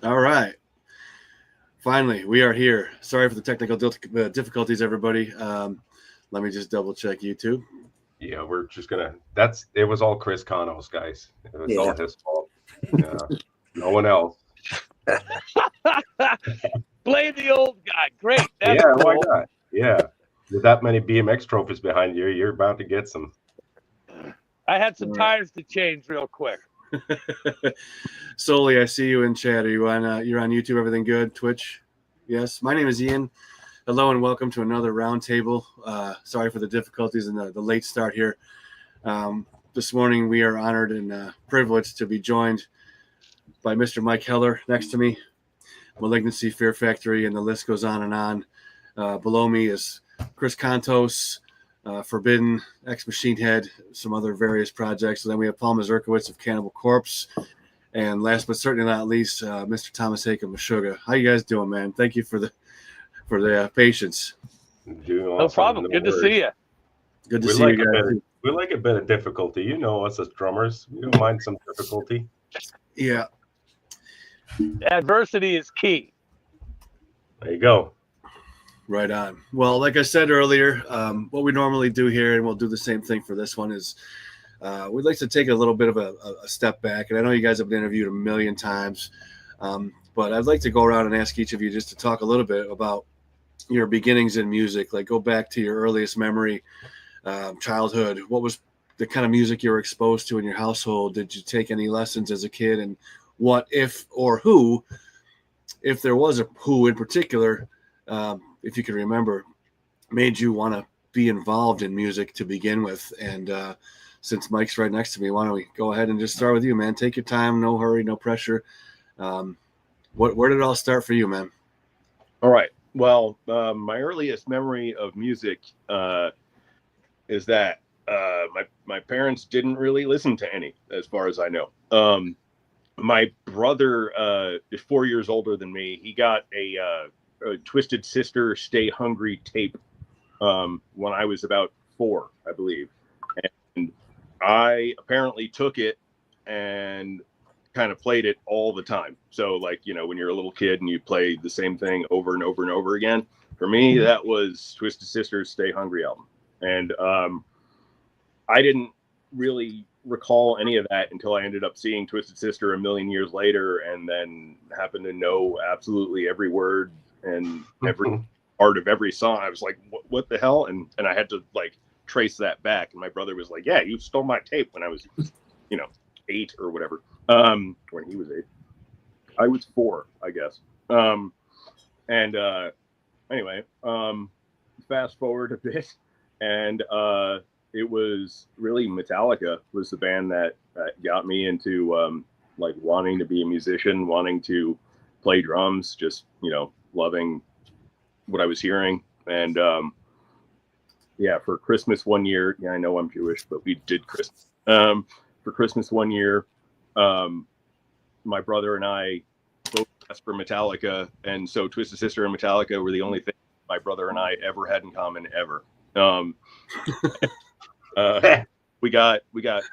All right. Finally, we are here. Sorry for the technical difficulties, everybody. Let me just double check YouTube. Yeah, we're just gonna. It was all Chris Kontos, guys. It was all his fault. No one else. Blame the old guy. Great. That's cool. Why not? Yeah. With that many BMX trophies behind you, you're about to get some. I had some tires to change real quick. Solely, I see you in chat. Are you on? You're on YouTube. Everything good? Twitch? Yes. My name is Ian. Hello and welcome to another roundtable. Sorry for the difficulties and the late start here. This morning we are honored and privileged to be joined by Mr. Mike Heller next to me, Malignancy, Fear Factory, and the list goes on and on. Below me is Chris Kontos, Forbidden, Ex Machine Head, some other various projects. And then we have Paul Mazurkiewicz of Cannibal Corpse. And last but certainly not least, Mr. Tomas Haake of Meshuggah. How you guys doing, man? Thank you for the patience. Doing awesome. No problem. Good to see you. Good to see you guys. We like a bit of difficulty. You know us as drummers. We don't mind some difficulty. Yeah. Adversity is key. There you go. Right on. Well, like I said earlier, what we normally do here, and we'll do the same thing for this one, is we'd like to take a little bit of a step back. And I know you guys have been interviewed a million times, but I'd like to go around and ask each of you just to talk a little bit about your beginnings in music. Like, go back to your earliest memory, childhood. What was the kind of music you were exposed to in your household? Did you take any lessons as a kid? And what, if, or who, if there was a who in particular, if you can remember, made you want to be involved in music to begin with? And since Mike's right next to me, why don't we go ahead and just start with you, man? Take your time, no hurry, no pressure. Where did it all start for you, man? All right. Well, my earliest memory of music is that my parents didn't really listen to any, as far as I know. My brother is 4 years older than me. He got a Twisted Sister Stay Hungry tape when I was about 4, I believe. And I apparently took it and kind of played it all the time. So, like, you know, when you're a little kid and you play the same thing over and over and over again, for me, that was Twisted Sister's Stay Hungry album. And I didn't really recall any of that until I ended up seeing Twisted Sister a million years later, and then happened to know absolutely every word and every part of every song. I was like, what the hell? And I had to, like, trace that back. And my brother was like, yeah, you stole my tape when I was, 8 or whatever. When he was 8. I was 4, I guess. Anyway, fast forward a bit, and it was really Metallica was the band that got me into like wanting to be a musician, wanting to play drums, just, loving what I was hearing. And for Christmas one year, I know I'm Jewish, but we did Christmas. For Christmas one year, my brother and I both asked for Metallica, and so Twisted Sister and Metallica were the only thing my brother and I ever had in common ever. We got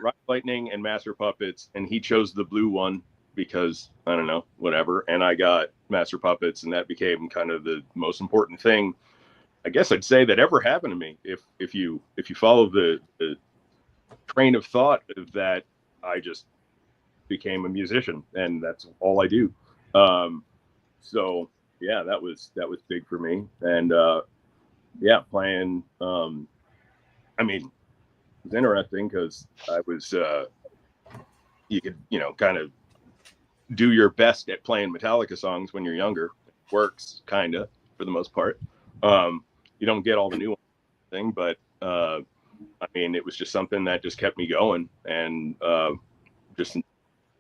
Rock Lightning and Master Puppets, and he chose the blue one because, I don't know, whatever. And I got Master Puppets, and that became kind of the most important thing, I guess I'd say, that ever happened to me. If you follow the train of thought of that, I just became a musician, and that's all I do. So yeah, that was big for me. And playing, I mean, it was interesting because I was you could kind of do your best at playing Metallica songs when you're younger. It works kind of for the most part. You don't get all the new thing, but I mean, it was just something that just kept me going, and just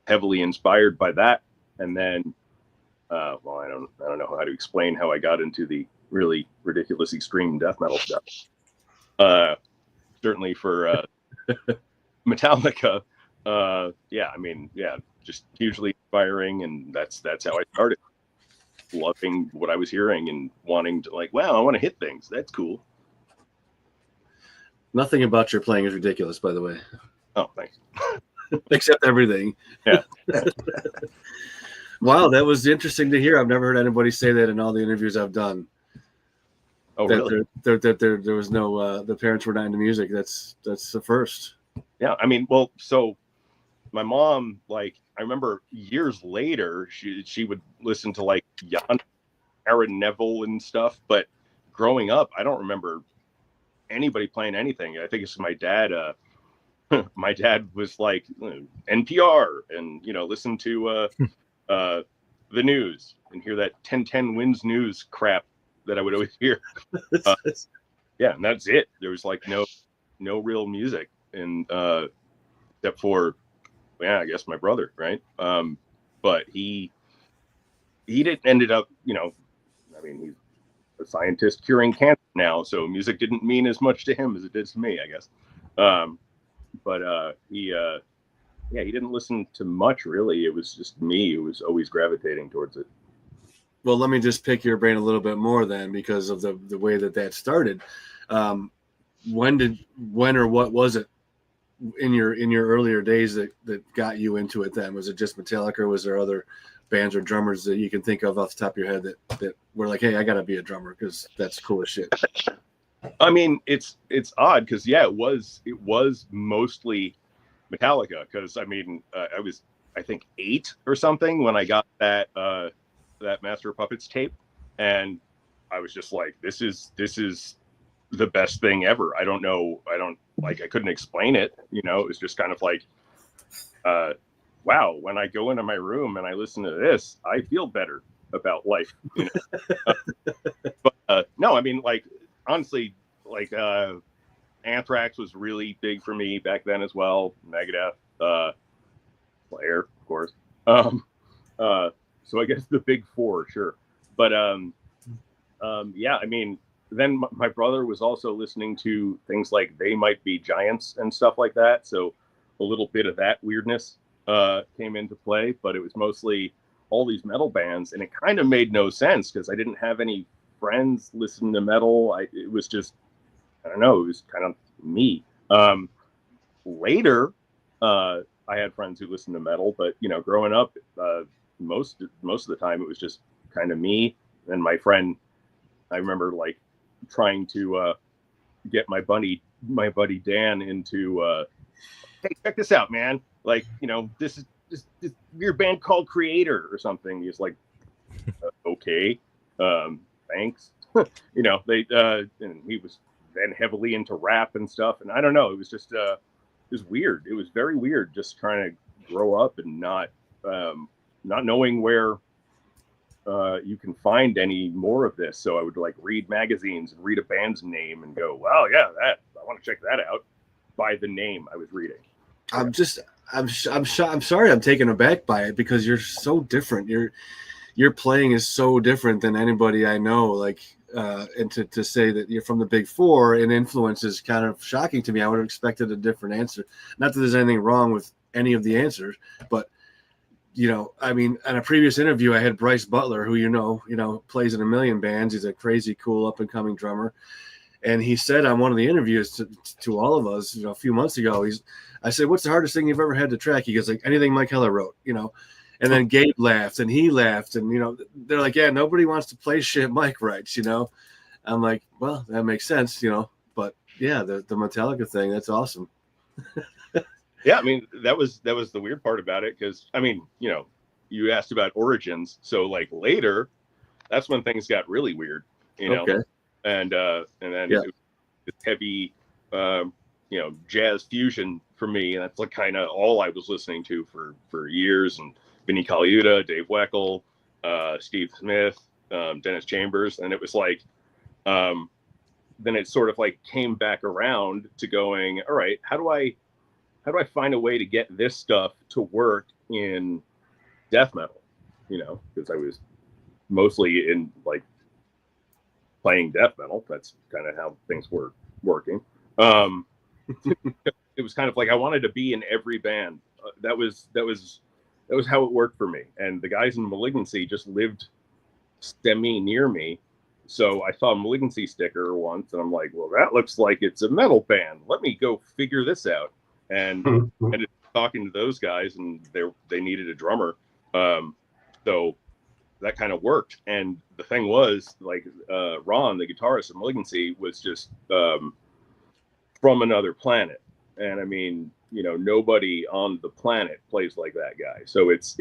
heavily inspired by that. And then, I don't know how to explain how I got into the really ridiculous extreme death metal stuff. Certainly for Metallica, just hugely inspiring, and that's how I started, loving what I was hearing and wanting to, like, wow, I want to hit things. That's cool. Nothing about your playing is ridiculous, by the way. Oh, thanks. Except everything. Yeah. Wow, that was interesting to hear. I've never heard anybody say that in all the interviews I've done. Oh, that really? There was no the parents were not into music. That's the first. Yeah, I mean, well, so my mom, like, I remember years later, she would listen to like Jan, Aaron Neville and stuff. But growing up, I don't remember anybody playing anything. I think it's my dad. My dad was like NPR, and listen to the news and hear that 10-10 wins news crap that I would always hear. Yeah, and that's it. There was like no real music, and except for, yeah, I guess my brother, right? But he ended up, I mean, he's a scientist curing cancer now, so music didn't mean as much to him as it did to me, I guess. But he didn't listen to much, really. It was just me who was always gravitating towards it. Well, let me just pick your brain a little bit more then, because of the way that started. When or what was it in your earlier days that got you into it then? Was it just Metallica, or was there other bands or drummers that you can think of off the top of your head that were like, hey, I gotta be a drummer because that's cool as shit? I mean, it's odd because it was mostly Metallica, because I mean, I was, I think, 8 or something when I got that Master of Puppets tape, and I was just like, this is the best thing ever. I couldn't explain it. It was just kind of like, wow, when I go into my room and I listen to this, I feel better about life. But no, I mean, like, honestly, like Anthrax was really big for me back then as well. Megadeth, Slayer, of course. So I guess the big 4, sure. But yeah, I mean, then my brother was also listening to things like They Might Be Giants and stuff like that. So a little bit of that weirdness came into play, but it was mostly all these metal bands, and it kind of made no sense because I didn't have any friends listening to metal. It was just, I don't know, it was kind of me. Later, I had friends who listened to metal, but growing up, most of the time it was just kind of me and my friend. I remember like trying to get my buddy Dan into, hey, check this out, man. Like, this is this weird band called Creator or something. He's like, okay, thanks. They and he was then heavily into rap and stuff, and I don't know, it was just it was weird. It was very weird just trying to grow up and not knowing where you can find any more of this. So I would like read magazines and read a band's name and go, wow, yeah, I want to check that out by the name I was reading. I'm sorry, I'm taken aback by it because you're so different. Your playing is so different than anybody I know. Like, and to say that you're from the Big 4 and influence is kind of shocking to me. I would have expected a different answer. Not that there's anything wrong with any of the answers, but I mean, in a previous interview, I had Bryce Butler, who plays in a million bands. He's a crazy, cool, up and coming drummer. And he said on one of the interviews to all of us, a few months ago, I said, what's the hardest thing you've ever had to track? He goes, like, anything Mike Heller wrote, And then Gabe laughed and he laughed. And, they're like, yeah, nobody wants to play shit Mike writes, I'm like, well, that makes sense, But, yeah, the Metallica thing, that's awesome. Yeah, I mean, that was the weird part about it, because, I mean, you asked about origins. So, like, later, that's when things got really weird, Okay. And then Yeah. it was heavy, jazz fusion for me. And that's like kind of all I was listening to for years. And Vinnie Colaiuta, Dave Weckl, Steve Smith, Dennis Chambers. And it was like, then it sort of like came back around to going, all right, how do I find a way to get this stuff to work in death metal? Because I was mostly in like playing death metal. That's kind of how things were working. It was kind of like I wanted to be in every band. That was how it worked for me. And the guys in Malignancy just lived semi near me. So I saw a Malignancy sticker once, and I'm like, well, that looks like it's a metal band. Let me go figure this out. And ended up talking to those guys, and they needed a drummer. So that kind of worked. And the thing was, like, Ron, the guitarist of Malignancy, was just from another planet. And I mean, you know, nobody on the planet plays like that guy. So it's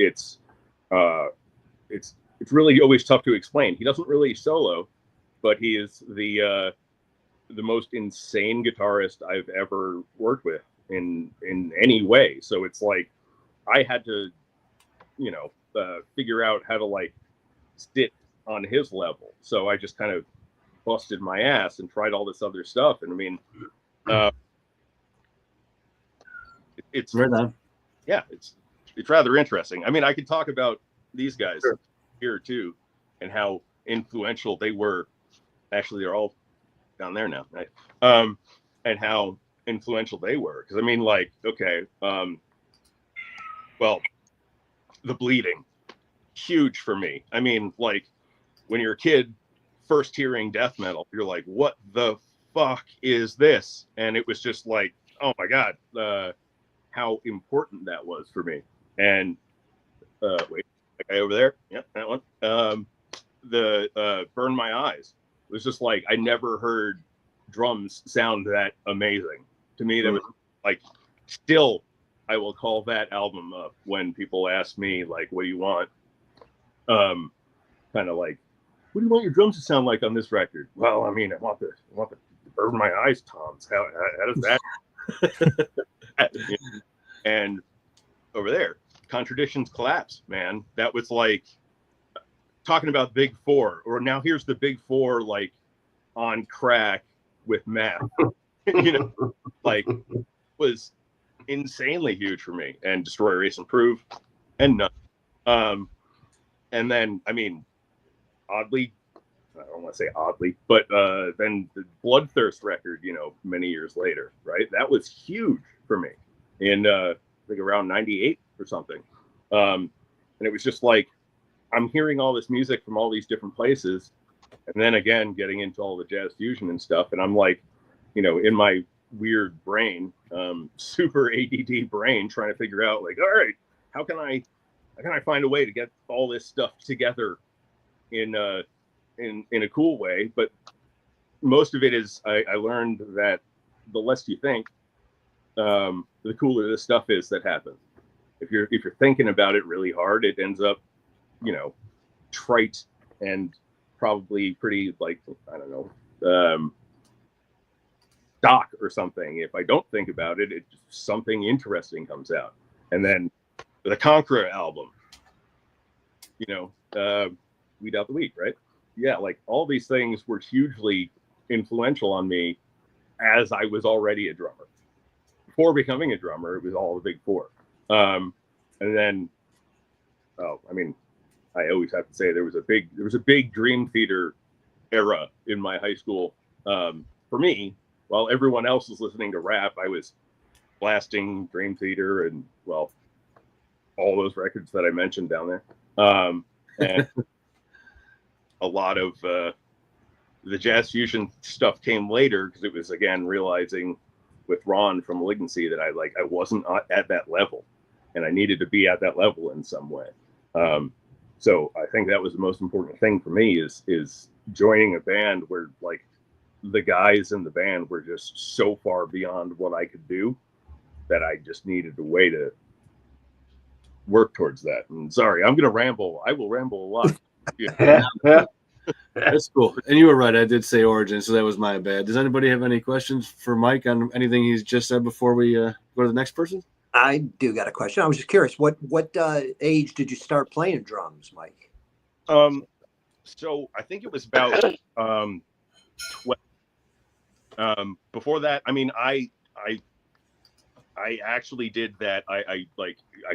really always tough to explain. He doesn't really solo, but he is the most insane guitarist I've ever worked with in any way. So it's like I had to, you know, figure out how to like sit on his level. So I just kind of busted my ass and tried all this other stuff. And I mean, it's right on. Yeah, it's rather interesting. I mean, I could talk about these guys here too, and how influential they were. Actually, they're all down there now, right? And how influential they were. Because I mean, like, okay, well, the Bleeding, huge for me. I mean, like, when you're a kid, first hearing death metal, you're like, what the fuck is this? And it was just like, oh my God, how important that was for me. And wait, that guy over there, yeah, that one. The Burn My Eyes was just like, I never heard drums sound that amazing. To me, that was like, still, I will call that album up when people ask me, like, what do you want? Kind of like, what do you want your drums to sound like on this record? Well, I mean, I want the Burn My Eyes toms. How does that? And over there, Contradictions Collapse, man. That was like talking about Big Four, or now here's the Big Four, like on crack with math. You know, like, was insanely huge for me. And Destroy, Erase, and Prove, and None. And then, I mean, oddly, I don't want to say oddly, but then the Bloodthirst record, you know, many years later, right? That was huge for me in I think around 98 or something. And it was just like, I'm hearing all this music from all these different places, and then again getting into all the jazz fusion and stuff, and I'm like, you know, in my weird brain, super ADD brain, trying to figure out, like, all right, how can I find a way to get all this stuff together in a cool way? But most of it is, I learned that the less you think, the cooler this stuff is that happens. If you're thinking about it really hard, it ends up, you know, trite and probably pretty, like, I don't know, stock or something. If I don't think about it, something interesting comes out. And then the Conqueror album, you know, Weed Out the Wheat, right? Yeah, like, all these things were hugely influential on me as I was already a drummer. Before becoming a drummer, it was all the Big Four. And then, I mean, I always have to say there was a big Dream Theater era in my high school. For me, while everyone else was listening to rap, I was blasting Dream Theater and, well, all those records that I mentioned down there. And a lot of the jazz fusion stuff came later, because it was, again, realizing with Ron from Malignancy that I wasn't at that level, and I needed to be at that level in some way. So I think that was the most important thing for me, is joining a band where, like, the guys in the band were just so far beyond what I could do that I just needed a way to work towards that. And sorry, I'm going to ramble. I will ramble a lot. Yeah. That's cool. And you were right. I did say Origin, so that was my bad. Does anybody have any questions for Mike on anything he's just said before we go to the next person? I do got a question. I was just curious. What age did you start playing drums, Mike? So I think it was about 12. Before that, I mean, I actually did that. I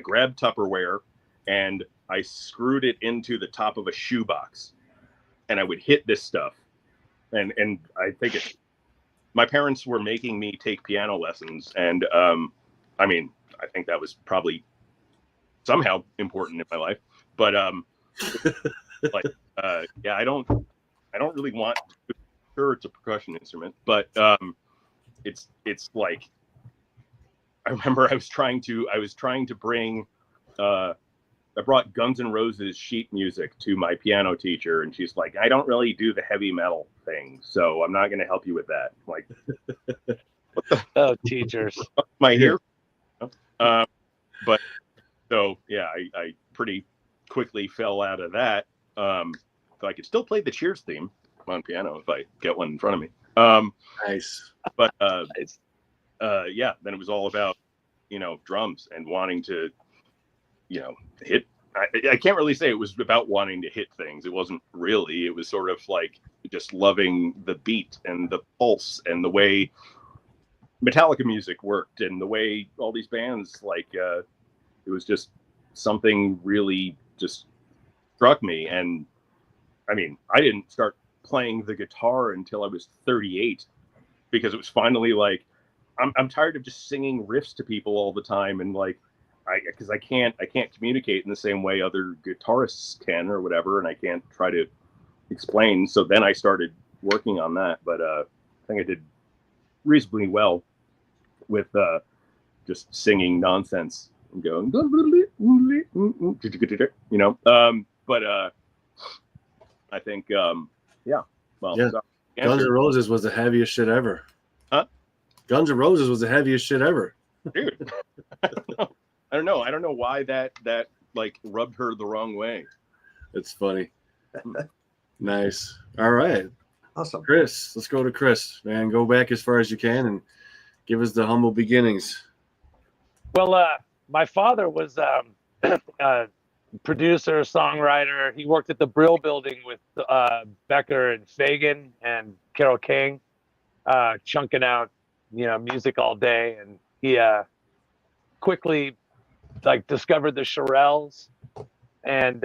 grabbed Tupperware and I screwed it into the top of a shoebox, and I would hit this stuff. And I think my parents were making me take piano lessons, and I mean, I think that was probably somehow important in my life. But yeah, I don't really want to. Sure, it's a percussion instrument, but it's like, I remember I was trying to bring brought Guns N' Roses sheet music to my piano teacher, and she's like, I don't really do the heavy metal thing, so I'm not going to help you with that. I'm like, what the? Oh, teachers. My ear. But so yeah, I pretty quickly fell out of that. So I could still play the Cheers theme on piano if I get one in front of me. Nice. But yeah, then it was all about, drums and wanting to, hit. I can't really say it was about wanting to hit things. It wasn't really. It was sort of like just loving the beat and the pulse and the way Metallica music worked and the way all these bands, like, it was just something really just struck me. And I mean, I didn't start playing the guitar until I was 38, because it was finally like, I'm tired of just singing riffs to people all the time. And like, because I can't communicate in the same way other guitarists can or whatever. And I can't try to explain. So then I started working on that, but I think I did reasonably well with just singing nonsense and going, but I think, yeah. Well, Yeah. Guns N' Roses was the heaviest shit ever. Huh? Guns N' Roses was the heaviest shit ever. Dude. I don't know. I don't know why that like rubbed her the wrong way. It's funny. Nice. All right. Awesome. Chris, let's go to Chris, man. Go back as far as you can and give us the humble beginnings. Well, my father was a producer, songwriter. He worked at the Brill Building with Becker and Fagan and Carole King, chunking out, music all day. And he quickly discovered the Shirelles. And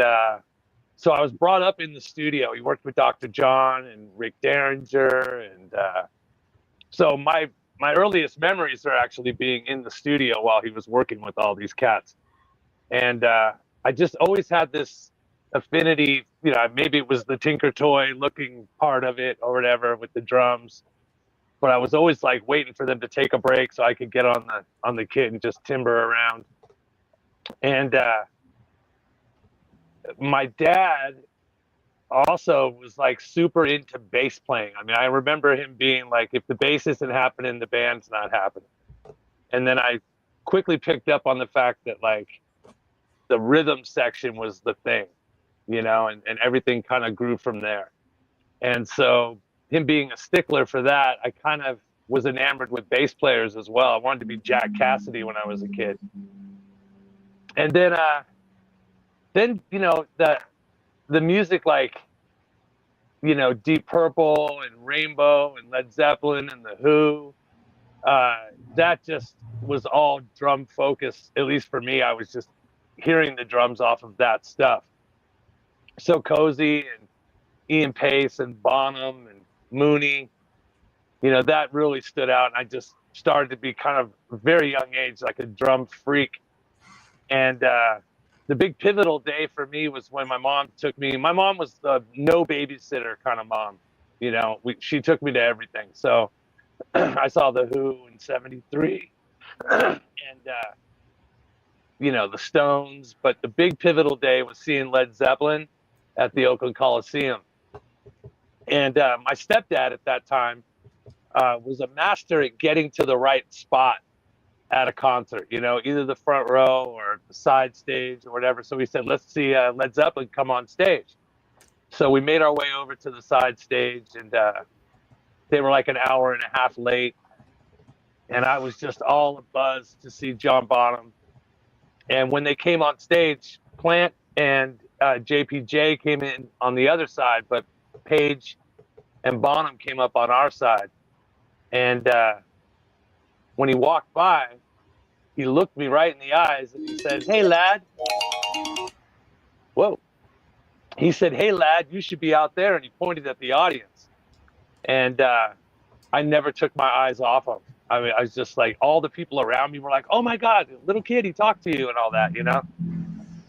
so I was brought up in the studio. He worked with Dr. John and Rick Derringer. And so my earliest memories are actually being in the studio while he was working with all these cats. And I just always had this affinity, maybe it was the Tinker Toy looking part of it or whatever with the drums. But I was always like waiting for them to take a break so I could get on the kit and just timber around. And my dad also was like super into bass playing. I mean, I remember him being like, if the bass isn't happening, the band's not happening. And then I quickly picked up on the fact that like the rhythm section was the thing, and everything kind of grew from there. And so him being a stickler for that, I kind of was enamored with bass players as well. I wanted to be Jack Cassidy when I was a kid. And then the music, like, Deep Purple and Rainbow and Led Zeppelin and The Who, that just was all drum focused. At least for me, I was just hearing the drums off of that stuff. So Cozy and Ian Pace and Bonham and Mooney, that really stood out. And I just started to be kind of a very young age, like a drum freak. And the big pivotal day for me was when my mom took me. My mom was the no babysitter kind of mom. She took me to everything. So I saw The Who in '73 and, the Stones. But the big pivotal day was seeing Led Zeppelin at the Oakland Coliseum. And my stepdad at that time was a master at getting to the right spot at a concert, either the front row or the side stage or whatever. So we said, let's see Led Zeppelin come on stage. So we made our way over to the side stage, and they were like an hour and a half late. And I was just all abuzz to see John Bonham. And when they came on stage, Plant and JPJ came in on the other side, but Page and Bonham came up on our side. And when he walked by, he looked me right in the eyes and he said, "Hey, lad." Whoa. He said, "Hey, lad, you should be out there." And he pointed at the audience. And I never took my eyes off him. I mean, I was just like, all the people around me were like, "Oh my God, little kid, he talked to you," and all that,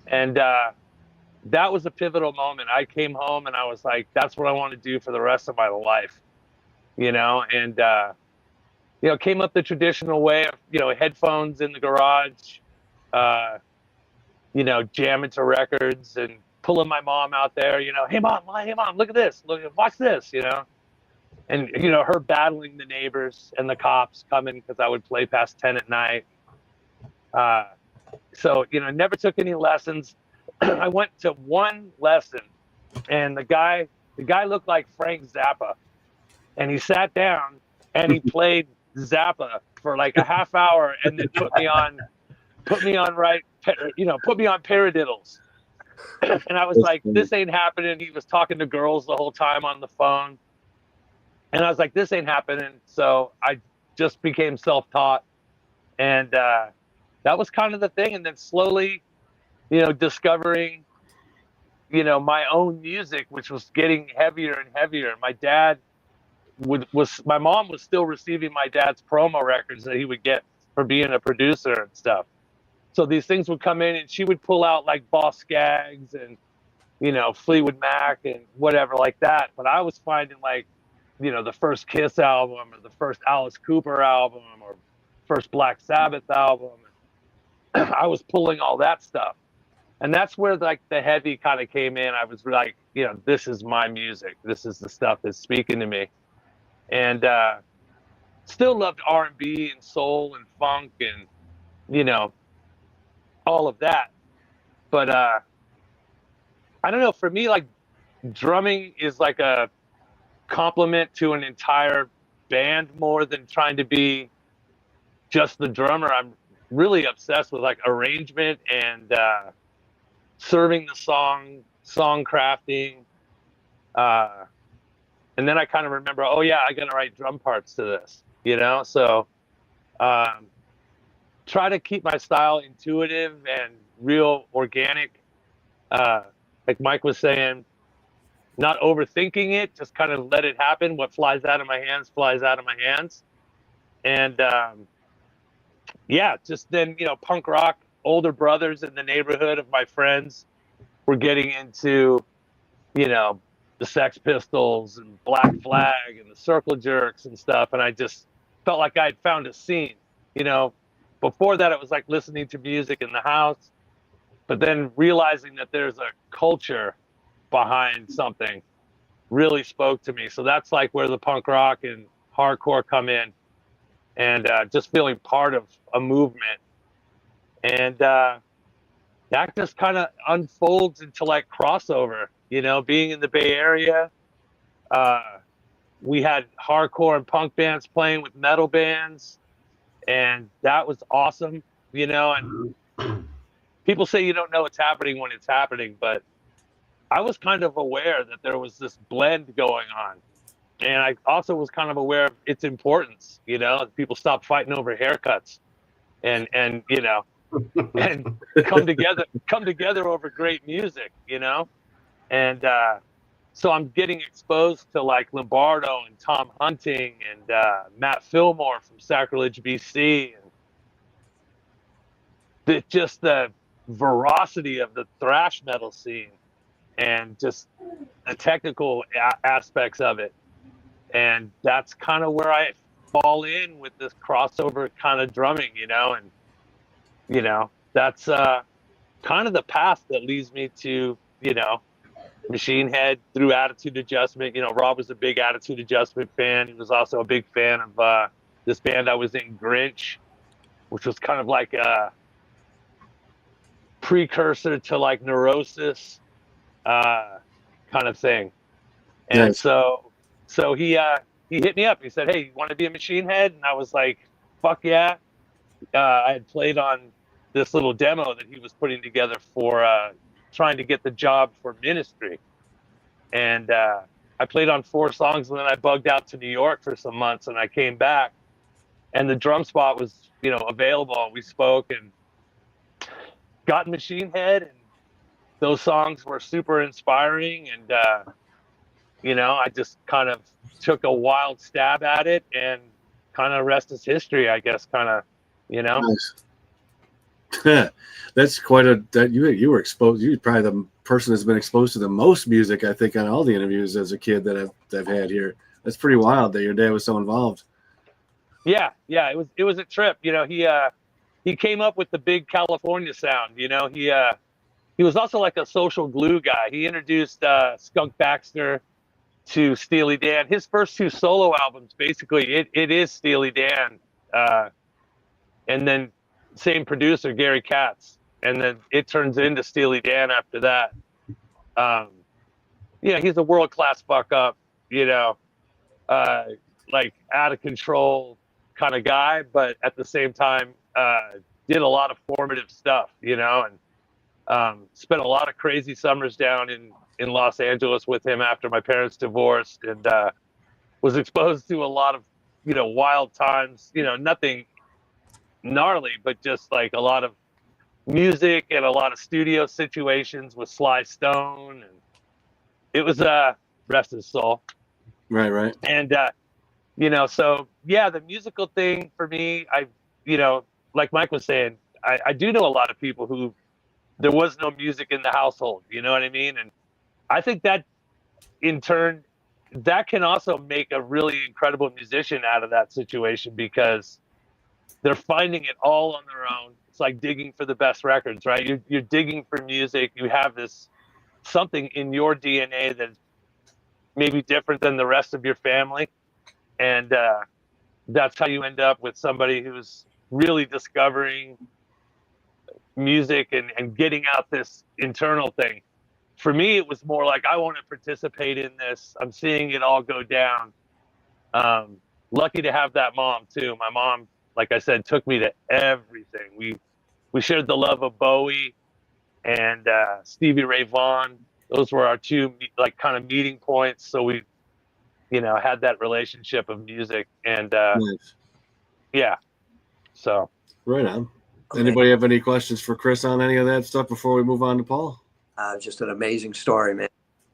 And that was a pivotal moment. I came home and I was like, that's what I want to do for the rest of my life, and came up the traditional way of, headphones in the garage, you know, jamming to records and pulling my mom out there, you know, hey mom, look at this, watch this, you know. And, you know, her battling the neighbors and the cops coming because I would play past 10 at night. So, you know, never took any lessons. I went to one lesson, and the guy looked like Frank Zappa, and he sat down and he played Zappa for like a half hour, and then put me on paradiddles. And I was like, this ain't happening. He was talking to girls the whole time on the phone. And I was like, this ain't happening. So I just became self-taught. And that was kind of the thing. And then slowly, you know, discovering, you know, my own music, which was getting heavier and heavier. My mom was still receiving my dad's promo records that he would get for being a producer and stuff. So these things would come in and she would pull out like Boss Skaggs and, you know, Fleetwood Mac and whatever like that. But I was finding like, you know, the first Kiss album or the first Alice Cooper album or first Black Sabbath album. I was pulling all that stuff. And that's where like the heavy kind of came in. I was like, you know, this is my music. This is the stuff that's speaking to me. And still loved R&B and soul and funk and, you know, all of that. But I don't know, for me, like drumming is like a compliment to an entire band more than trying to be just the drummer. I'm really obsessed with like arrangement and serving the song crafting. And then I kind of remember, oh yeah, I got to write drum parts to this, you know? So try to keep my style intuitive and real organic. Like Mike was saying, not overthinking it, just kind of let it happen. What flies out of my hands, flies out of my hands. And yeah, just then, you know, punk rock, older brothers in the neighborhood of my friends were getting into, you know, the Sex Pistols and Black Flag and the Circle Jerks and stuff. And I just felt like I'd found a scene, you know. Before that, it was like listening to music in the house, but then realizing that there's a culture behind something really spoke to me. So that's like where the punk rock and hardcore come in, and just feeling part of a movement. And that just kind of unfolds into like crossover, you know, being in the Bay Area. We had hardcore and punk bands playing with metal bands, and that was awesome, you know. And people say you don't know what's happening when it's happening, but I was kind of aware that there was this blend going on. And I also was kind of aware of its importance, you know. People stopped fighting over haircuts and you know, and come together over great music, you know. And so I'm getting exposed to like Lombardo and Tom Hunting and Matt Fillmore from Sacrilege BC, and just the veracity of the thrash metal scene and just the technical aspects of it. And that's kind of where I fall in with this crossover kind of drumming, you know. And you know, that's kind of the path that leads me to, you know, Machine Head through Attitude Adjustment. You know, Rob was a big Attitude Adjustment fan. He was also a big fan of this band I was in, Grinch, which was kind of like a precursor to like Neurosis kind of thing. And Nice. so he hit me up. He said, hey, you want to be a Machine Head? And I was like, fuck yeah. I had played on this little demo that he was putting together for trying to get the job for Ministry. And I played on 4 songs, and then I bugged out to New York for some months, and I came back, and the drum spot was, you know, available, and we spoke and got Machine Head, and those songs were super inspiring. And you know, I just kind of took a wild stab at it, and kind of rest is history, I guess, kind of, you know. Nice. That's quite a that you were exposed. You're probably the person that's been exposed to the most music, I think, on all the interviews as a kid that I've had here. That's pretty wild that your dad was so involved. Yeah, it was a trip. You know, he came up with the big California sound. You know, he was also like a social glue guy. He introduced Skunk Baxter to Steely Dan. His first 2 solo albums, basically, it is Steely Dan. And then same producer, Gary Katz. And then it turns into Steely Dan after that. Yeah, he's a world-class fuck up, you know, like out of control kind of guy, but at the same time, did a lot of formative stuff, you know, and spent a lot of crazy summers down in Los Angeles with him after my parents divorced, and was exposed to a lot of, you know, wild times, you know, nothing gnarly, but just like a lot of music and a lot of studio situations with Sly Stone, and it was rest his soul. Right. And you know, so yeah, the musical thing for me, you know, like Mike was saying, I do know a lot of people who there was no music in the household, you know what I mean? And I think that in turn, that can also make a really incredible musician out of that situation, because they're finding it all on their own. It's like digging for the best records, right? You're digging for music. You have this something in your DNA that's maybe different than the rest of your family. And that's how you end up with somebody who's really discovering music and getting out this internal thing. For me, it was more like, I want to participate in this. I'm seeing it all go down. Lucky to have that mom too. My mom, like I said, took me to everything. We shared the love of Bowie and Stevie Ray Vaughan. Those were our 2 like kind of meeting points. So we, you know, had that relationship of music, and Nice. yeah. So Right on. Anybody have any questions for Chris on any of that stuff before we move on to Paul? Just an amazing story, man.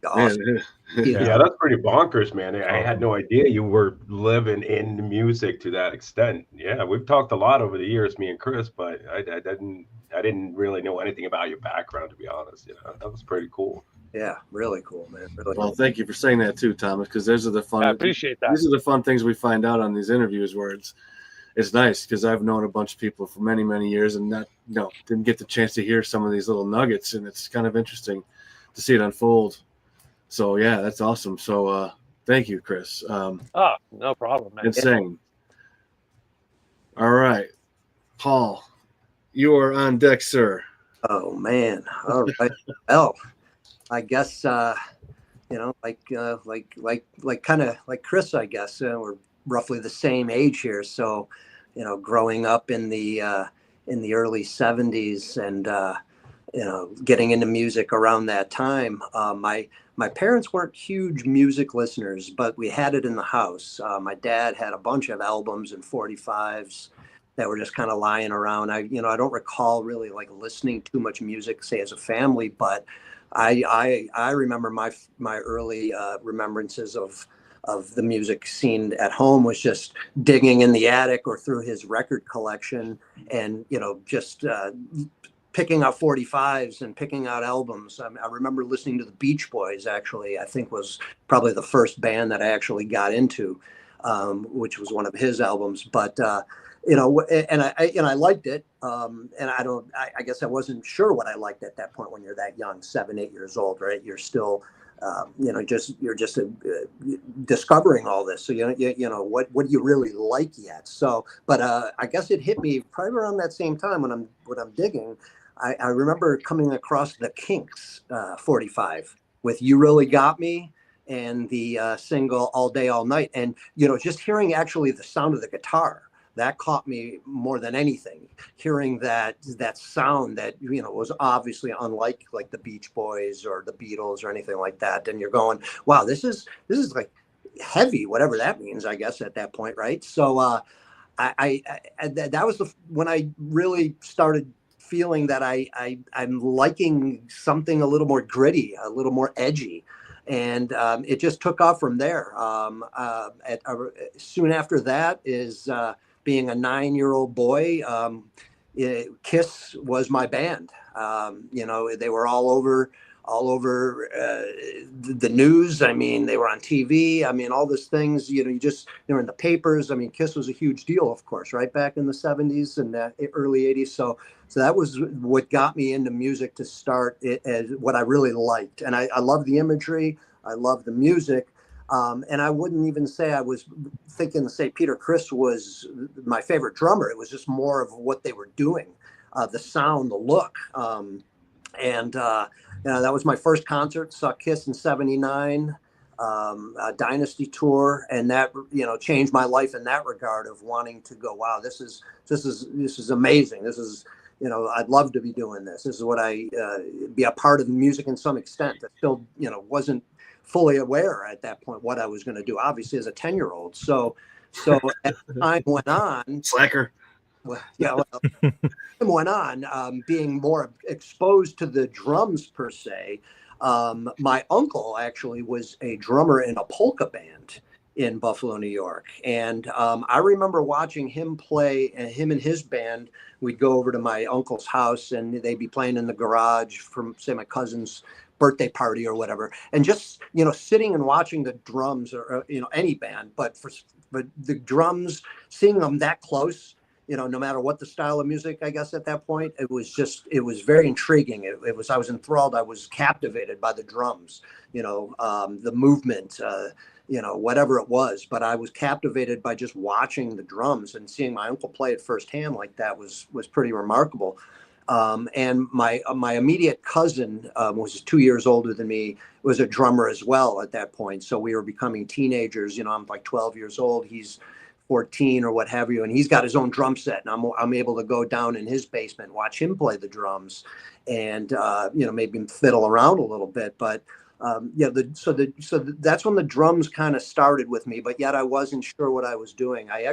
Awesome. Yeah, that's pretty bonkers, man. I had no idea you were living in the music to that extent. Yeah, we've talked a lot over the years, me and Chris, but I didn't really know anything about your background, to be honest. You know, that was pretty cool. Yeah, really cool, man. Really Well, cool. thank you for saying that too, Thomas, because those are the fun. I appreciate that. These are the fun things we find out on these interviews, where it's nice, because I've known a bunch of people for many, many years and didn't get the chance to hear some of these little nuggets, and it's kind of interesting to see it unfold. So yeah, that's awesome. So thank you, Chris. Oh, no problem, man. Insane. All right, Paul, you are on deck, sir. Oh man. All right. Well, I guess you know, like kind of like Chris, I guess we're roughly the same age here. So, you know, growing up in the early 70s and you know, getting into music around that time, my parents weren't huge music listeners, but we had it in the house. My dad had a bunch of albums and 45s that were just kind of lying around. I don't recall really like listening too much music, say, as a family, but I remember my early remembrances of the music scene at home was just digging in the attic or through his record collection, and, you know, just picking out 45s and picking out albums. I remember listening to the Beach Boys, actually. I think was probably the first band that I actually got into, which was one of his albums. But you know, and I liked it. And I guess I wasn't sure what I liked at that point when you're that young, 7, 8 years old, right? You're still, you know, you're just discovering all this. So, you know, what do you really like yet? So, but I guess it hit me probably around that same time when I'm digging. I remember coming across the Kinks 45 with "You Really Got Me" and the single "All Day All Night," and, you know, just hearing actually the sound of the guitar. That caught me more than anything. Hearing that sound that, you know, was obviously unlike like the Beach Boys or the Beatles or anything like that. And you're going, wow, this is like heavy, whatever that means, I guess, at that point, right? So that was when I really started feeling that I'm liking something a little more gritty, a little more edgy. And it just took off from there. Soon after that is being a 9-year-old boy, Kiss was my band. You know, they were all over the news. I mean, they were on TV. I mean, all these things, you know, they were in the papers. I mean, Kiss was a huge deal, of course, right back in the 70s and early 80s. So So that was what got me into music to start it as what I really liked. And I love the imagery. I love the music. And I wouldn't even say I was thinking, say, Peter Criss was my favorite drummer. It was just more of what they were doing, the sound, the look. That was my first concert. Saw Kiss in '79, a Dynasty tour, and that changed my life in that regard of wanting to go, wow, this is amazing. This is I'd love to be doing this. This is what be a part of the music in some extent. I still wasn't fully aware at that point what I was going to do. Obviously, as a 10-year-old. So as time went on, slacker. Well, time went on, being more exposed to the drums per se. My uncle actually was a drummer in a polka band in Buffalo, New York. And I remember watching him play, and him and his band, we'd go over to my uncle's house and they'd be playing in the garage from, say, my cousin's birthday party or whatever. And just, sitting and watching the drums or any band, but the drums, seeing them that close, no matter what the style of music, I guess at that point, it was very intriguing. I was enthralled. I was captivated by the drums, the movement, whatever it was, but I was captivated by just watching the drums, and seeing my uncle play it firsthand like that was pretty remarkable. And my immediate cousin was 2 years older than me, was a drummer as well at that point. So we were becoming teenagers. I'm like 12 years old. He's 14 or what have you, and he's got his own drum set, and I'm able to go down in his basement, watch him play the drums, and maybe fiddle around a little bit. But so that's when the drums kind of started with me. But yet I wasn't sure what I was doing. I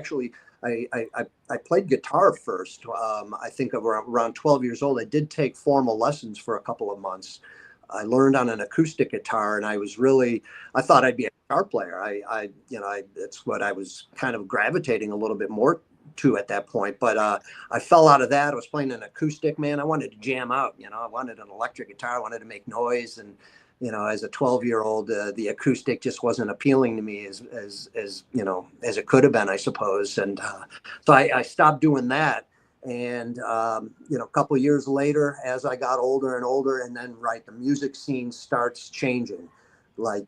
played guitar first. I think around 12 years old. I did take formal lessons for a couple of months. I learned on an acoustic guitar, and I thought I'd be a guitar player. It's what I was kind of gravitating a little bit more to at that point. But I fell out of that. I was playing an acoustic, man. I wanted to jam out. I wanted an electric guitar. I wanted to make noise. And as a 12-year-old, the acoustic just wasn't appealing to me as it could have been, I suppose. And so I stopped doing that. And, a couple of years later, as I got older and older, and then, the music scene starts changing. Like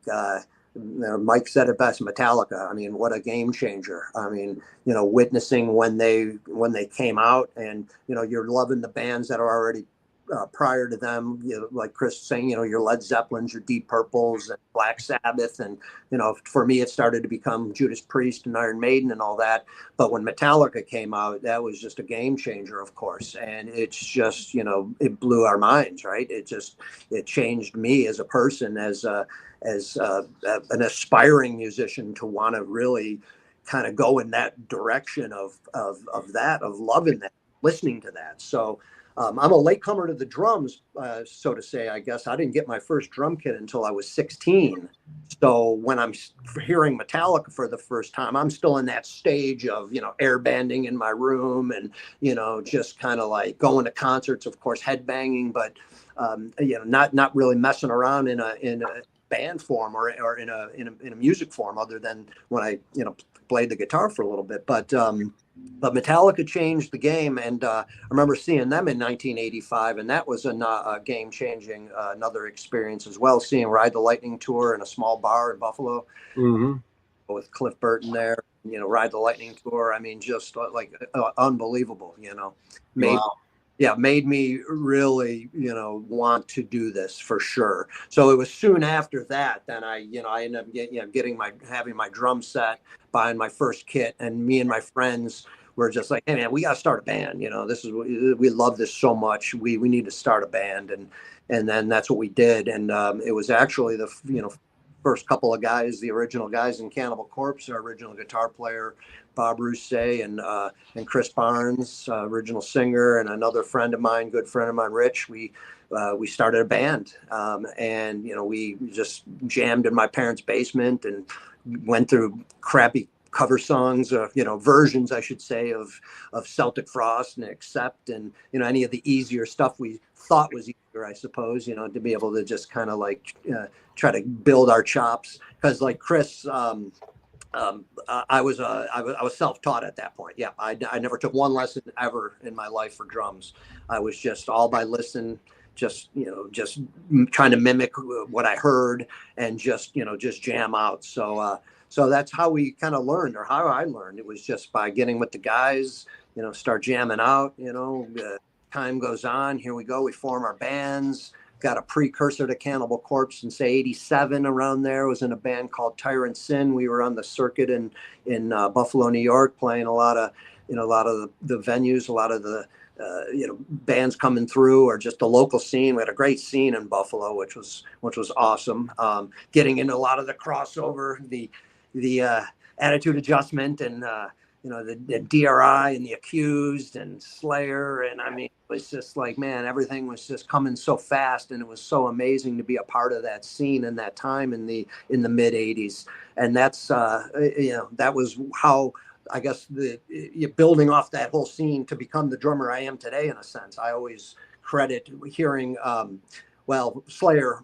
Mike said it best, Metallica. I mean, what a game changer. I mean, witnessing when they came out, and, you're loving the bands that are already prior to them, like Chris saying, your Led Zeppelins, your Deep Purples, and Black Sabbath, and for me it started to become Judas Priest and Iron Maiden and all that. But when Metallica came out, that was just a game changer, of course, and it's just it blew our minds, right? It changed me as a person, as an aspiring musician, to want to really kind of go in that direction of loving that, listening to that. So I'm a latecomer to the drums, so to say, I guess. I didn't get my first drum kit until I was 16. So when I'm hearing Metallica for the first time, I'm still in that stage of, air banding in my room, and, just kind of like going to concerts, of course, headbanging, but, not really messing around in a band form or in a music form, other than when I, played the guitar for a little bit. But Metallica changed the game, and I remember seeing them in 1985, and that was a game-changing another experience as well. Seeing Ride the Lightning tour in a small bar in Buffalo, with Cliff Burton there, Ride the Lightning tour. I mean, just like unbelievable. Made me really, want to do this for sure. So it was soon after that, then I ended up having my drum set, buying my first kit, and me and my friends were just like, hey man, we got to start a band. We love this so much. We need to start a band. And then that's what we did. And it was actually the, first couple of guys, the original guys in Cannibal Corpse, our original guitar player, Bob Rousset, and Chris Barnes, original singer, and another good friend of mine, Rich. We started a band, and we just jammed in my parents' basement and went through crappy cover songs, versions, I should say, of Celtic Frost and Accept, and any of the easier stuff we thought was easier, I suppose, to be able to just kind of like try to build our chops, because like Chris I was self-taught at that point. Yeah, I never took one lesson ever in my life for drums. I was just all by listen, just trying to mimic what I heard and just jam out. So that's how we kind of learned, or how I learned. It was just by getting with the guys, start jamming out. Time goes on. Here we go. We form our bands. Got a precursor to Cannibal Corpse in say '87, around there. Was in a band called Tyrant Sin. We were on the circuit in Buffalo, New York, playing a lot of the venues, a lot of the bands coming through, or just the local scene. We had a great scene in Buffalo, which was awesome. Getting into a lot of the crossover, the Attitude Adjustment, and the DRI and the Accused and Slayer, and I mean, it was just like, man, everything was just coming so fast, and it was so amazing to be a part of that scene in that time in the mid '80s. And that's that was how, I guess, building off that whole scene to become the drummer I am today. In a sense, I always credit hearing Slayer.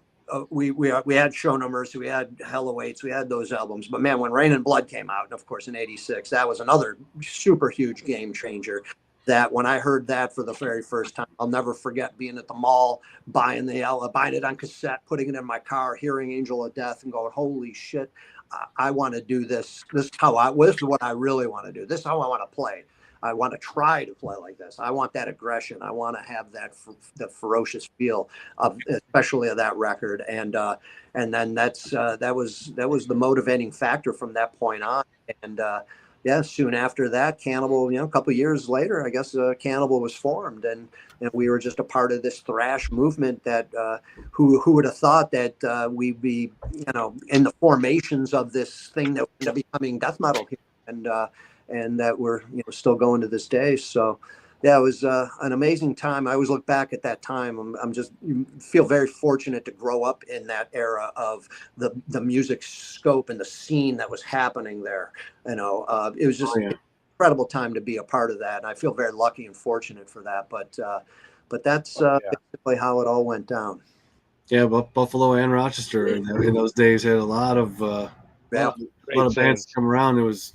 We had Show Numbers, we had Hell Awaits, we had those albums. But man, when Rain and Blood came out, of course, in '86, that was another super huge game changer. That when I heard that for the very first time, I'll never forget being at the mall, buying it on cassette, putting it in my car, hearing Angel of Death, and going, holy shit, I want to do this. This is what I really want to do. This is how I want to play. I want to try to play like this. I want that aggression. I want to have the ferocious feel of, especially of that record. And then that was the motivating factor from that point on. And soon after that, Cannibal, a couple of years later, I guess Cannibal was formed, and we were just a part of this thrash movement. That who would have thought that we'd be in the formations of this thing that would end up becoming death metal here, and that we're still going to this day. So yeah, it was an amazing time. I always look back at that time. I'm just feel very fortunate to grow up in that era of the music scope and the scene that was happening there. It was just an incredible time to be a part of that, and I feel very lucky and fortunate for that. But that's basically how it all went down. Yeah, Buffalo and Rochester in those days had a lot of bands come around. It was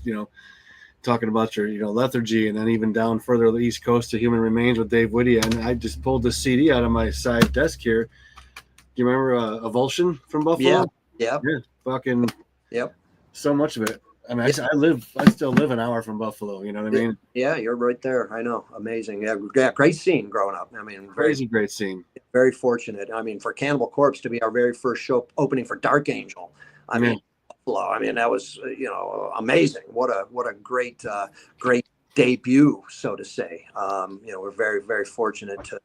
talking about your Lethargy, and then even down further to the East Coast to Human Remains with Dave Whitty. And I just pulled this CD out of my side desk here. Do you remember Avulsion from Buffalo? Yeah. Fucking so much of it. I mean, I still live an hour from Buffalo, you know what I mean? Yeah, you're right there. I know. Amazing. Yeah, great scene growing up. I mean, great scene. Very fortunate. I mean, for Cannibal Corpse to be our very first show opening for Dark Angel. I mean, that was amazing. What a great debut, so to say. We're very, very fortunate to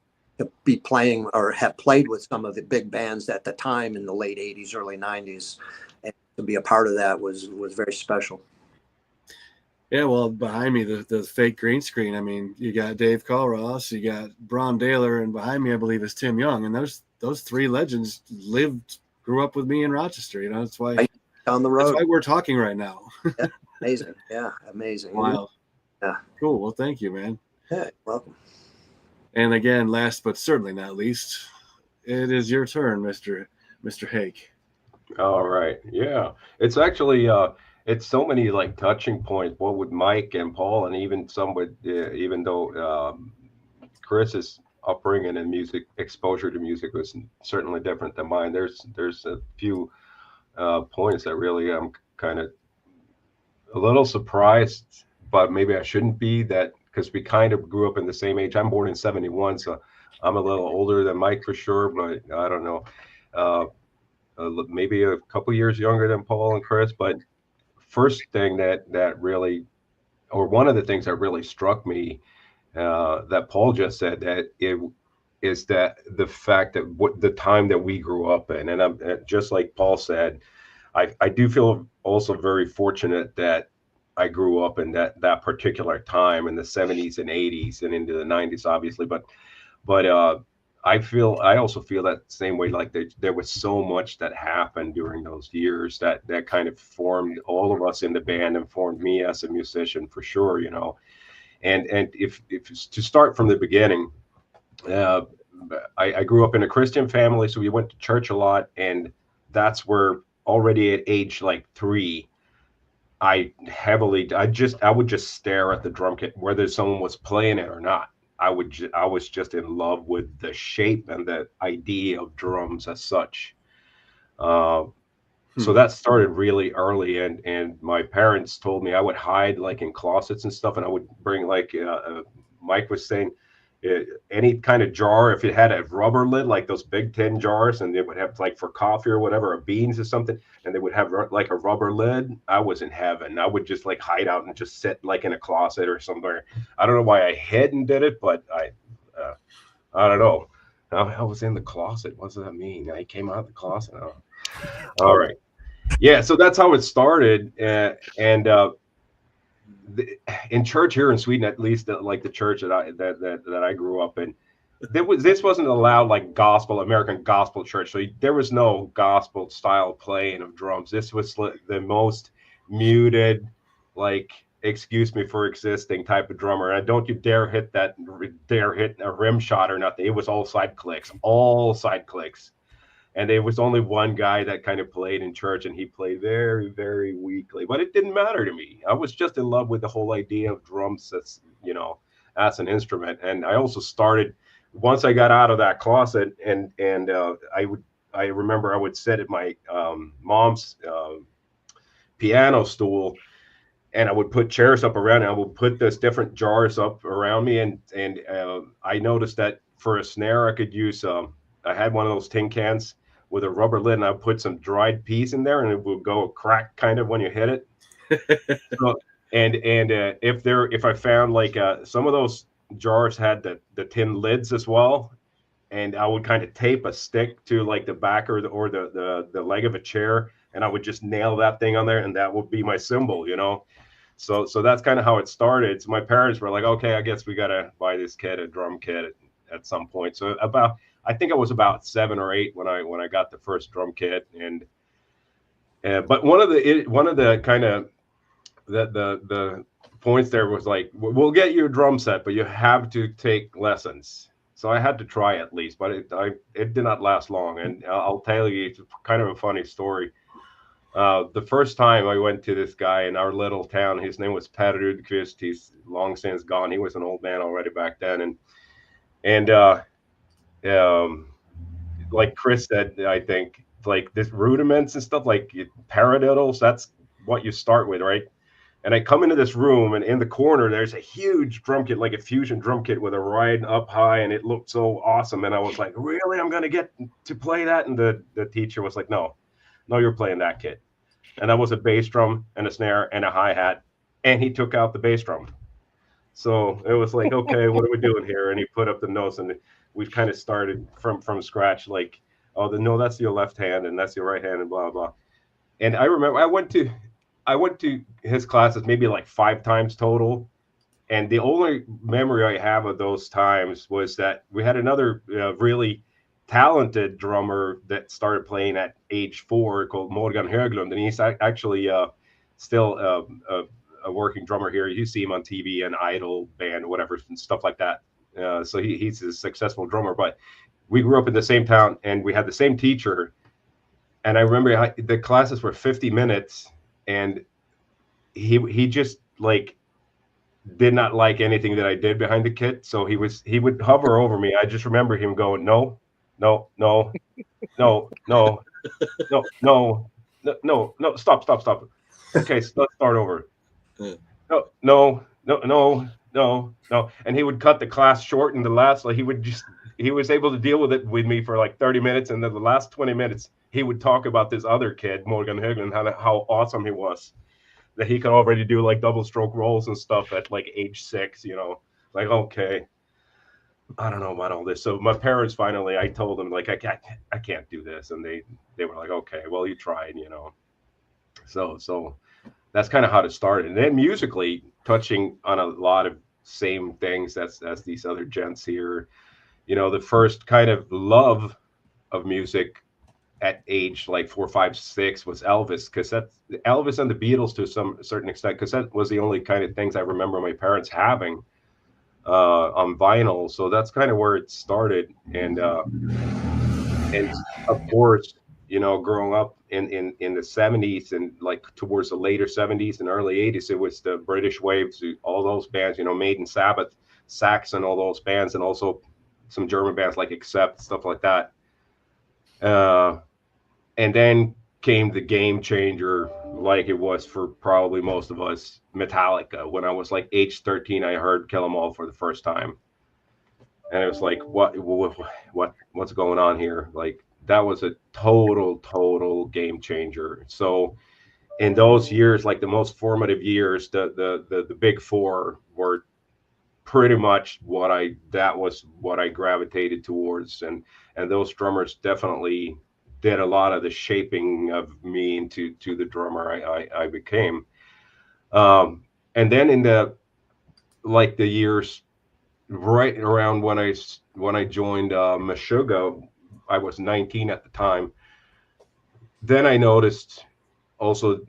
be playing or have played with some of the big bands at the time in the late '80s, early '90s, and to be a part of that was very special. Yeah, well, behind me, the fake green screen. I mean, you got Dave Colross, you got Braun Daler, and behind me, I believe, is Tim Young. And those three legends grew up with me in Rochester. That's why. Down the road. That's why we're talking right now. Yeah, amazing. Yeah, amazing. Wow. Yeah. Cool. Well, thank you, man. Yeah, welcome. And again, last but certainly not least, it is your turn, Mr. Haake. All right. Yeah. It's actually it's so many like touching points, both with Mike and Paul, and even some with even though Chris's upbringing and music exposure to music was certainly different than mine. There's a few points that really I'm kind of a little surprised, but maybe I shouldn't be, that because we kind of grew up in the same age. I'm born in '71, so I'm a little older than Mike for sure, but I don't know, maybe a couple years younger than Paul and Chris. But first thing that really, or one of the things that really struck me that Paul just said, that it is that the fact that the time that we grew up in, and I'm just like Paul said, I do feel also very fortunate that I grew up in that particular time in the 70s and 80s and into the 90s, obviously. But I also feel that same way. Like there was so much that happened during those years that kind of formed all of us in the band and formed me as a musician for sure. And if to start from the beginning. I grew up in a Christian family, so we went to church a lot, and that's where already at age like 3, I would just stare at the drum kit, whether someone was playing it or not. I was just in love with the shape and the idea of drums as such. So that started really early, and my parents told me I would hide like in closets and stuff, and I would bring like Mike was saying, any kind of jar, if it had a rubber lid, like those big tin jars, and they would have like for coffee or whatever, or beans or something, and they would have like a rubber lid, I was in heaven. I would just like hide out and just sit like in a closet or somewhere. I don't know why I hid and did it, but I don't know. I was in the closet. What does that mean? I came out of the closet. Oh. All right. Yeah, so that's how it started. In church here in Sweden, at least, like the church that I grew up in, this wasn't allowed like American gospel church. So there was no gospel style playing of drums. This was the most muted, like, excuse me for existing type of drummer. And don't you dare hit a rim shot or nothing. It was all side clicks. And there was only one guy that kind of played in church, and he played very, very weakly. But it didn't matter to me. I was just in love with the whole idea of drums as an instrument. And I also started, once I got out of that closet, and I remember I would sit at my mom's piano stool, and I would put chairs up around, and I would put those different jars up around me. And I noticed that for a snare, I could use, I had one of those tin cans with a rubber lid, and I put some dried peas in there, and it would go crack kind of when you hit it. So, if I found like some of those jars had the tin lids as well, and I would kind of tape a stick to like the back or the leg of a chair, and I would just nail that thing on there, and that would be my cymbal, So that's kind of how it started. So my parents were like, okay, I guess we gotta buy this kid a drum kit at some point. So I think I was about 7 or 8 when I got the first drum kit, but one of the kind of the points there was like, we'll get you a drum set, but you have to take lessons. So I had to try at least, but it did not last long. And I'll tell you, it's kind of a funny story. The first time I went to this guy in our little town, his name was Per Rudqvist. He's long since gone. He was an old man already back then, and like Chris said, I think like this rudiments and stuff like paradiddles, that's what you start with, right? And I come into this room, and in the corner there's a huge drum kit, like a fusion drum kit with a ride up high, and it looked so awesome. And I was like, really, I'm gonna get to play that? And the teacher was like, no, you're playing that kit. And that was a bass drum and a snare and a hi-hat, and he took out the bass drum. So it was like, okay, what are we doing here? And he put up the notes, and we kind of started from scratch, like, oh, no, that's your left hand, and that's your right hand, and blah, blah. And I remember I went to his classes maybe like 5 times total. And the only memory I have of those times was that we had another really talented drummer that started playing at age 4 called Morgan Höglund. And he's actually still a working drummer here. You see him on TV and Idol band, whatever, and stuff like that. So he's a successful drummer. But we grew up in the same town, and we had the same teacher. And I remember the classes were 50 minutes, and he just like did not like anything that I did behind the kit. So he would hover over me. I just remember him going, no, stop. Okay, so let's start over. No. And he would cut the class short in the last, like he was able to deal with it with me for like 30 minutes. And then the last 20 minutes, he would talk about this other kid, Morgan Höglund, how awesome he was, that he could already do like double stroke rolls and stuff at like age 6, like, okay, I don't know about all this. So my parents finally, I told them like, I can't do this. And they were like, okay, well, you tried, So that's kind of how it started. And then musically touching on a lot of same things as these other gents here, the first kind of love of music at age like 4, 5, 6 was Elvis, because Elvis and the Beatles to some certain extent, because that was the only kind of things I remember my parents having on vinyl. So that's kind of where it started. And of course, you know, growing up in the 70s and like towards the later 70s and early 80s, it was the British waves, all those bands, you know, Maiden, Sabbath, Saxon, all those bands, and also some German bands like Accept, stuff like that. And then came the game changer, like it was for probably most of us, Metallica. When I was like age 13, I heard Kill 'Em All for the first time, and it was like, what's going on here? Like, that was a total game changer. So in those years, like the most formative years, the big four were pretty much what I gravitated towards, and those drummers definitely did a lot of the shaping of me into the drummer I became. And then in the years right around when I joined Meshuggah, I was 19 at the time. Then I noticed also,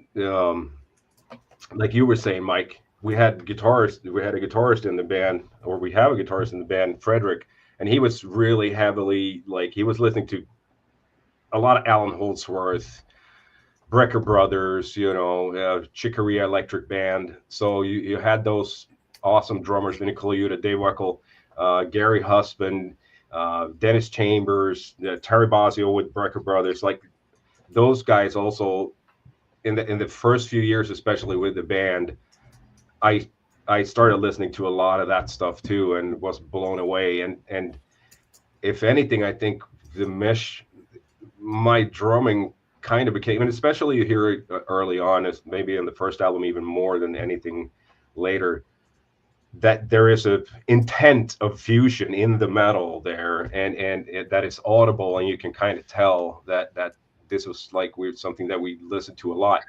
like you were saying, Mike, we had a guitarist in the band, or we have a guitarist in the band, Frederick, and he was really heavily, like, he was listening to a lot of Alan Holdsworth, Brecker Brothers, you know, Chicory Electric Band. So you had those awesome drummers, Vinnie Colaiuta, Dave Weckl, Gary Husband, Dennis Chambers, Terry Bozzio with Brecker Brothers. Like, those guys also, in the first few years, especially with the band, I started listening to a lot of that stuff too, and was blown away. And if anything, I think my drumming kind of became, and especially you hear it early on, as maybe in the first album even more than anything later, that there is a intent of fusion in the metal there, and that is audible, and you can kind of tell that this was like something that we listened to a lot,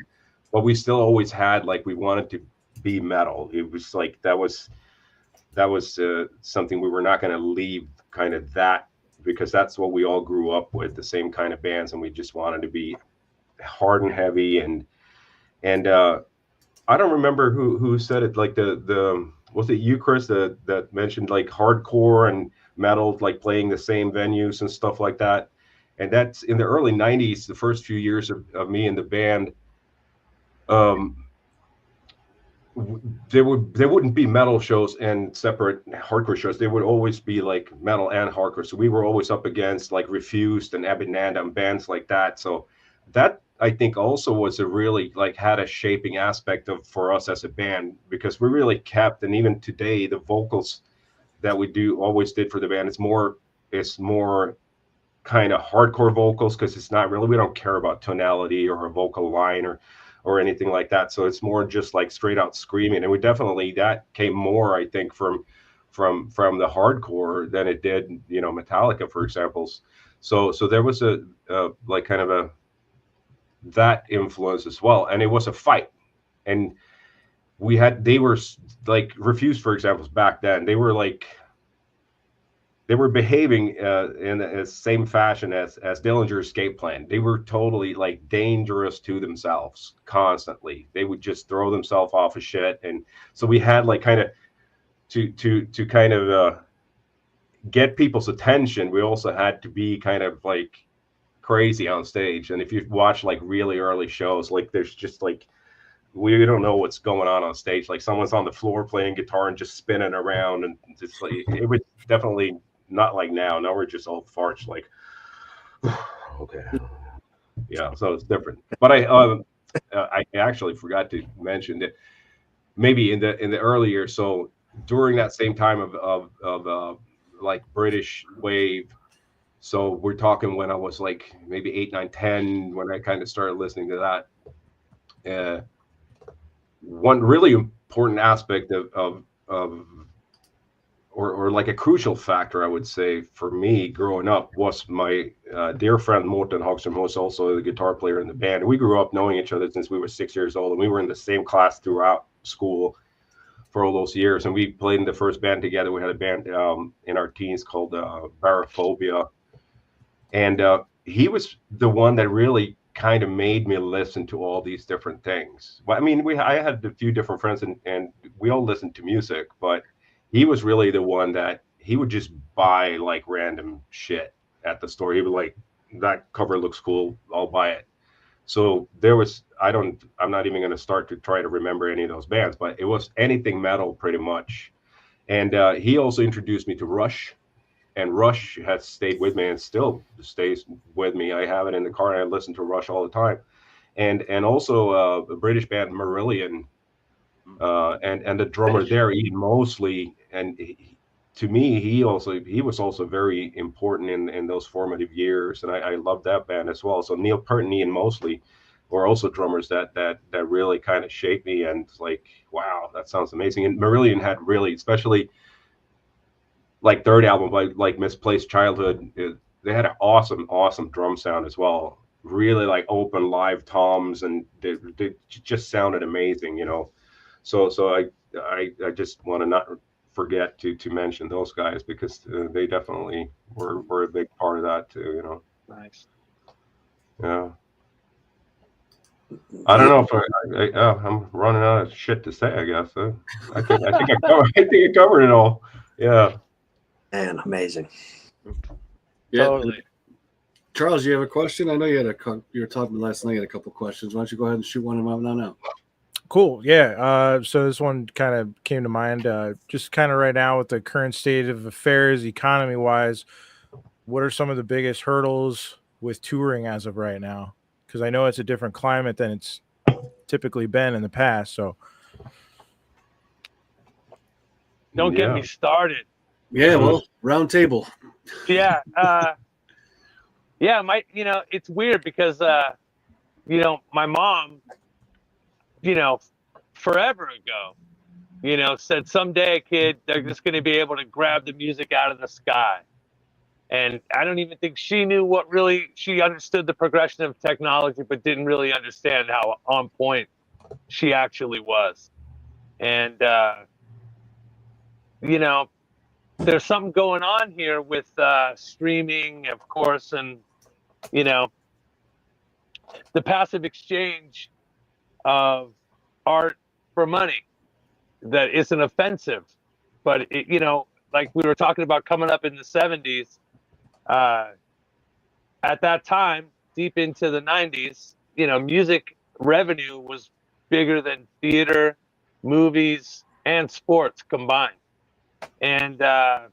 but we still always had, like, we wanted to be metal. It was like that was something we were not going to leave, kind of that, because that's what we all grew up with, the same kind of bands, and we just wanted to be hard and heavy. And I don't remember who said it, like the was it you, Chris, that mentioned like hardcore and metal, like playing the same venues and stuff like that. And that's in the early 90s, the first few years of me in the band. There wouldn't be metal shows and separate hardcore shows. There would always be like metal and hardcore. So we were always up against like Refused and Abinanda and bands like that. So that, I think, also was a really, like, had a shaping aspect for us as a band, because we really kept, and even today, the vocals that we always did for the band, it's more kind of hardcore vocals, because it's not really, we don't care about tonality or a vocal line or anything like that. So it's more just like straight out screaming. And we definitely, that came more, I think, from the hardcore than it did, you know, Metallica, for example. So there was a like kind of a, that influence as well. And it was a fight. And they were like, Refused, for example, back then, they were behaving in the same fashion as Dillinger's Escape Plan. They were totally like dangerous to themselves constantly. They would just throw themselves off of shit. And so we had like kind of to kind of get people's attention. We also had to be kind of like crazy on stage. And if you watch like really early shows, like there's just like, we don't know what's going on stage. Like someone's on the floor playing guitar and just spinning around, and just like, it was definitely not like now. Now we're just all farts, like, okay, yeah. So it's different. But I actually forgot to mention that maybe in the early years. So during that same time of like British wave. So we're talking when I was like maybe 8, 9, 10, when I kind of started listening to that. One really important aspect of or like a crucial factor, I would say, for me growing up was my dear friend Morten Hagström, who was also the guitar player in the band. We grew up knowing each other since we were 6 years old, and we were in the same class throughout school for all those years. And we played in the first band together. We had a band in our teens called Barophobia. And he was the one that really kind of made me listen to all these different things. Well, I mean, I had a few different friends, and we all listened to music, but he was really the one that he would just buy like random shit at the store. He would like that cover looks cool, I'll buy it. So there was, I'm not even going to start to try to remember any of those bands, but it was anything metal pretty much. And he also introduced me to Rush, and Rush has stayed with me and still stays with me. I have it in the car and I listen to Rush all the time. And also a British band, Marillion, and the drummer there, Ian Mosley. And to me, he was also very important in those formative years. And I love that band as well. So Neil Peart and Ian Mosley were also drummers that really kind of shaped me, and like, wow, that sounds amazing. And Marillion had really, especially like third album, like Misplaced Childhood, they had an awesome drum sound as well. Really like open live toms, and they just sounded amazing, you know. So I just want to not forget to mention those guys, because they definitely were a big part of that too, you know. Nice. Yeah. I don't know if I'm running out of shit to say, I guess. I think I covered it all. Yeah. Man, amazing. Yeah. Totally. Charles, you have a question? I know you were talking last night, you had a couple questions. Why don't you go ahead and shoot one of them out? Cool. Yeah. So this one kind of came to mind, just kind of right now with the current state of affairs, economy wise, what are some of the biggest hurdles with touring as of right now? Because I know it's a different climate than it's typically been in the past. So Don't get me started. Yeah, well, round table. Yeah. Yeah, it's weird because, my mom, forever ago, said someday, kid, they're just going to be able to grab the music out of the sky. And I don't even think she knew she understood the progression of technology, but didn't really understand how on point she actually was. And, there's something going on here with streaming, of course, and, the passive exchange of art for money that isn't offensive. But, like we were talking about coming up in the 70s, at that time, deep into the 90s, music revenue was bigger than theater, movies, and sports combined. And that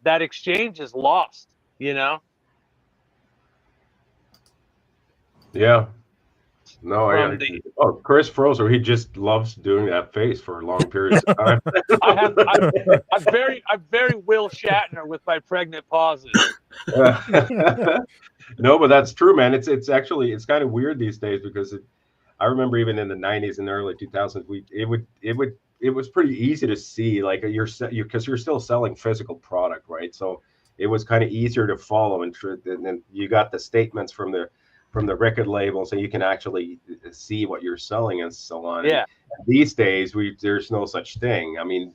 exchange is lost, Yeah. No, Chris Frozer, he just loves doing that face for long periods of time. I'm very Will Shatner with my pregnant pauses. No, but that's true, man. It's actually kind of weird these days, because I remember even in the 90s and early 2000s, it was pretty easy to see, like, because you're still selling physical product, right? So it was kind of easier to follow, and then you got the statements from the record label, so you can actually see what you're selling and so on. Yeah. And these days, there's no such thing. I mean,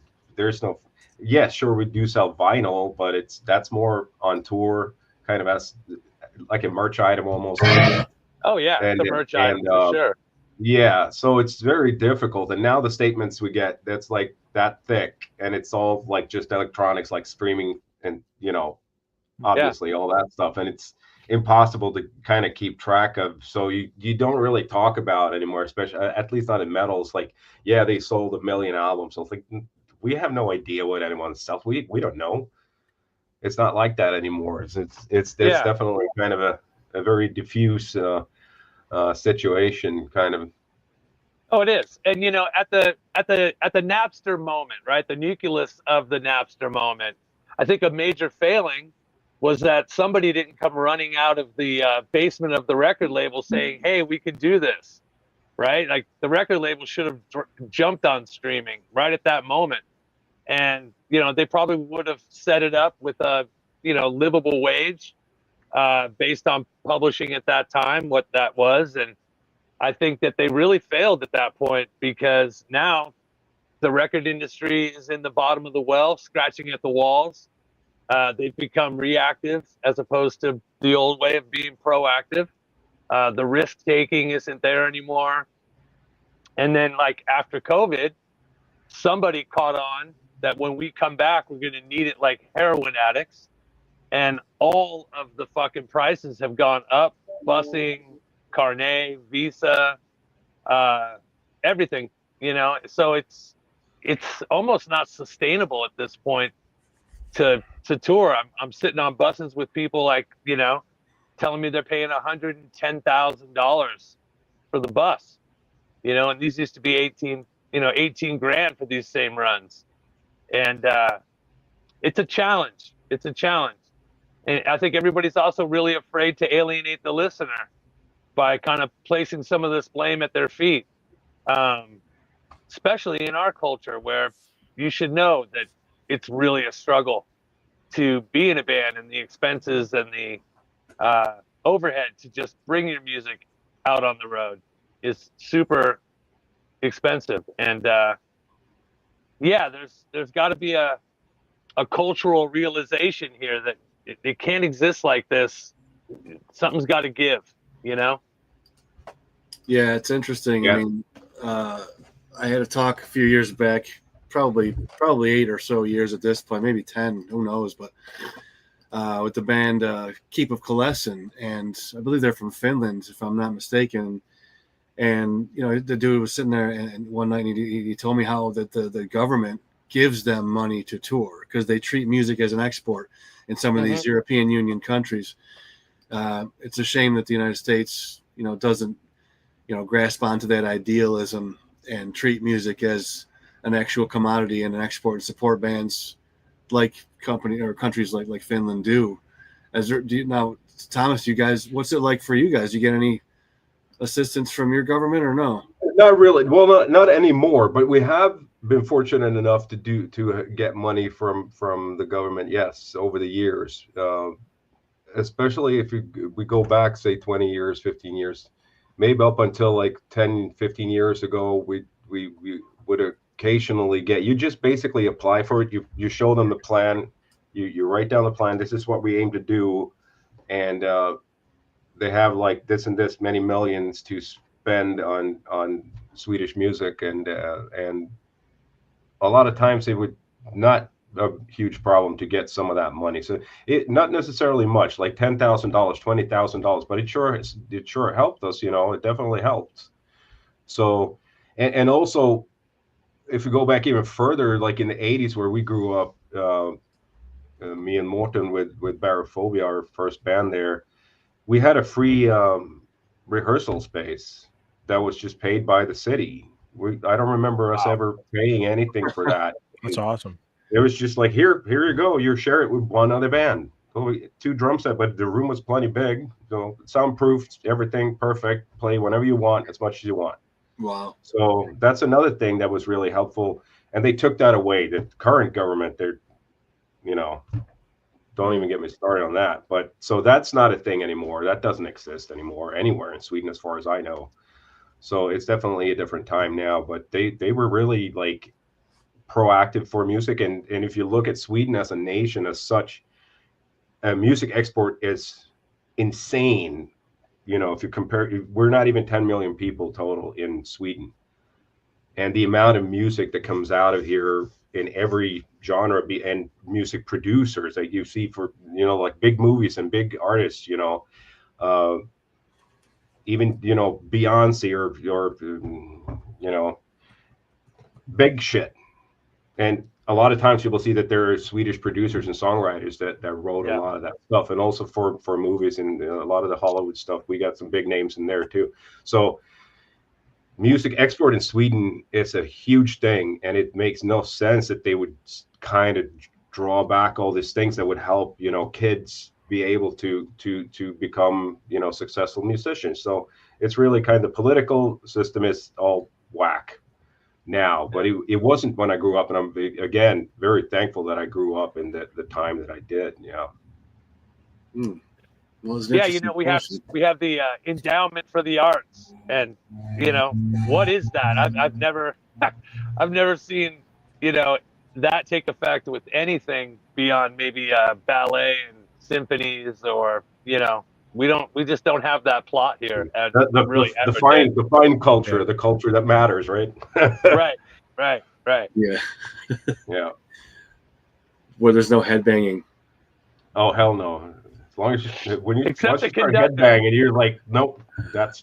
sure, we do sell vinyl, but that's more on tour, kind of as like a merch item almost. Oh yeah, the merch item for sure. Yeah, so it's very difficult. And now the statements we get, that's like that thick, and it's all like just electronics, like streaming, and obviously all that stuff, and it's impossible to kind of keep track of. So you don't really talk about it anymore, especially at least not in metals. Like, yeah, they sold 1 million albums, so it's like, we have no idea what anyone sells. We don't know. It's not like that anymore. It's definitely kind of a very diffuse situation, kind of. Oh, it is. And at the Napster moment, right, the nucleus of the Napster moment, I think a major failing was that somebody didn't come running out of the basement of the record label saying, hey, we can do this, right? Like, the record label should have jumped on streaming right at that moment. And, they probably would have set it up with a, livable wage based on publishing at that time, what that was. And I think that they really failed at that point, because now the record industry is in the bottom of the well, scratching at the walls. They've become reactive as opposed to the old way of being proactive. The risk taking isn't there anymore. And then, like, after COVID, somebody caught on that when we come back, we're going to need it like heroin addicts. and all of the fucking prices have gone up. Busing, Carnet, Visa, everything, you know. So it's almost not sustainable at this point to tour. I'm sitting on buses with people like, you know, telling me they're paying $110,000 for the bus, you know, and these used to be 18 grand for these same runs. And it's a challenge. It's a challenge. And I think everybody's also really afraid to alienate the listener by kind of placing some of this blame at their feet, especially in our culture, where you should know that it's really a struggle to be in a band, and the expenses and the overhead to just bring your music out on the road is super expensive. And yeah, there's got to be a cultural realization here that it can't exist like this. Something's got to give, you know? Yeah, it's interesting. Yeah. I mean, I had a talk a few years back, probably 8 or so years at this point, maybe 10, who knows, but with the band Keep of Kalesen, and I believe they're from Finland, if I'm not mistaken. And, you know, the dude was sitting there, and one night he told me how that the government gives them money to tour because they treat music as an export in some of these European Union countries. It's a shame that the United States, you know, doesn't, you know, grasp onto that idealism and treat music as an actual commodity and an export and support bands like countries like Finland do. Now, Thomas, you guys, what's it like for you guys? You get any assistance from your government or no? Not really. Well, not anymore. But we have been fortunate enough to get money from the government. Yes, over the years, especially if we go back, say 20 years, 15 years, maybe up until like 10, 15 years ago, we would occasionally get. You just basically apply for it. You show them the plan. You write down the plan. This is what we aim to do, and they have like this and this many millions to spend on Swedish music, and a lot of times it would not a huge problem to get some of that money. So it not necessarily much, like $10,000, $20,000, but it sure helped us. You know, it definitely helped. So and also, if we go back even further, like in the 80s where we grew up, me and Morten with Barophobia, our first band there, we had a free rehearsal space that was just paid by the city. I don't remember us ever paying anything for that. That's awesome. It was just like, here you go. You share it with one other band. 2 drum set, but the room was plenty big. So soundproof, everything perfect. Play whenever you want, as much as you want. Wow. So that's another thing that was really helpful. And they took that away. The current government, they're, you know, don't even get me started on that. But so that's not a thing anymore. That doesn't exist anymore anywhere in Sweden, as far as I know. So it's definitely a different time now. But they were really like proactive for music. And if you look at Sweden as a nation as such, music export is insane. You know, if you compare, we're not even 10 million people total in Sweden. And the amount of music that comes out of here in every genre, and music producers that you see for, you know, like big movies and big artists, you know, even, you know, Beyonce or you know, big shit. And a lot of times people see that there are Swedish producers and songwriters that wrote a lot of that stuff. And also for movies and a lot of the Hollywood stuff, we got some big names in there too. So music export in Sweden is a huge thing, and it makes no sense that they would kind of draw back all these things that would help, you know, kids be able to become, you know, successful musicians. So it's really kind of the political system is all whack now, but it wasn't when I grew up, and I'm again very thankful that I grew up in the time that I did. Yeah. Well, yeah, you know, we have the endowment for the arts, and you know, what is that? I've never seen, you know, that take effect with anything beyond maybe ballet and symphonies, or, you know, we just don't have that plot here. At the fine culture, the culture that matters, right? right. Yeah. Yeah. Where there's no headbanging. Oh hell no! As long as when you Except once the you start conductor. headbanging, you're like, nope,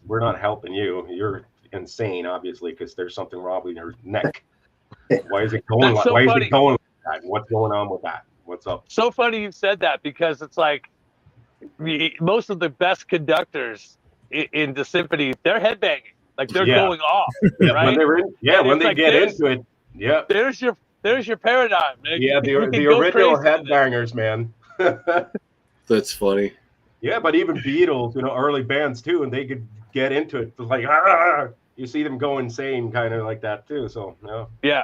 we're not helping you. You're insane, obviously, because there's something wrong with your neck. Why is it going? That's so Why is funny. it going like that? What's going on with that? What's up? So funny you said that, because it's like most of the best conductors in the symphony, they're headbanging, like they're going off, right? When they're in, And when it's they like, get into it, there's your paradigm, man. yeah, You the can go original crazy with it. headbangers, man. That's funny. Yeah, but even Beatles, early bands too, and they could get into it. Like, you see them go insane, kind of like that too. So, Yeah.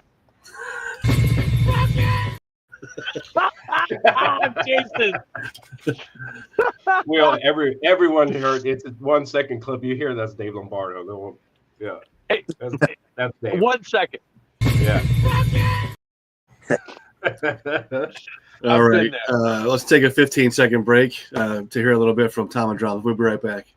Jason. Everyone heard it's a 1 second clip. You hear that's Dave Lombardo. Yeah, Hey, that's Dave. 1 second. Yeah. All right, let's take a 15-second break to hear a little bit from TAMA drums. We'll be right back.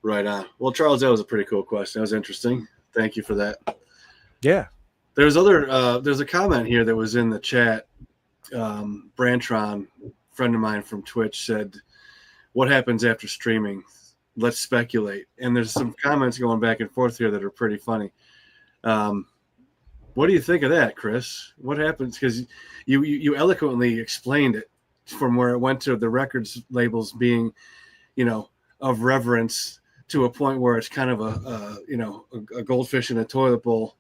Right on. Well, Charles, that was a pretty cool question. That was interesting. Thank you for that. Yeah. There's a comment here that was in the chat. Brantron, friend of mine from Twitch, said, "What happens after streaming? Let's speculate." And there's some comments going back and forth here that are pretty funny. What do you think of that, Chris? What happens? Because you eloquently explained it, from where it went to the records labels being, of reverence, to a point where it's kind of a goldfish in a toilet bowl.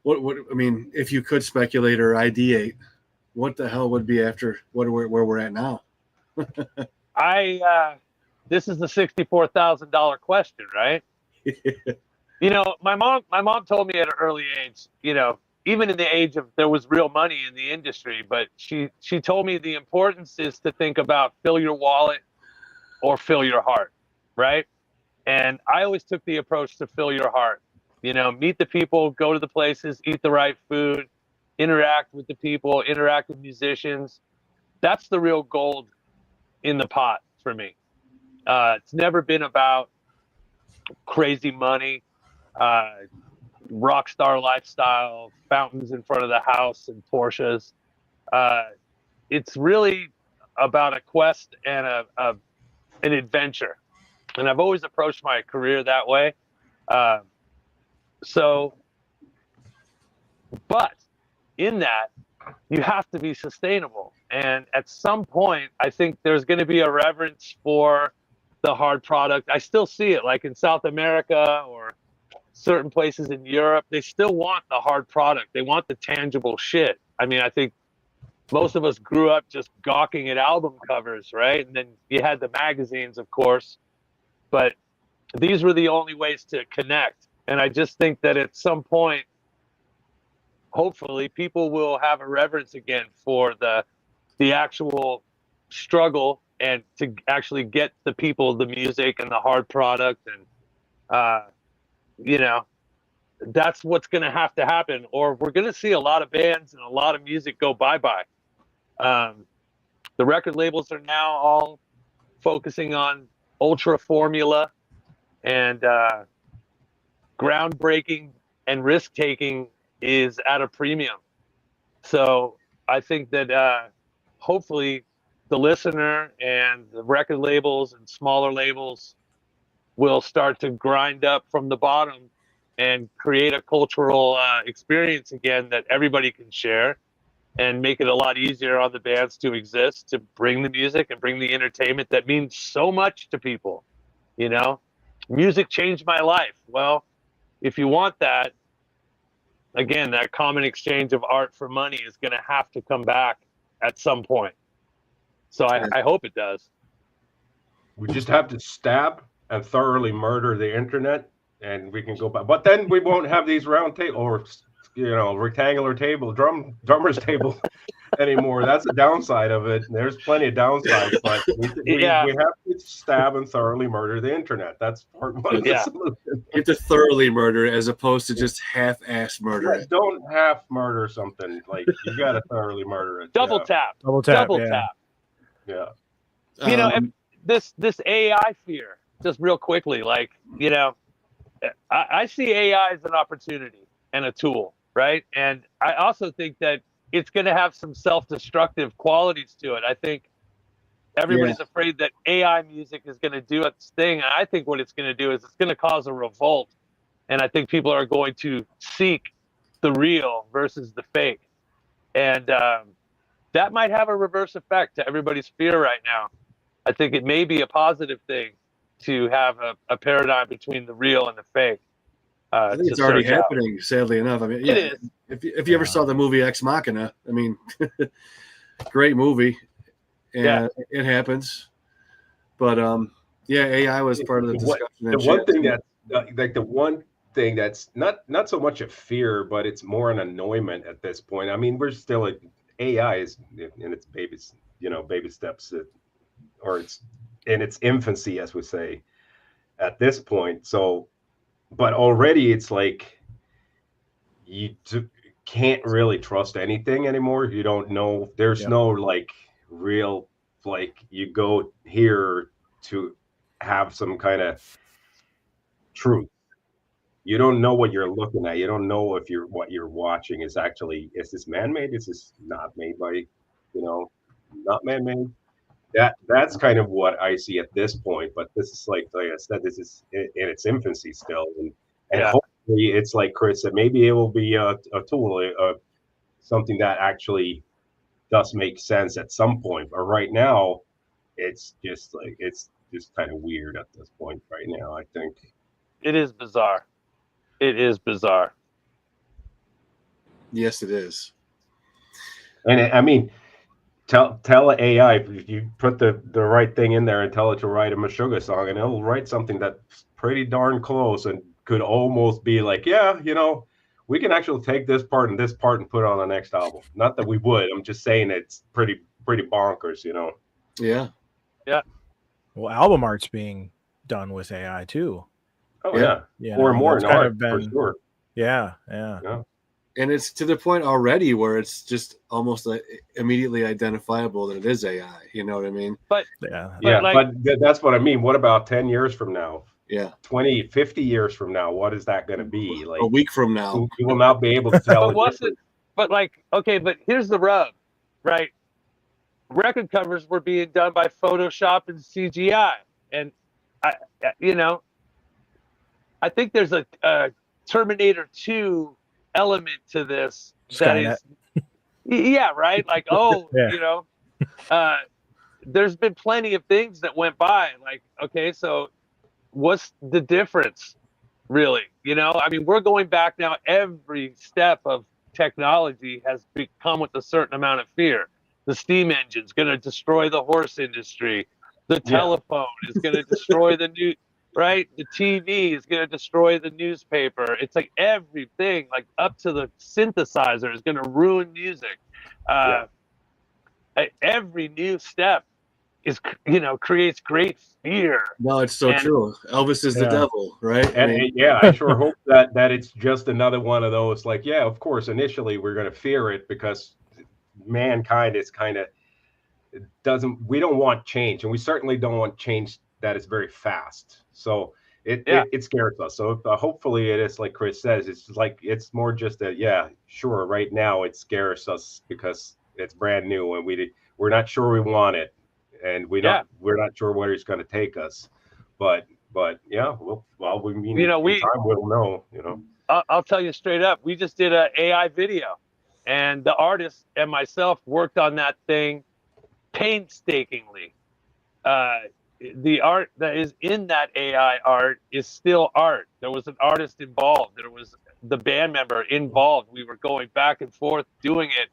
What I mean, if you could speculate or ideate, what the hell would be after where we're at now? This is the $64,000 question, right? My mom told me at an early age, even in the age of there was real money in the industry, but she told me the importance is to think about fill your wallet or fill your heart, right? And I always took the approach to fill your heart. Meet the people, go to the places, eat the right food, interact with the people, interact with musicians. That's the real gold in the pot for me. It's never been about crazy money, rock star lifestyle, fountains in front of the house and Porsches. It's really about a quest and an adventure. And I've always approached my career that way. But in that, you have to be sustainable. And at some point, I think there's going to be a reverence for the hard product. I still see it, like in South America or certain places in Europe. They still want the hard product. They want the tangible shit. I mean, I think most of us grew up just gawking at album covers, right? And then you had the magazines, of course. But these were the only ways to connect. And I just think that at some point, hopefully, people will have a reverence again for the actual struggle and to actually get the people the music and the hard product. And, that's what's going to have to happen. Or we're going to see a lot of bands and a lot of music go bye-bye. The record labels are now all focusing on ultra formula and groundbreaking and risk-taking is at a premium. So I think that hopefully the listener and the record labels and smaller labels will start to grind up from the bottom and create a cultural experience again that everybody can share, and make it a lot easier on the bands to exist, to bring the music and bring the entertainment that means so much to people. Music changed my life. Well, if you want that, again, that common exchange of art for money is going to have to come back at some point. So I hope it does. We just have to stab and thoroughly murder the internet, and we can go back. But then we won't have these round table or rectangular table, drummers table anymore. That's the downside of it. There's plenty of downsides, but we have to stab and thoroughly murder the internet. That's part one of the solution. You have to thoroughly murder as opposed to just half-ass murder. Don't half murder something. Like, you got to thoroughly murder it. Double tap. Double tap. Double tap. Yeah. You know, this AI fear, just real quickly, like, you know, I see AI as an opportunity and a tool, right? And I also think that it's going to have some self-destructive qualities to it. I think everybody's afraid that AI music is going to do its thing. And I think what it's going to do is it's going to cause a revolt. And I think people are going to seek the real versus the fake. And that might have a reverse effect to everybody's fear right now. I think it may be a positive thing to have a paradigm between the real and the fake. I think it's already happening, sadly enough. I mean, yeah, it is. If you ever saw the movie Ex Machina, I mean, great movie, and it happens. But yeah, AI was part of the discussion. The one thing that, like, the one thing that's not so much a fear, but it's more an annoyment at this point. I mean, we're still AI is in its baby steps, or it's in its infancy, as we say, at this point. So, but already it's like you can't really trust anything anymore. You don't know. There's no like real, like, you go here to have some kind of truth. You don't know what you're looking at. You don't know if what you're watching is this man-made? Is this not made by, not man-made? That's kind of what I see at this point. But this is like I said, this is in its infancy still, and hopefully it's like Chris said, maybe it will be a tool, something that actually does make sense at some point. But right now, it's just kind of weird at this point. Right now, I think it is bizarre. It is bizarre. Yes, it is. And I mean, tell AI, if you put the right thing in there and tell it to write a Meshuggah song, and it'll write something that's pretty darn close and could almost be like, we can actually take this part and put it on the next album. Not that we would. I'm just saying it's pretty bonkers, Yeah. Yeah. Well, album art's being done with AI too. Oh yeah. More and more in art, for sure. Yeah. And it's to the point already where it's just almost immediately identifiable that it is AI. You know what I mean? But that's what I mean. What about 10 years from now? Yeah. 20, 50 years from now, what is that going to be? Like a week from now. You will not be able to tell. But here's the rub, right? Record covers were being done by Photoshop and CGI. And I think there's a Terminator 2 element to this. Skynet. That is, right? Like, there's been plenty of things that went by. Like, okay, so what's the difference, really? I mean, we're going back now. Every step of technology has come with a certain amount of fear. The steam engine's going to destroy the horse industry. The telephone is going to destroy the new. Right? The TV is going to destroy the newspaper. It's like everything, like up to the synthesizer, is going to ruin music. Every new step creates great fear. No, it's so true. Elvis is the devil, right? And I sure hope that it's just another one of those. Like, of course, initially we're going to fear it because mankind is kind of we don't want change, and we certainly don't want change that is very fast. So it scares us. So hopefully it is like Chris says. It's more just right now it scares us because it's brand new and we're not sure we want it, and we're not sure where it's going to take us. But time we'll know. I'll tell you straight up. We just did an AI video, and the artist and myself worked on that thing painstakingly. The art that is in that AI art is still art. There was an artist involved. There was the band member involved. We were going back and forth doing it.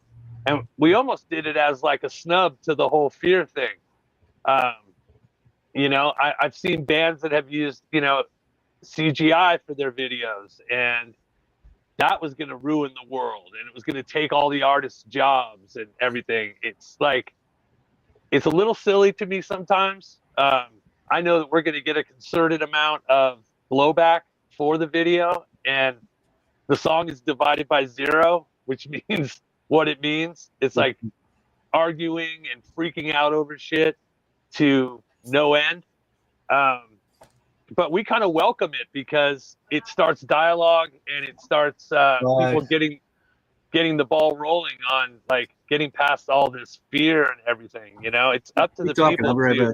And we almost did it as like a snub to the whole fear thing. I've seen bands that have used, CGI for their videos, and that was going to ruin the world. And it was going to take all the artists' jobs and everything. It's like, it's a little silly to me sometimes. I know that we're going to get a concerted amount of blowback for the video, and the song is divided by 0, which means what it means. It's like arguing and freaking out over shit to no end. But we kind of welcome it because it starts dialogue and it starts people getting the ball rolling on like getting past all this fear and everything. You know, it's up to the people to,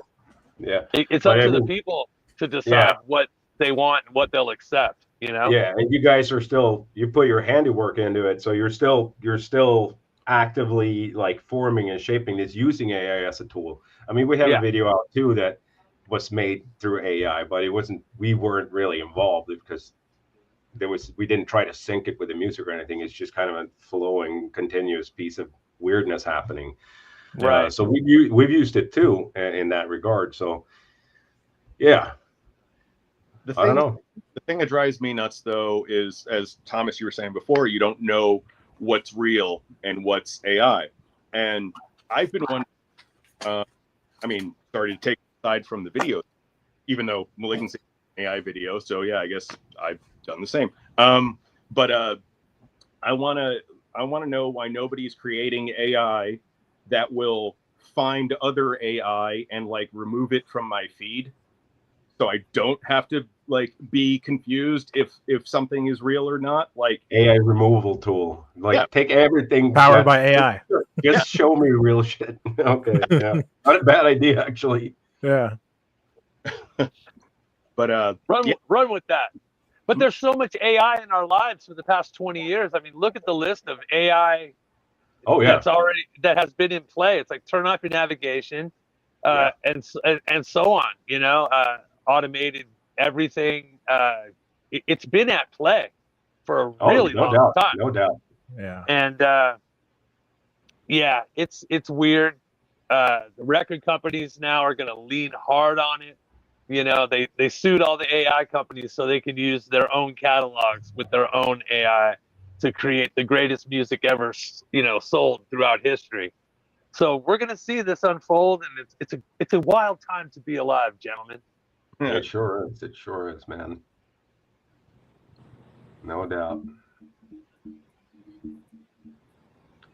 it's up to the people to decide what they want and what they'll accept. You know. Yeah, and you guys are still, you put your handiwork into it, so you're still actively like forming and shaping this using AI as a tool. I mean, we have a video out too that was made through AI, but we weren't really involved because we didn't try to sync it with the music or anything. It's just kind of a flowing, continuous piece of weirdness happening. Right. So we've used it too in that regard. So yeah. I don't know. The thing that drives me nuts though is, as Thomas, you were saying before, you don't know what's real and what's AI. And I've been wondering, sorry to take aside from the video, even though Malignancy AI video. So yeah, I guess I've done the same. But I want to know why nobody's creating AI that will find other AI and like remove it from my feed, so I don't have to like be confused if something is real or not. Like AI removal tool, like take everything powered by AI. Just show me real shit. Okay, yeah, not a bad idea actually. Yeah. But run with that. But there's so much AI in our lives for the past 20 years. I mean, look at the list of AI that has been in play. It's like turn off your navigation, and so on. You know, automated everything. It's been at play for a really long time. No doubt. Yeah. And it's weird. The record companies now are going to lean hard on it. You know, they sued all the AI companies so they can use their own catalogs with their own AI to create the greatest music ever, you know, sold throughout history. So we're going to see this unfold, and it's a wild time to be alive, gentlemen. It sure is. It sure is, man. No doubt.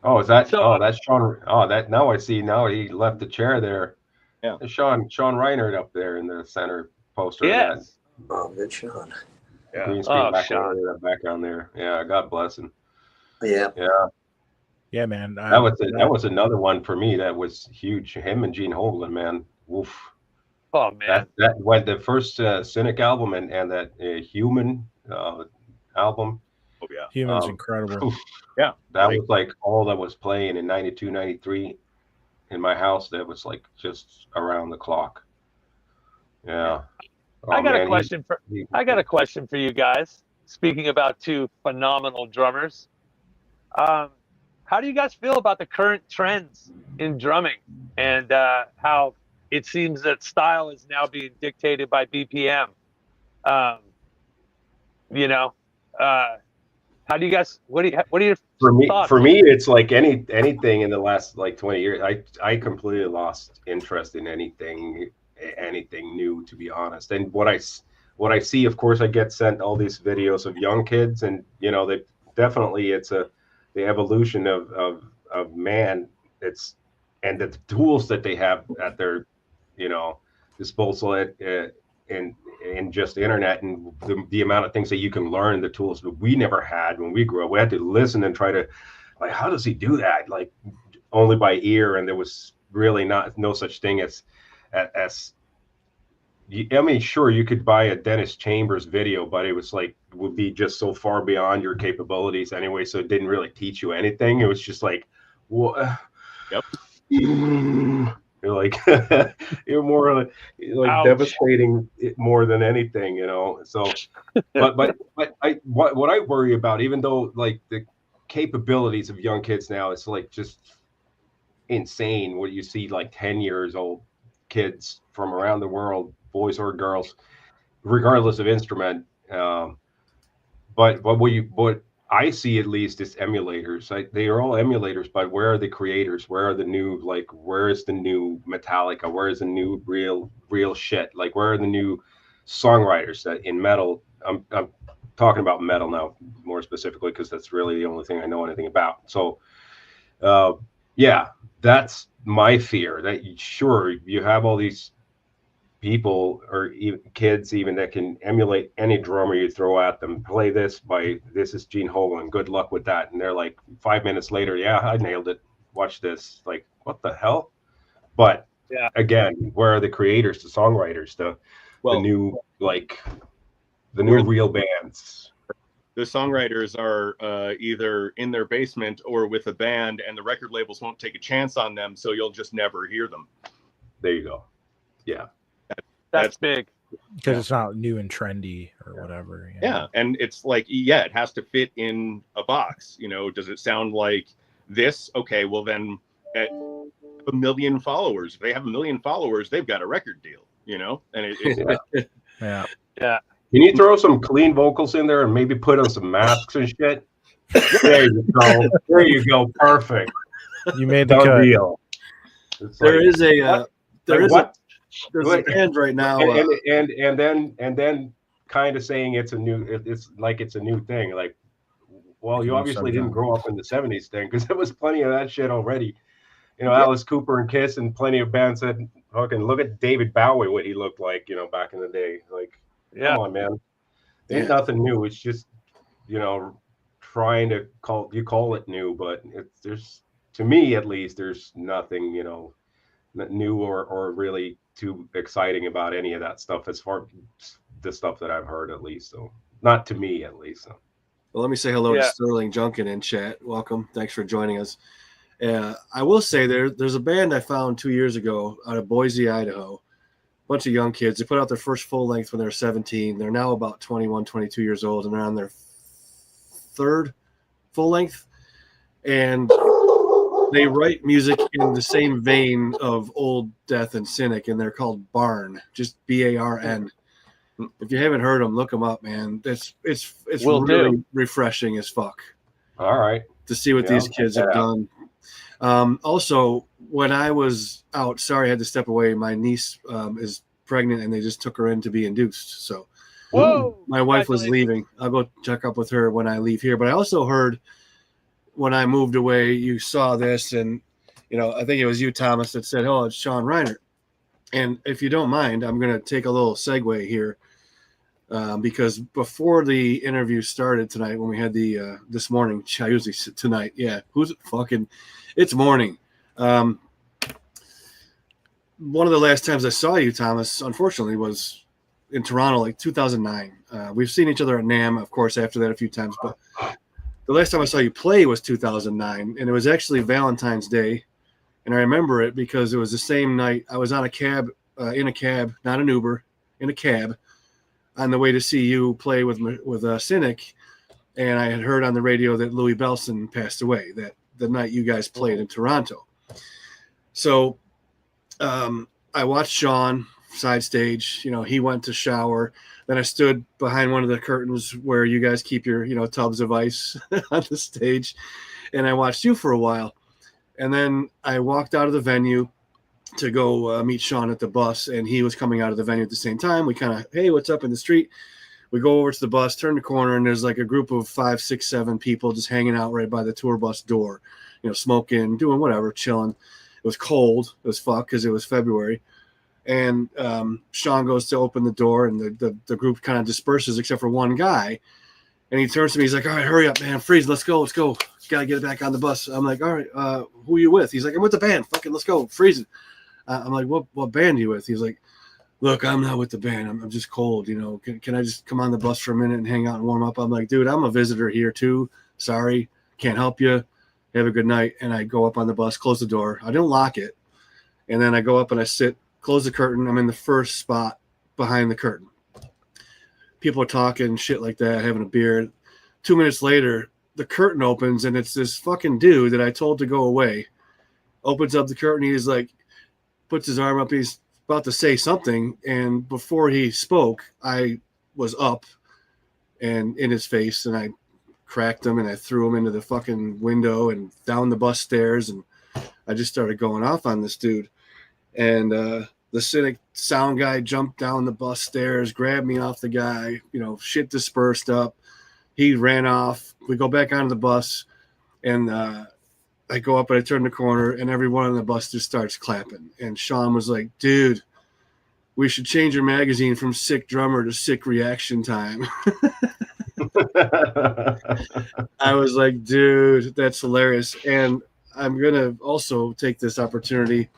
Oh, is that? That's Sean. Oh, that now I see. Now he left the chair there. Yeah, Sean Reinert up there in the center poster. Yes. Oh, good Sean. Yeah. Green screen background there. Yeah. God bless him. Yeah. Yeah. Yeah, man. That was another one for me that was huge. Him and Gene Hoglan, man. Woof. Oh man. That went the first Cynic album and that Human album. Oh yeah. Human's incredible. Oof. Yeah. That was like all that was playing in 92, 93 in my house. That was like just around the clock. Yeah. I got a question for you guys. Speaking about two phenomenal drummers, how do you guys feel about the current trends in drumming and how it seems that style is now being dictated by BPM? How do you guys? What are your thoughts? For me, it's like anything in the last like 20 years. I completely lost interest in anything new, to be honest. And what I see, of course, I get sent all these videos of young kids, and you know, they definitely it's the evolution of man. It's and the tools that they have at their disposal in just the internet, and the amount of things that you can learn, the tools that we never had when we grew up. We had to listen and try to, like, how does he do that? Like, only by ear, and there was really no such thing as I mean, sure, you could buy a Dennis Chambers video, but it was like, would be just so far beyond your capabilities anyway, so it didn't really teach you anything. It was just like, what? Yep. You're like, you're more like Ouch. Devastating it more than anything, you know. So, but what I worry about, even though like the capabilities of young kids now, it's like just insane. What you see, like 10 years old kids from around the world, boys or girls, regardless of instrument. But what I see at least is emulators. They are all emulators, but where are the creators? Where are the new, like, where is the new Metallica? Where is the new real shit? Like, where are the new songwriters that in metal? I'm talking about metal now more specifically because that's really the only thing I know anything about. So, yeah, that's my fear. That sure, you have all these people or even kids even that can emulate any drummer you throw at them. Play this is Gene Hoglan. Good luck with that. And they're like 5 minutes later, yeah, I nailed it. Watch this. Like, what the hell? But Yeah. again, where are the creators, the songwriters, the new real bands? The songwriters are either in their basement or with a band, and the record labels won't take a chance on them, so you'll just never hear them. There you go. Yeah. That's big. Because it's not new and trendy or whatever. You know? Yeah, and it's like, yeah, it has to fit in a box. You know, does it sound like this? Okay, well then, at 1 million followers, if they have 1 million followers, they've got a record deal. You know, and Yeah. Can you throw some clean vocals in there and maybe put on some masks and shit? There you go. There you go. Perfect. You made the Done cut. deal. There's a band right now, and then kind of saying it's a new thing. Like, well, you obviously didn't grow up in the 70s thing, because there was plenty of that shit already. You know, Alice Cooper and Kiss and plenty of bands that fucking look at David Bowie, what he looked like, you know, back in the day. Like, come on, man. Ain't nothing new. It's just, you know, trying to call it new, but there's, to me at least, there's nothing, you know, new or really too exciting about any of that stuff, as far as the stuff that I've heard, at least. So not to me, at least. So. Well, let me say hello to Sterling Junkin in chat. Welcome. Thanks for joining us. I will say there's a band I found 2 years ago out of Boise, Idaho. Bunch of young kids. They put out their first full length when they were 17. They're now about 21, 22 years old, and they're on their third full length. And they write music in the same vein of Old Death and Cynic, and they're called Barn, just BARN. If you haven't heard them, look them up, man. It's really refreshing as fuck. All right. To see what these kids have done. Also, when I was out, sorry, I had to step away. My niece is pregnant, and they just took her in to be induced. So my wife was leaving. I'll go check up with her when I leave here. But I also heard when I moved away, you saw this, and, you know, I think it was you, Thomas, that said, oh, it's Sean Reinert. And if you don't mind, I'm going to take a little segue here, because before the interview started tonight, when we had the this morning, I usually tonight, it's morning. One of the last times I saw you, Thomas, unfortunately, was in Toronto, like 2009. We've seen each other at NAMM, of course, after that a few times, but the last time I saw you play was 2009, and it was actually Valentine's Day. And I remember it because it was the same night I was on a cab, in a cab, not an Uber, in a cab, on the way to see you play with Cynic. And I had heard on the radio that Louis Belson passed away that the night you guys played in Toronto. So I watched Sean side stage. You know, he went to shower. Then I stood behind one of the curtains where you guys keep your, you know, tubs of ice on the stage. And I watched you for a while. And then I walked out of the venue to go meet Sean at the bus, and he was coming out of the venue at the same time. We kind of, hey, what's up in the street? We go over to the bus, turn the corner, and there's like a group of 5, 6, 7 people just hanging out right by the tour bus door, you know, smoking, doing whatever, chilling. It was cold as fuck because it was February. And Sean goes to open the door, and the group kind of disperses except for one guy. And he turns to me. He's like, all right, hurry up, man. Freeze. Let's go. Got to get it back on the bus. I'm like, all right, who are you with? He's like, I'm with the band. Fucking let's go. Freeze it. I'm like, what band are you with? He's like, look, I'm not with the band. I'm just cold. You know, can I just come on the bus for a minute and hang out and warm up? I'm like, dude, I'm a visitor here too. Sorry. Can't help you. Have a good night. And I go up on the bus, close the door. I don't lock it. And then I go up and I sit, close the curtain. I'm in the first spot behind the curtain. People are talking shit like that, having a beer. 2 minutes later, the curtain opens, and it's this fucking dude that I told to go away. Opens up the curtain. He's like, puts his arm up. He's about to say something. And before he spoke, I was up and in his face, and I cracked him, and I threw him into the fucking window and down the bus stairs. And I just started going off on this dude. And the Cynic sound guy jumped down the bus stairs, grabbed me off the guy, you know, shit dispersed up. He ran off. We go back onto the bus, and I go up and I turn the corner, and everyone on the bus just starts clapping. And Sean was like, dude, we should change your magazine from Sick Drummer to Sick Reaction Time. I was like, dude, that's hilarious. And I'm going to also take this opportunity.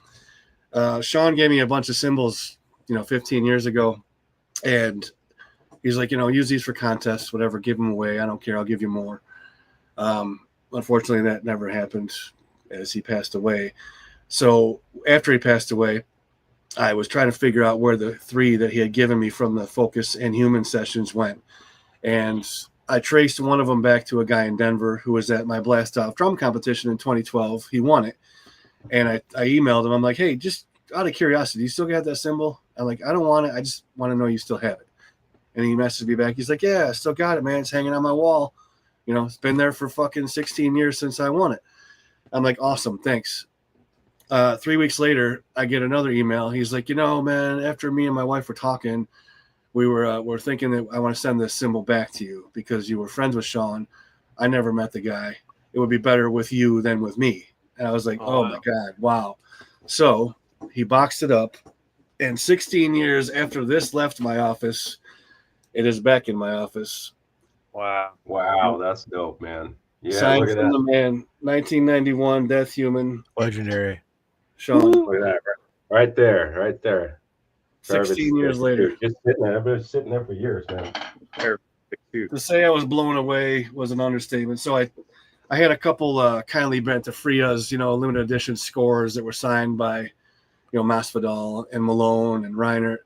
Sean gave me a bunch of cymbals, 15 years ago. And he's like, use these for contests, whatever, give them away. I don't care. I'll give you more. Unfortunately, that never happened as he passed away. So after he passed away, I was trying to figure out where the 3 that he had given me from the Focus and Human sessions went. And I traced one of them back to a guy in Denver who was at my Blast Off drum competition in 2012. He won it. And I emailed him. I'm like, hey, just out of curiosity, do you still got that cymbal? I'm like, I don't want it. I just want to know you still have it. And he messaged me back. He's like, yeah, I still got it, man. It's hanging on my wall. It's been there for fucking 16 years since I won it. I'm like, awesome, thanks. 3 weeks later, I get another email. He's like, man, after me and my wife were talking, we're thinking that I want to send this cymbal back to you because you were friends with Sean. I never met the guy. It would be better with you than with me. And I was like, oh my God, wow. So he boxed it up. And 16 years after this left my office, it is back in my office. Wow, that's dope, man. Yeah, signed from the man, 1991, Death Human. Legendary. Sean. Look at that. Right there. 16 years later. Just sitting there. I've been sitting there for years, man. To say I was blown away was an understatement. So I had a couple kindly Brent to Fria's, limited edition scores that were signed by, Masvidal and Malone and Reinert.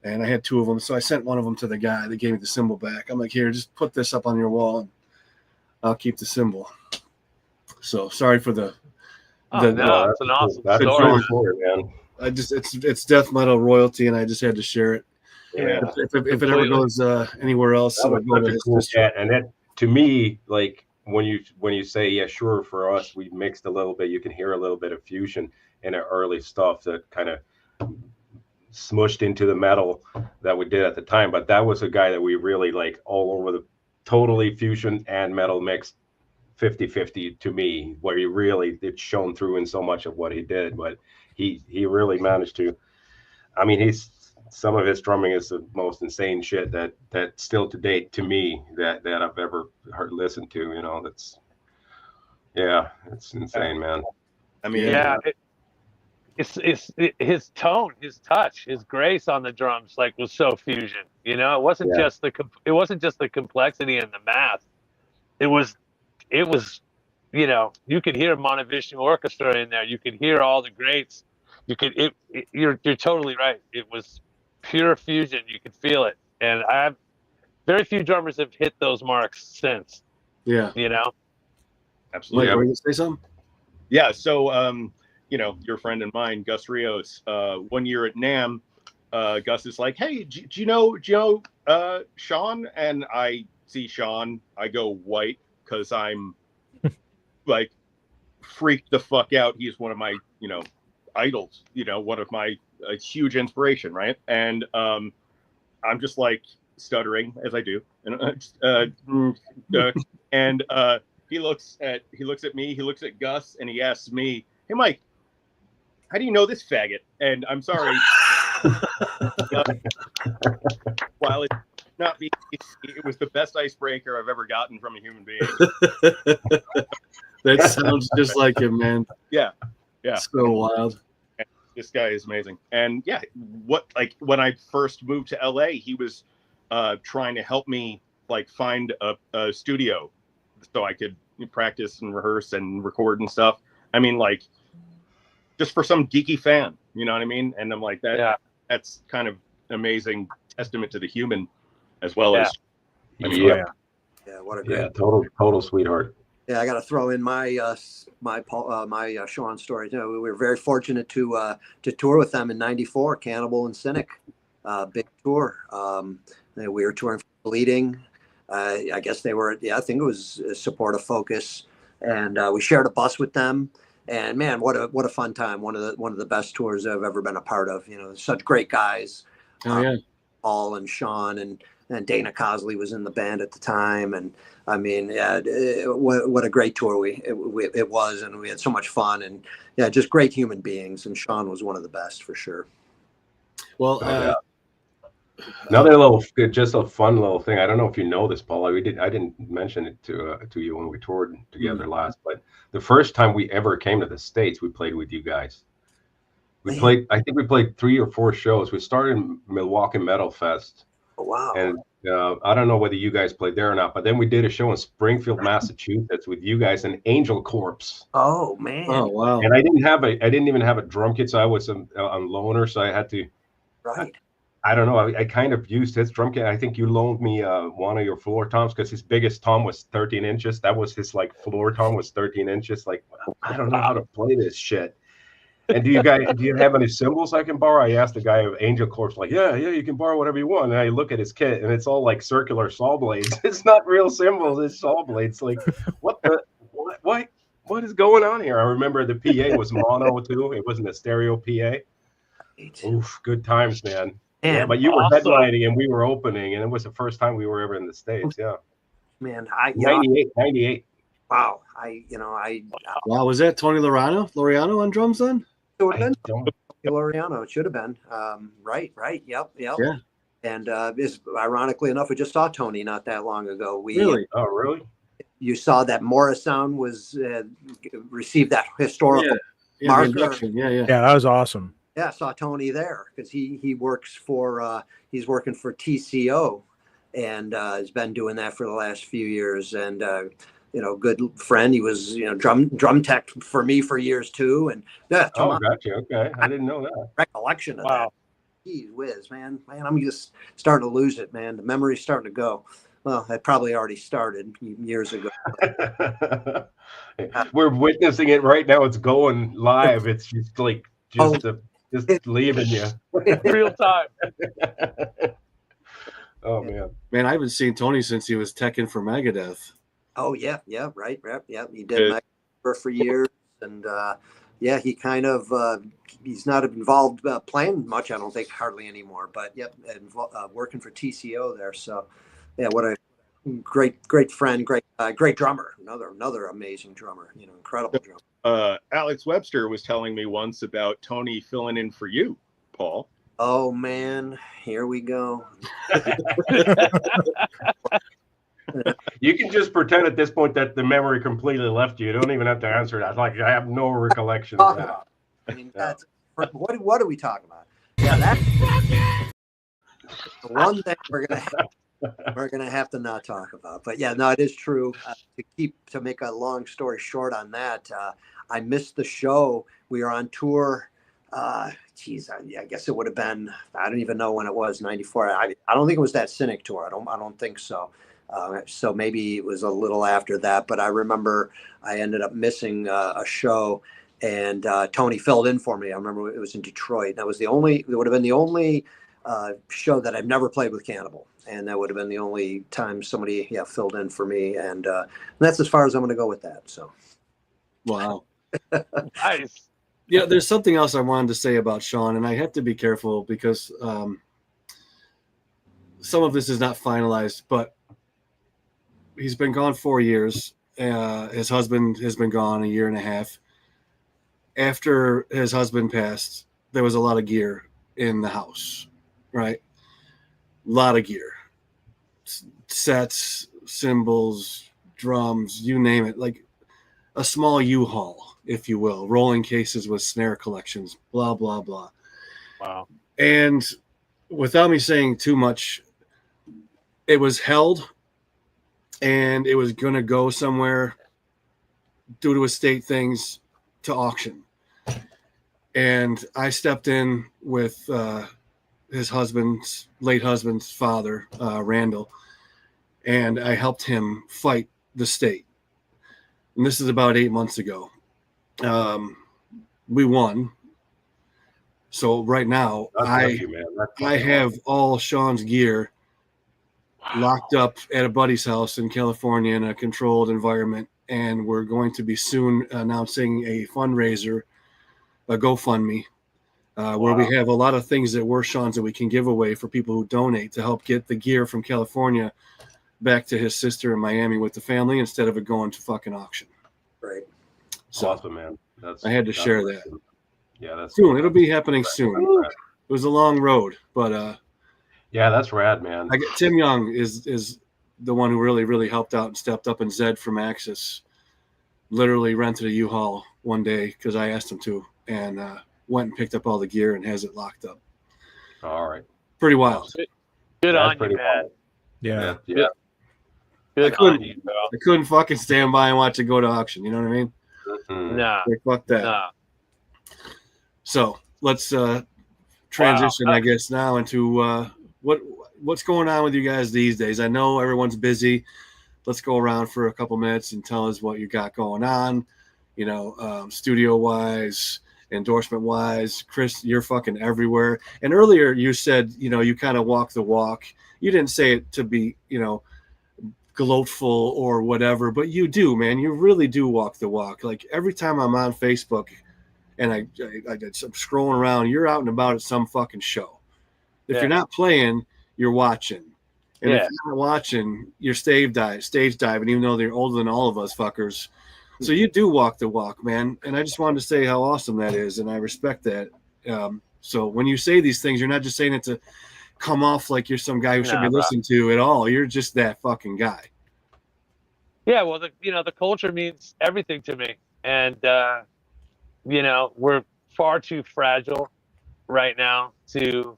And I had 2 of them. So I sent one of them to the guy that gave me the cymbal back. I'm like, here, just put this up on your wall and I'll keep the cymbal. So sorry for the. It's an awesome story, man. It's death metal royalty, and I just had to share it. Yeah. If it ever goes anywhere else, that was such a cool chat. And that, to me, like when you say, yeah, sure, for us, we mixed a little bit. You can hear a little bit of fusion in our early stuff that kind of smushed into the metal that we did at the time. But that was a guy that we really like all over the totally fusion and metal mixed 50-50 to me, where it shone through in so much of what he did. But he really managed to, some of his drumming is the most insane shit that still to date to me that I've ever listened to, it's insane, man. It's his tone, his touch, his grace on the drums was so fusion. It wasn't just the complexity and the math. It was you could hear Montevishnu Orchestra in there. You could hear all the greats. You're totally right. It was pure fusion. You could feel it. And very few drummers have hit those marks since. Yeah. Absolutely. Mike, were you gonna say something? Yeah. So, your friend and mine, Gus Rios, one year at NAMM, Gus is like, hey, do you know Sean? And I see Sean, I go white because I'm like freaked the fuck out. He's one of my, idols, one of my a huge inspiration, right? And I'm just like stuttering as I do, and he looks at me, he looks at Gus, and he asks me, "Hey, Mike, how do you know this faggot?" And I'm sorry, while it not be, it was the best icebreaker I've ever gotten from a human being. That sounds just like him, man. Yeah. So wild. This guy is amazing. And yeah, when I first moved to LA, he was trying to help me find a studio so I could practice and rehearse and record and stuff. Just for some geeky fan, you know what I mean? And I'm like, that's kind of amazing testament to the human as well as what a great total sweetheart. Yeah, I got to throw in my Sean story. We were very fortunate to tour with them in '94, Cannibal and Cynic, big tour. We were touring for Bleeding. I guess they were. I think it was Support Focus, and we shared a bus with them. And man, what a fun time! One of the best tours I've ever been a part of. Such great guys. Oh yeah. Paul and Sean and Dana Cosley was in the band at the time. And I mean, yeah, what a great tour it was. And we had so much fun, and yeah, just great human beings. And Sean was one of the best for sure. Well, another little, just a fun little thing. I don't know if you know this, Paul. I didn't mention it to you when we toured together last, but the first time we ever came to the States, we played with you guys. I think we played 3 or 4 shows. We started in Milwaukee Metal Fest. Oh, wow. And I don't know whether you guys played there or not, but then we did a show in Springfield, Massachusetts with you guys and Angel Corpse. Oh, man. Oh, wow. And I didn't even have a drum kit, so I was on loaner, so I had to. Right. I don't know. I kind of used his drum kit. I think you loaned me one of your floor toms because his biggest tom was 13 inches. That was his floor tom was 13 inches. Like, I don't know how to play this shit. And do you have any cymbals I can borrow? I asked the guy of Angel Corpse, like, yeah, you can borrow whatever you want. And I look at his kit, and it's all like circular saw blades. It's not real cymbals. It's saw blades. Like, what is going on here? I remember the PA was mono too. It wasn't a stereo PA. Oof, good times, man. Yeah, but you were headlining and we were opening, and it was the first time we were ever in the States. Yeah, man. 98. Wow. Wow, was that Tony Laureano on drums then? It would have been Laureano. It should have been. Right. Yep. Yeah. And ironically enough, we just saw Tony not that long ago. Really? Oh, really? You saw that Morris Sound was received that historical marker. Yeah, that was awesome. Yeah, I saw Tony there because he works for he's working for TCO, and has been doing that for the last few years. And good friend. He was drum tech for me for years too. And yeah, oh, gotcha. Okay, I didn't know that. Recollection of that. Gee whiz, man, I'm just starting to lose it, man. The memory's starting to go. Well, it probably already started years ago. We're witnessing it right now. It's going live. It's just like just leaving you. Real time. Oh man. Man, I haven't seen Tony since he was teching for Megadeth. Oh yeah, right. Yeah, he did Megadeth for years, and he kind of he's not involved playing much. I don't think hardly anymore. But working for TCO there. So yeah, what a great friend, great drummer. Another amazing drummer. Incredible drummer. Alex Webster was telling me once about Tony filling in for you, Paul. Oh man, here we go. You can just pretend at this point that the memory completely left you. You don't even have to answer that. Like, I have no recollection of that. I mean, that's what are we talking about? Yeah, that's the one thing we're gonna have to not talk about. But yeah, no, it is true. To make a long story short on that, I missed the show. We were on tour. I guess it would have been. I don't even know when it was. 94. I don't think it was that Cynic tour. I don't think so. So maybe it was a little after that. But I remember I ended up missing a show, and Tony filled in for me. I remember it was in Detroit. That was it would have been the only show that I've never played with Cannibal. And that would have been the only time somebody filled in for me. And that's as far as I'm going to go with that. So. Wow. Nice. Yeah, there's something else I wanted to say about Sean, and I have to be careful because some of this is not finalized, but he's been gone 4 years. His husband has been gone 1.5 years. After his husband passed, there was a lot of gear in the house, right? A lot of gear. Sets, cymbals, drums, you name it. Like a small U-Haul, if you will. Rolling cases with snare collections, blah, blah, blah. Wow. And without me saying too much, it was held and it was going to go somewhere due to estate things to auction. And I stepped in with his late husband's father, Randall, and I helped him fight the state. And this is about 8 months ago. We won. So right now, I have all Sean's gear locked up at a buddy's house in California in a controlled environment. And we're going to be soon announcing a fundraiser, a GoFundMe, where we have a lot of things that were Sean's that we can give away for people who donate to help get the gear from California back to his sister in Miami with the family instead of it going to fucking auction. Right. So awesome, man. I had to share that. Yeah, that's soon. It'll be happening soon. It was a long road, but yeah, that's rad, man. Tim Young is the one who really helped out and stepped up, and Zed from Axis literally rented a U-Haul one day because I asked him to, and went and picked up all the gear and has it locked up. All right. Pretty wild. Good on you, man. Yeah. Yeah. Good on you, bro. I couldn't fucking stand by and watch it go to auction. You know what I mean? Mhm. Nah. Like, fuck that. Nah. So let's transition, I guess, now into what's going on with you guys these days. I know everyone's busy. Let's go around for a couple minutes and tell us what you got going on. You know, studio wise, endorsement wise. Chris, you're fucking everywhere. And earlier you said, you know, you kind of walk the walk. You didn't say it to be, you know, gloatful or whatever, but you do, man. You really do walk the walk. Like every time I'm on Facebook and I'm scrolling around, you're out and about at some fucking show. If you're not playing, you're watching. And if you're not watching, you're stage diving, even though they're older than all of us fuckers. So you do walk the walk, man. And I just wanted to say how awesome that is, and I respect that. So when you say these things, you're not just saying it to come off like you're some guy who should be listened to at all. You're just that fucking guy. Yeah, well, the culture means everything to me, and you know, we're far too fragile right now to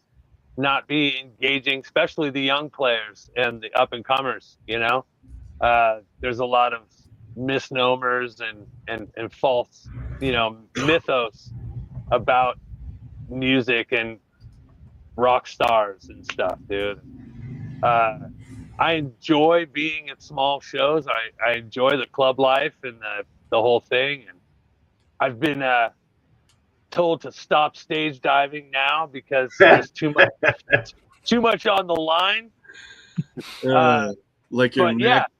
not be engaging, especially the young players and the up and comers. You know, there's a lot of misnomers and false, you know, mythos about music and rock stars and stuff, dude. I enjoy being at small shows. I enjoy the club life and the whole thing. And I've been told to stop stage diving now because there's too much on the line. Like your neck.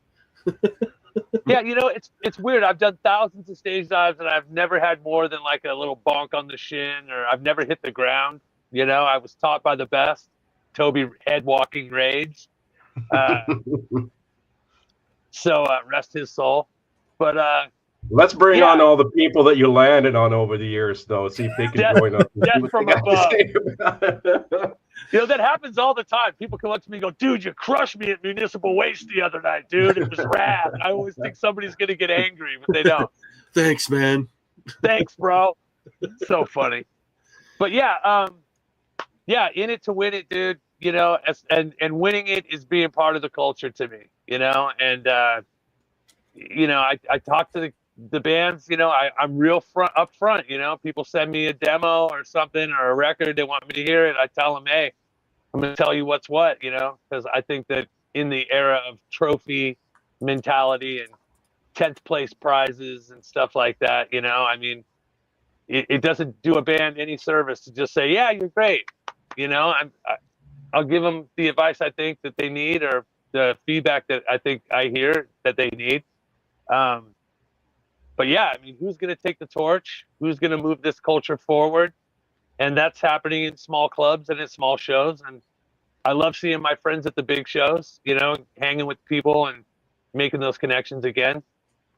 Yeah, you know, it's weird. I've done thousands of stage dives and I've never had more than like a little bonk on the shin, or I've never hit the ground. You know, I was taught by the best, Toby Head Walking Rage. So rest his soul. But let's bring on all the people that you landed on over the years, though. See if they can join us. Death from above. You know, that happens all the time. People come up to me and go, dude, you crushed me at Municipal Waste the other night, dude. It was rad. I always think somebody's going to get angry, but they don't. Thanks, man. Thanks, bro. So funny. But yeah, in it to win it, dude. You know, and winning it is being part of the culture to me, you know. And, you know, I talk to the bands, you know, I'm real up front, you know. People send me a demo or something or a record, they want me to hear it. I tell them, hey, I'm going to tell you what's what, you know, because I think that in the era of trophy mentality and 10th place prizes and stuff like that, you know, I mean, it doesn't do a band any service to just say, yeah, you're great. You know, I'll give them the advice I think that they need, or the feedback that I think I hear that they need. But yeah, I mean, who's going to take the torch? Who's going to move this culture forward? And that's happening in small clubs and at small shows. And I love seeing my friends at the big shows, you know, hanging with people and making those connections again.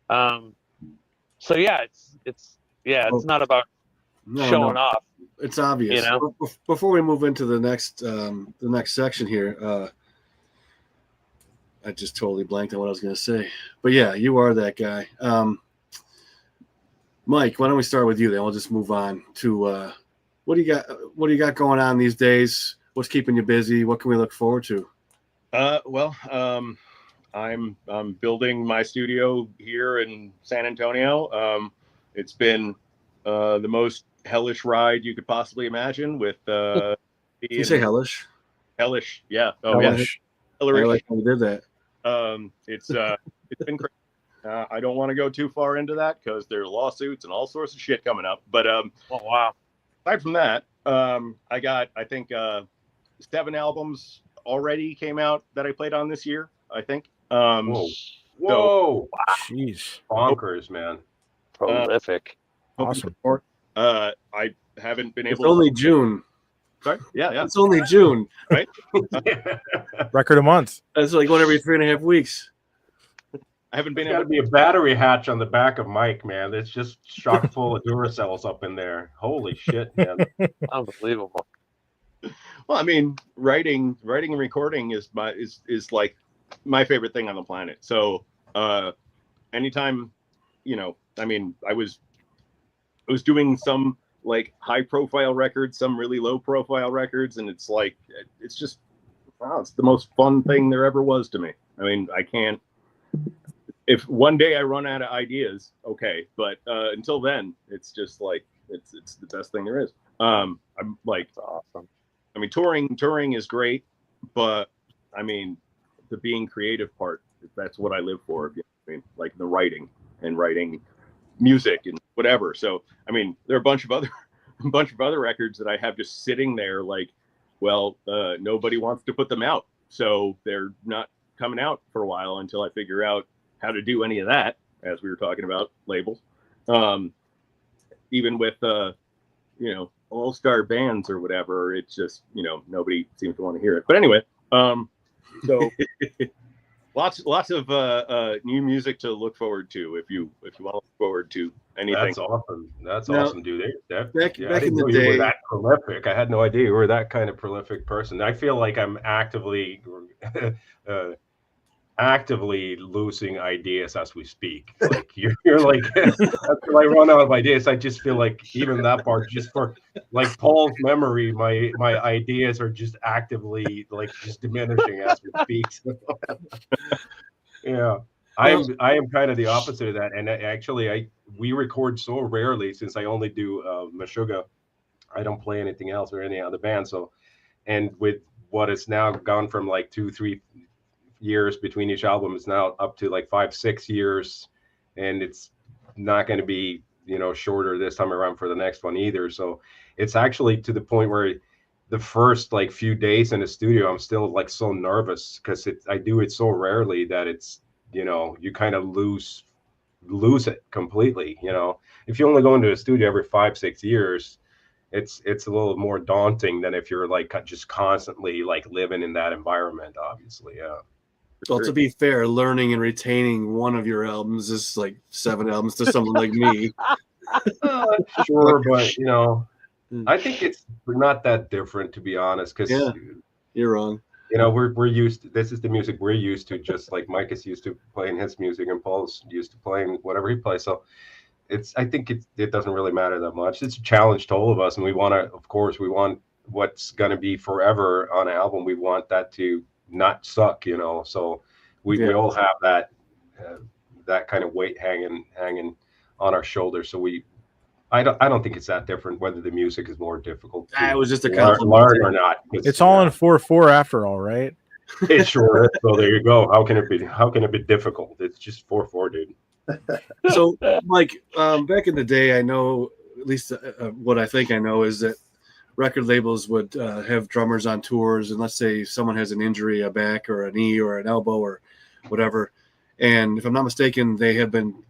So yeah, it's not about showing off. It's obvious. You know? Before we move into the next section here, I just totally blanked on what I was going to say. But yeah, you are that guy. Mike, why don't we start with you? Then we'll just move on to what do you got? What do you got going on these days? What's keeping you busy? What can we look forward to? I'm building my studio here in San Antonio. It's been the most hellish ride you could possibly imagine. With you say hellish? Hellish, yeah. Oh hellish. Yeah. I like how you did that. It's been crazy. I don't want to go too far into that because there are lawsuits and all sorts of shit coming up. But oh wow! Aside from that, I think 7 albums already came out that I played on this year. I think. Whoa! Wow. Jeez, bonkers, man! Prolific. Awesome. I haven't been It's able. only June. Sorry. Yeah. It's only June. Right. Record a month. That's like one every 3.5 weeks. I haven't been There's got able. to be a battery hatch on the back of Mike, man. It's just chock full of Duracells up in there. Holy shit, man. Unbelievable. Well, I mean, writing and recording is like my favorite thing on the planet. So anytime, I mean, I was doing some like high profile records, some really low profile records, and it's like it's just it's the most fun thing there ever was to me. I mean, I can't. If one day I run out of ideas, okay, but until then, it's just like it's the best thing there is. I'm like, Awesome. I mean, touring is great, but I mean, the being creative part, that's what I live for. You know what I mean, like the writing music and whatever. So, I mean, there are a bunch of other records that I have just sitting there like, well, nobody wants to put them out. So they're not coming out for a while until I figure out how to do any of that, as we were talking about labels. Even with, all-star bands or whatever, it's just, nobody seems to want to hear it. But anyway, so lots of new music to look forward to if you want to look forward to anything. That's awesome. That's Now, awesome, dude. Back I in didn't the know you were day, that prolific. I had no idea you were that kind of prolific person. I feel like I'm actively losing ideas as we speak. Like you're like after I run out of ideas, I just feel like even that part, just for like Paul's memory, my ideas are just actively like just diminishing as we speak. Yeah. I am kind of the opposite of that. And actually we record so rarely since I only do Meshuggah. I don't play anything else or any other band. So, and with what is now gone from like 2-3 years between each album, is now up to like 5-6 years, and it's not going to be shorter this time around for the next one either. So it's actually to the point where the first like few days in the studio I'm still like so nervous because I do it so rarely that it's you kind of lose it completely. If you only go into a studio every 5-6 years, it's a little more daunting than if you're like just constantly like living in that environment, obviously. Yeah. well, to be fair, learning and retaining one of your albums is like 7 albums to someone like me. Sure, but I think we're not that different, to be honest, because Yeah. You're wrong. we're used to, this is the music we're used to, just like Mike is used to playing his music and Paul's used to playing whatever he plays. So I think it doesn't really matter that much. It's a challenge to all of us, and we want what's going to be forever on an album. We want that to not suck, so we all have that kind of weight hanging on our shoulders. So I don't think it's that different whether the music is more difficult to It was just a learn or not. It's all in 4/4 after all, right? It sure is. So there you go. How can it be difficult? It's just 4/4, dude. So, Mike, back in the day, I know, at least what I think I know, is that record labels would have drummers on tours, and let's say someone has an injury, a back or a knee or an elbow or whatever, and if I'm not mistaken, they have been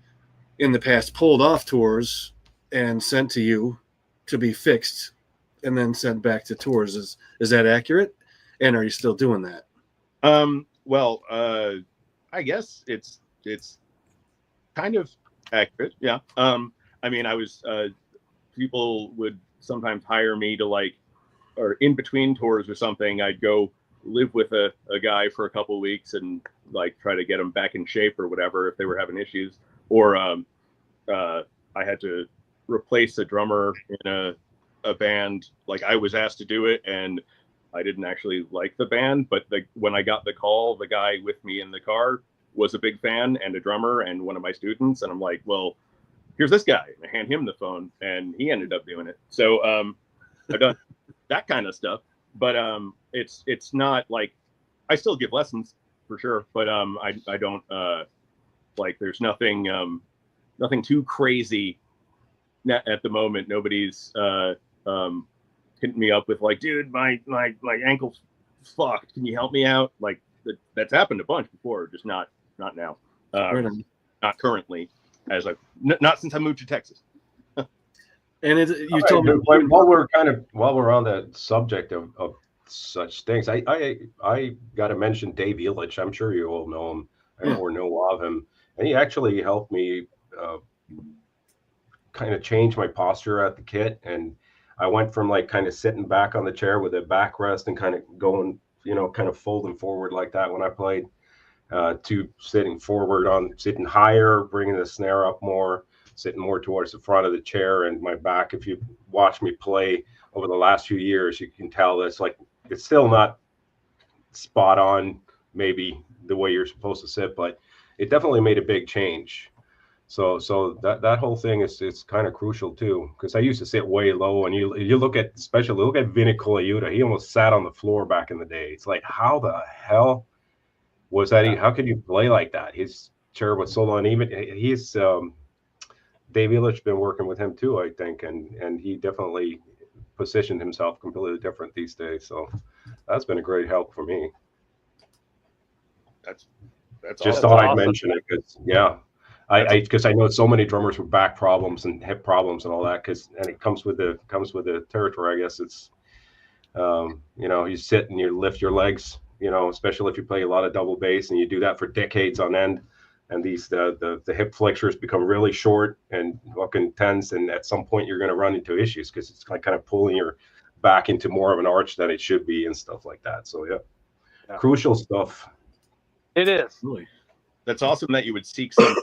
in the past pulled off tours and sent to you to be fixed and then sent back to tours. Is that accurate? And are you still doing that? Well, I guess it's kind of accurate. Yeah. I mean, I was people would sometimes hire me to or in between tours or something, I'd go live with a guy for a couple of weeks and try to get him back in shape or whatever if they were having issues. Or I had to replace a drummer in a band. I was asked to do it, and I didn't actually like the band, but when I got the call, the guy with me in the car was a big fan and a drummer and one of my students, and I'm like, well, here's this guy. And I hand him the phone, and he ended up doing it. So I've done that kind of stuff, but it's not I still give lessons for sure, but I don't there's nothing too crazy at the moment. Nobody's hitting me up with dude, my ankle's fucked, can you help me out? That's happened a bunch before, just not now. Not currently, not since I moved to Texas. And you told me while we're on the subject of such things, I got to mention Dave Illich. I'm sure you all know him or know of him, and he actually helped me kind of change my posture at the kit. And I went from like kind of sitting back on the chair with a backrest and kind of going, kind of folding forward like that when I played, to sitting higher, bringing the snare up more, sitting more towards the front of the chair and my back. If you watch me play over the last few years, you can tell it's still not spot on, maybe the way you're supposed to sit, but it definitely made a big change. So that whole thing it's kind of crucial too, because I used to sit way low, and you look at Vinny Colaiuta, he almost sat on the floor back in the day. It's like, how the hell was that? How could you play like that? His chair was so uneven. He's Dave Illich been working with him too, I think, and he definitely positioned himself completely different these days. So that's been a great help for me. That's just awesome. thought I'd mention it because I know so many drummers with back problems and hip problems and all that, and it comes with the territory. I guess it's you sit and you lift your legs, especially if you play a lot of double bass and you do that for decades on end, and the hip flexors become really short and fucking tense, and at some point you're going to run into issues because it's like kind of pulling your back into more of an arch than it should be and stuff like that. So yeah. Crucial stuff. It is. Really. That's awesome that you would seek some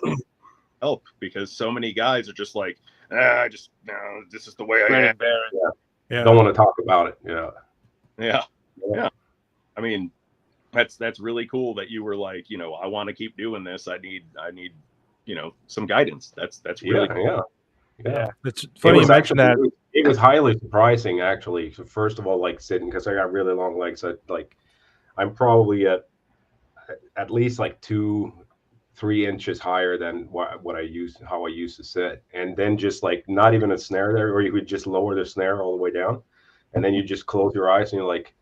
help, because so many guys are just like, this is the way I am. Yeah. Don't want to talk about it. Yeah. I mean, that's really cool that you were like, I want to keep doing this. I need some guidance. That's really cool. Yeah. It's funny you mentioned that. It was highly surprising, actually. So first of all, like sitting, because I got really long legs. I'm probably at least like 2-3 inches higher than how I used to sit, and then just like not even a snare there, or you would just lower the snare all the way down, and then you just close your eyes and you're like,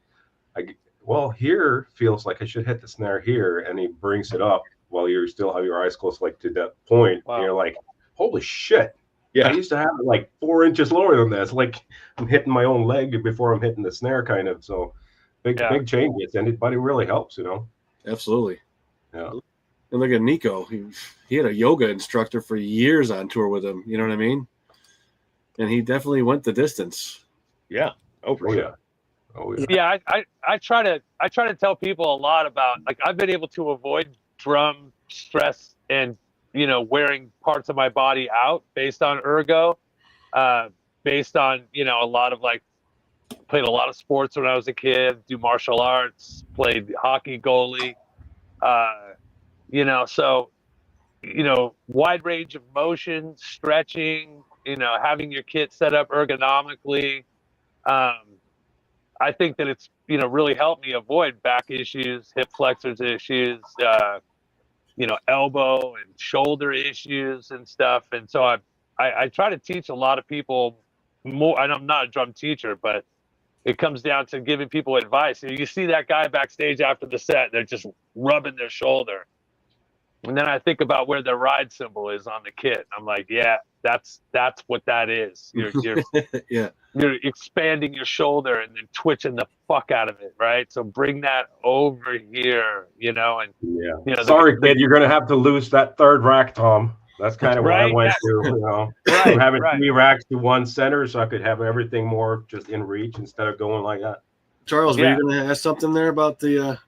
here feels like I should hit the snare here, and he brings it up while you still have your eyes closed, like to that point. Wow. And you're like, holy shit. Yeah, I used to have it like 4 inches lower than this. Like I'm hitting my own leg before I'm hitting the snare, kind of. So big changes, but it really helps, Absolutely. Yeah. And look at Nico. He had a yoga instructor for years on tour with him. You know what I mean? And he definitely went the distance. Yeah. Oh, for sure. Yeah. Oh yeah. Yeah, I try to tell people a lot about, like, I've been able to avoid drum stress and wearing parts of my body out based on ergo, based on a lot of played a lot of sports when I was a kid, do martial arts, played hockey goalie, so wide range of motion, stretching, having your kit set up ergonomically. I think that it's really helped me avoid back issues, hip flexors issues, elbow and shoulder issues and stuff. And so I try to teach a lot of people more, and I'm not a drum teacher, but it comes down to giving people advice. You see that guy backstage after the set, they're just rubbing their shoulder. And then I think about where their ride cymbal is on the kit. I'm like, yeah, that's what that is. You're you're expanding your shoulder and then twitching the fuck out of it, right? So bring that over here, and sorry, kid, you're gonna have to lose that third rack, Tom. That's kind of what I went to. I'm having 3 racks to one center, so I could have everything more just in reach instead of going like that. Charles, were you going to ask something there about the?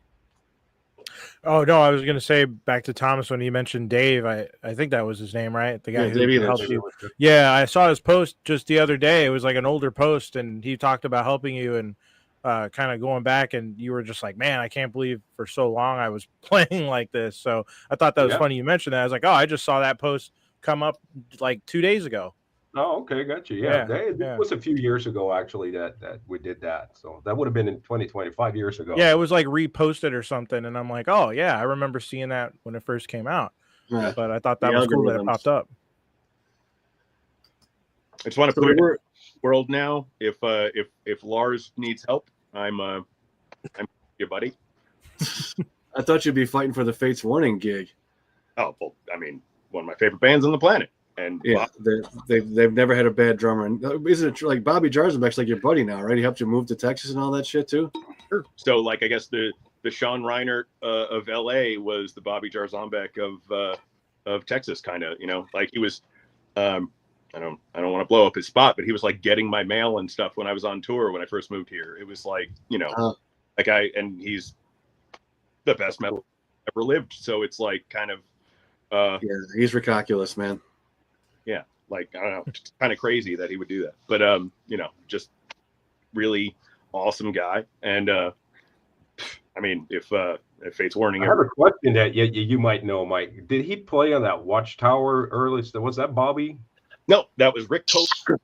Oh no, I was going to say back to Thomas when he mentioned Dave. I think that was his name, right? The guy who helped you. Yeah, I saw his post just the other day. It was like an older post, and he talked about helping you and kind of going back, and you were just like, man, I can't believe for so long I was playing like this. So I thought that was funny you mentioned that. I was like, oh, I just saw that post come up like 2 days ago. Oh, okay, gotcha. Yeah. It was a few years ago actually that we did that. So that would have been in 2025 years ago. Yeah, it was like reposted or something, and I'm like, oh yeah, I remember seeing that when it first came out. Yeah. But I thought that was cool that it popped up. I just want to put it in the world now. If Lars needs help, I'm your buddy. I thought you'd be fighting for the Fates Warning gig. Oh, well, I mean, one of my favorite bands on the planet. And Yeah, they've never had a bad drummer. And isn't it like Bobby Jarzenbeck's like your buddy now, right? He helped you move to Texas and all that shit too. So like I guess the Sean Reinert of LA was the Bobby Jarzenbeck of Texas, kind of, you know, like he was. I don't want to blow up his spot, but he was like getting my mail and stuff when I was on tour when I first moved here. It was like, you know, and he's the best metal ever lived. So it's like kind of yeah, he's ridiculous, man. Yeah, like I don't know, it's kind of crazy that he would do that. But you know, just really awesome guy. And I mean, if Fate's Warning, I have a question that you might know, Mike. Did he play on that Watchtower early? Was that Bobby? No, that was Rick Kolaluka.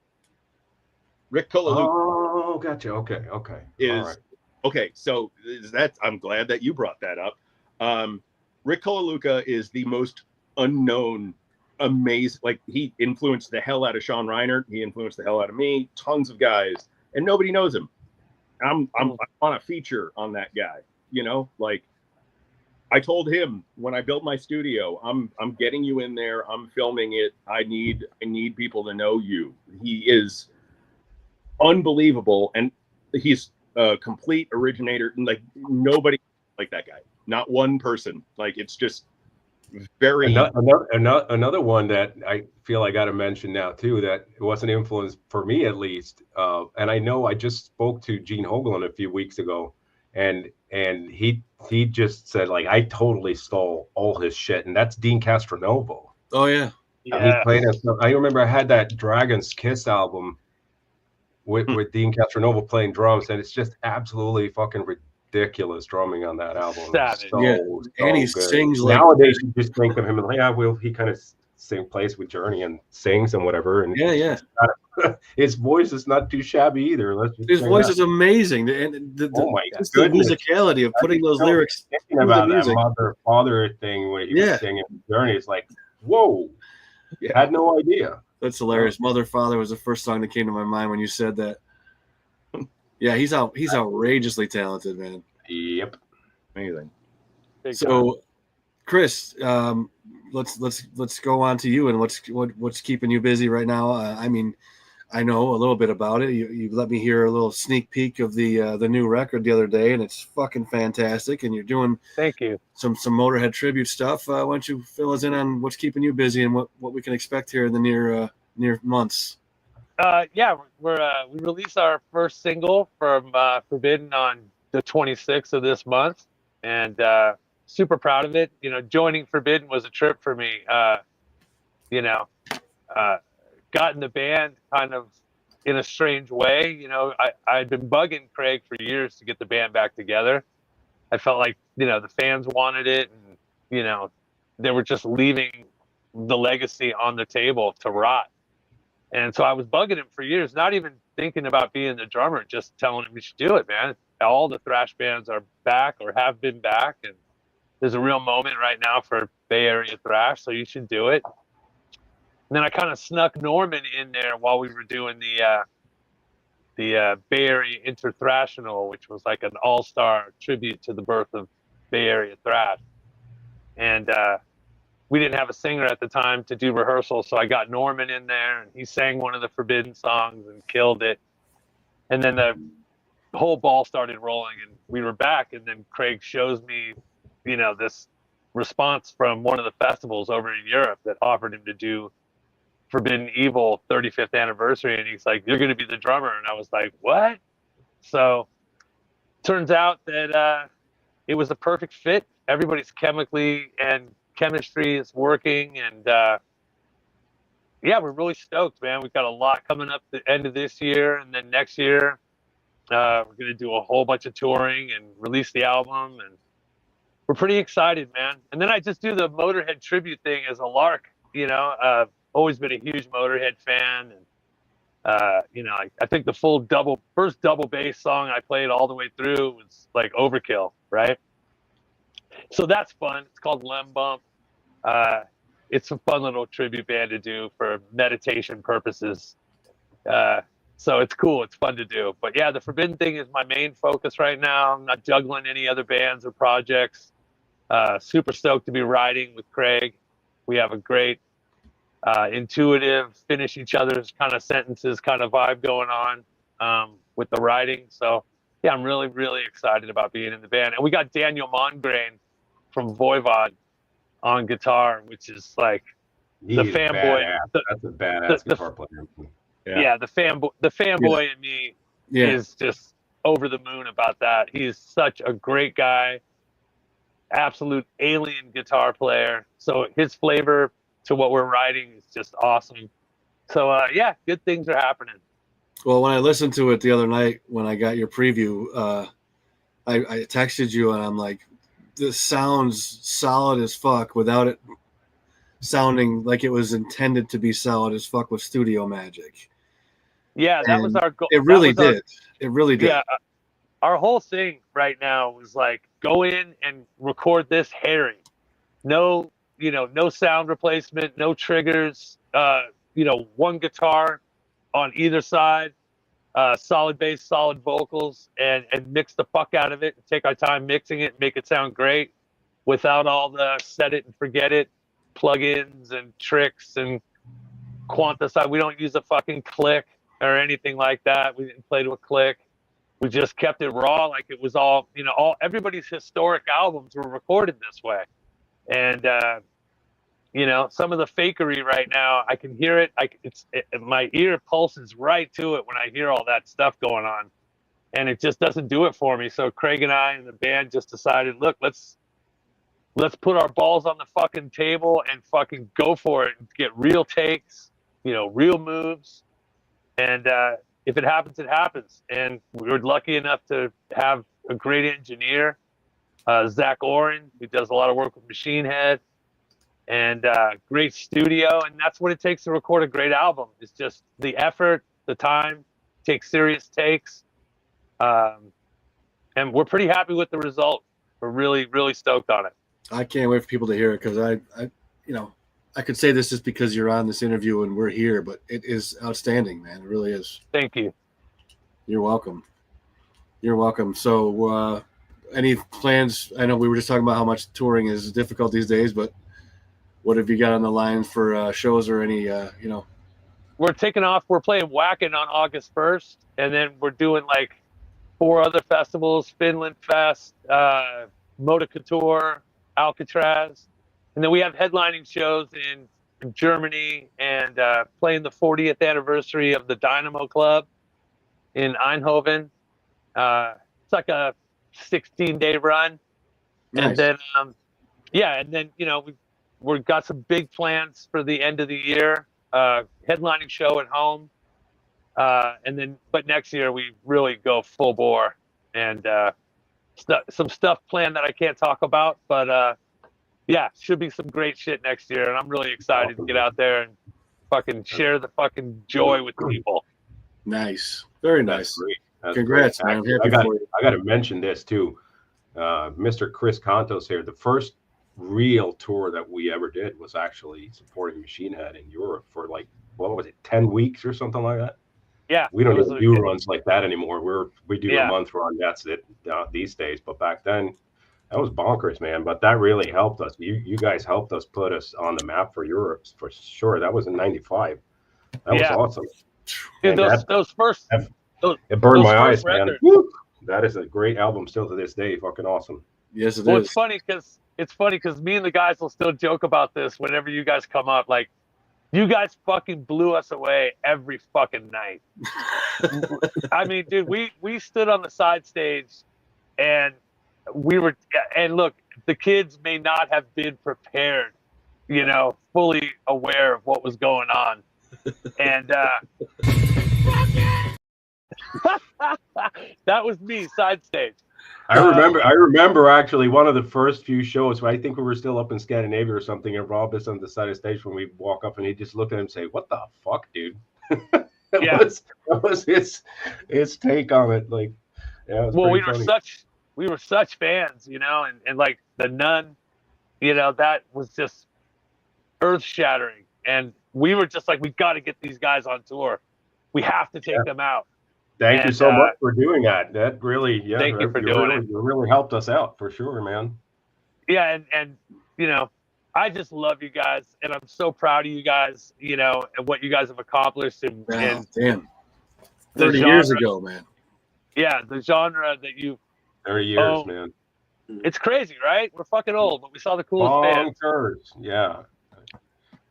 Oh, gotcha. Okay. All right. Okay, so I'm glad that you brought that up. Rick Kolaluka is the most unknown, amazing. Like he influenced the hell out of Sean Reinert. He influenced the hell out of me. Tons of guys, and nobody knows him. I'm on a feature on that guy. You know, like I told him when I built my studio, I'm getting you in there. I'm filming it. I need people to know you. He is unbelievable, and he's a complete originator. Like nobody like that guy. Not one person. Like it's just very another one that I feel I got to mention now too. That was an influence for me at least. And I know I just spoke to Gene Hoglan a few weeks ago, and he just said like I totally stole all his shit, and that's Dean Castronovo. Oh yeah. He played us. I remember I had that Dragon's Kiss album with Dean Castronovo playing drums, and it's just absolutely fucking ridiculous drumming on that album. So and he good. sings like nowadays you just think of him like, yeah, well, he kind of plays with Journey and sings and whatever. And his voice is not too shabby either. His voice is amazing, and the musicality of putting those lyrics. Thinking about that mother-father thing where he was singing Journey, it's like, whoa, had no idea. That's hilarious. Mother Father was the first song that came to my mind when you said that. Yeah, he's outrageously talented, man. Yep, amazing. So, Chris, let's go on to you and what's keeping you busy right now. I mean, I know a little bit about it. You let me hear a little sneak peek of the new record the other day, and it's fucking fantastic. And you're doing some Motorhead tribute stuff. Why don't you fill us in on what's keeping you busy and what we can expect here in the near months? We released our first single from Forbidden on the 26th of this month, and super proud of it. You know, joining Forbidden was a trip for me. Got in the band kind of in a strange way. You know, I'd been bugging Craig for years to get the band back together. I felt like, the fans wanted it, and, they were just leaving the legacy on the table to rot. And so I was bugging him for years, not even thinking about being the drummer, just telling him we should do it, man. All the thrash bands are back or have been back, and there's a real moment right now for Bay Area thrash, so you should do it. And then I kind of snuck Norman in there while we were doing the Bay Area Interthrashional, which was like an all-star tribute to the birth of Bay Area thrash. And we didn't have a singer at the time to do rehearsals, so I got Norman in there, and he sang one of the Forbidden songs and killed it. And then the whole ball started rolling, and we were back. And then Craig shows me, this response from one of the festivals over in Europe that offered him to do Forbidden Evil 35th anniversary, and he's like, "You're going to be the drummer." And I was like, "What?" So turns out that it was a perfect fit. Everybody's chemistry is working, and we're really stoked, man. We've got a lot coming up the end of this year, and then next year we're going to do a whole bunch of touring and release the album, and we're pretty excited, man. And then I just do the Motorhead tribute thing as a lark. Always been a huge Motorhead fan, and I think the first double bass song I played all the way through was like Overkill, right? So that's fun. It's called Lem Bump. It's a fun little tribute band to do for meditation purposes. So it's cool. It's fun to do. But yeah, the Forbidden thing is my main focus right now. I'm not juggling any other bands or projects. Super stoked to be riding with Craig. We have a great intuitive, finish each other's kind of sentences kind of vibe going on with the writing. So yeah, I'm really, really excited about being in the band. And we got Daniel Mongrain from Voivod on guitar, which is like the fanboy. That's a badass guitar player. Yeah, the fanboy in me is just over the moon about that. He's such a great guy, absolute alien guitar player. So his flavor to what we're writing is just awesome. So yeah, good things are happening. Well, when I listened to it the other night, when I got your preview, I texted you and I'm like, this sounds solid as fuck without it sounding like it was intended to be solid as fuck with studio magic. Yeah, that was our goal. It really did. It really did. Yeah, our whole thing right now was like, go in and record this hairy. No, no sound replacement, no triggers, one guitar on either side, solid bass, solid vocals, and mix the fuck out of it and take our time mixing it and make it sound great without all the set it and forget it plugins and tricks and quantize. We don't use a fucking click or anything like that. We didn't play to a click. We just kept it raw, like it was all, everybody's historic albums were recorded this way. And, some of the fakery right now, I can hear it. My ear pulses right to it when I hear all that stuff going on, and it just doesn't do it for me. So Craig and I and the band just decided, look, let's put our balls on the fucking table and fucking go for it and get real takes, real moves. And if it happens, it happens. And we were lucky enough to have a great engineer, Zach Oren, who does a lot of work with Machine Head, and great studio. And that's what it takes to record a great album. It's just the effort, the time, take serious takes. And we're pretty happy with the result. We're really, really stoked on it. I can't wait for people to hear it, because I could say this just because you're on this interview and we're here, but it is outstanding, man. It really is. Thank you. You're welcome. You're welcome. So any plans? I know we were just talking about how much touring is difficult these days, but what have you got on the line for shows or any, We're taking off. We're playing Wacken on August 1st, and then we're doing like 4 other festivals, Finland Fest, Moda Couture, Alcatraz. And then we have headlining shows in Germany and playing the 40th anniversary of the Dynamo Club in Eindhoven. It's like a 16-day run. Nice. And then, we've got some big plans for the end of the year. Headlining show at home. But next year we really go full bore, and some stuff planned that I can't talk about, but yeah, should be some great shit next year, and I'm really excited to get out there and fucking share the fucking joy with people. Nice. Very nice. That's great. That's Congrats, great. man. I got to mention this too. Mr. Chris Kontos here. The first real tour that we ever did was actually supporting Machine Head in Europe for like, what was it, 10 weeks or something like that? Yeah. We don't even do runs like that anymore. We do a month run. That's it these days. But back then, that was bonkers, man. But that really helped us. You guys helped us put us on the map for Europe for sure. That was in '95. That was awesome. Dude, it burned my eyes, man. Woo! That is a great album still to this day. Fucking awesome. Yes, it is. Well, it's funny because me and the guys will still joke about this whenever you guys come up. Like, you guys fucking blew us away every fucking night. I mean, dude, we stood on the side stage and look, the kids may not have been prepared, fully aware of what was going on. And that was me, side stage. I remember actually one of the first few shows. I think we were still up in Scandinavia or something, and Rob is on the side of the stage when we walk up, and he just looked at him and say, "What the fuck, dude?" That was his take on it. Like, yeah, it was we were such fans, and like the Nun, that was just earth shattering, and we were just like, we got to get these guys on tour. We have to take them out. Thank you so much for doing that. That really, thank you for doing it. You really helped us out for sure, man. Yeah, and I just love you guys, and I'm so proud of you guys, you know, and what you guys have accomplished. And, Wow, damn. the 30 years genre- ago, man. Yeah, the genre that you 30 years, Oh. man. it's crazy, right? We're fucking old, but we saw the coolest bands. Bonkers. Yeah.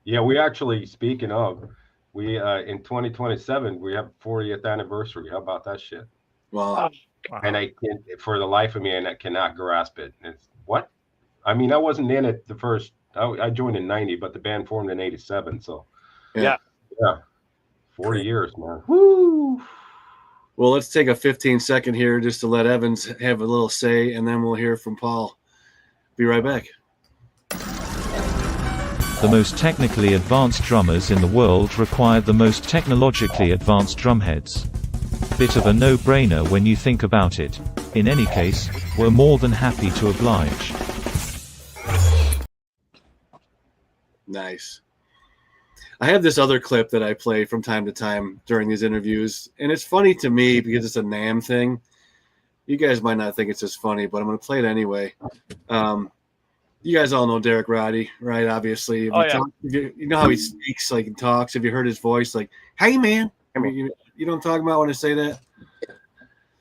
Yeah, we actually, speaking of, we in 2027 we have 40th anniversary. How about that shit? Wow. And I can't, for the life of me, and I cannot grasp it. It's what? I mean, I wasn't in it the first. I joined in '90, but the band formed in '87. So Yeah. 40 years, man. Woo! Well, let's take a 15-second here just to let Evans have a little say, and then we'll hear from Paul. Be right back. The most technically advanced drummers in the world require the most technologically advanced drumheads. Bit of a no-brainer when you think about it. In any case, we're more than happy to oblige. Nice. I have this other clip that I play from time to time during these interviews, and it's funny to me because it's a NAMM thing. You guys might not think it's as funny, but I'm going to play it anyway. You guys all know Derek Roddy, right? Obviously. You know how he speaks, like, and talks. Have you heard his voice? Like, hey, man. I mean, you know what I'm talking about when I say that?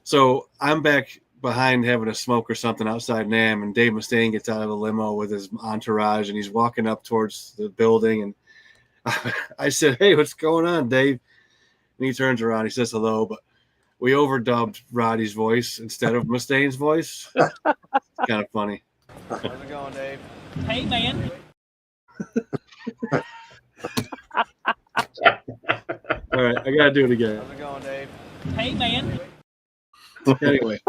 So I'm back behind having a smoke or something outside NAMM, and Dave Mustaine gets out of the limo with his entourage, and he's walking up towards the building, and I said, hey, what's going on, Dave? And he turns around, he says hello, but we overdubbed Roddy's voice instead of Mustaine's voice. It's kind of funny. How's it going, Dave? Hey, man. All right, I got to do it again. How's it going, Dave? Hey, man. Anyway.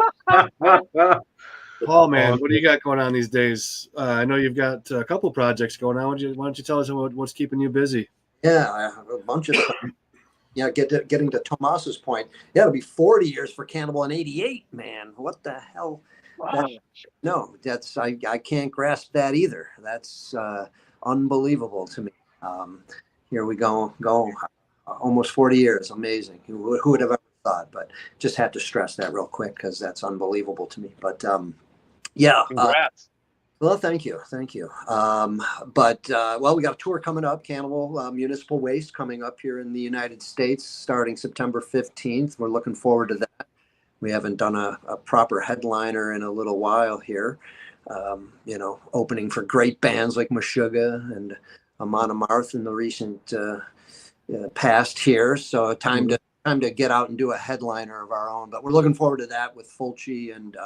Paul, man, what do you got going on these days? I know you've got a couple projects going on. Why don't you tell us what's keeping you busy? Yeah, I have a bunch of stuff. Yeah, getting to Tomas's point. Yeah, it'll be 40 years for Cannibal in '88, man. What the hell? Wow. I can't grasp that either. That's unbelievable to me. Here we go, almost 40 years. Amazing. Who would have ever thought? But just had to stress that real quick because that's unbelievable to me. But yeah. Congrats. Well, thank you. Well, we got a tour coming up, Cannibal Municipal Waste, coming up here in the United States starting September 15th. We're looking forward to that. We haven't done a proper headliner in a little while here, opening for great bands like Meshuggah and Amon Amarth in the recent past here. So time to get out and do a headliner of our own. But we're looking forward to that with Fulci and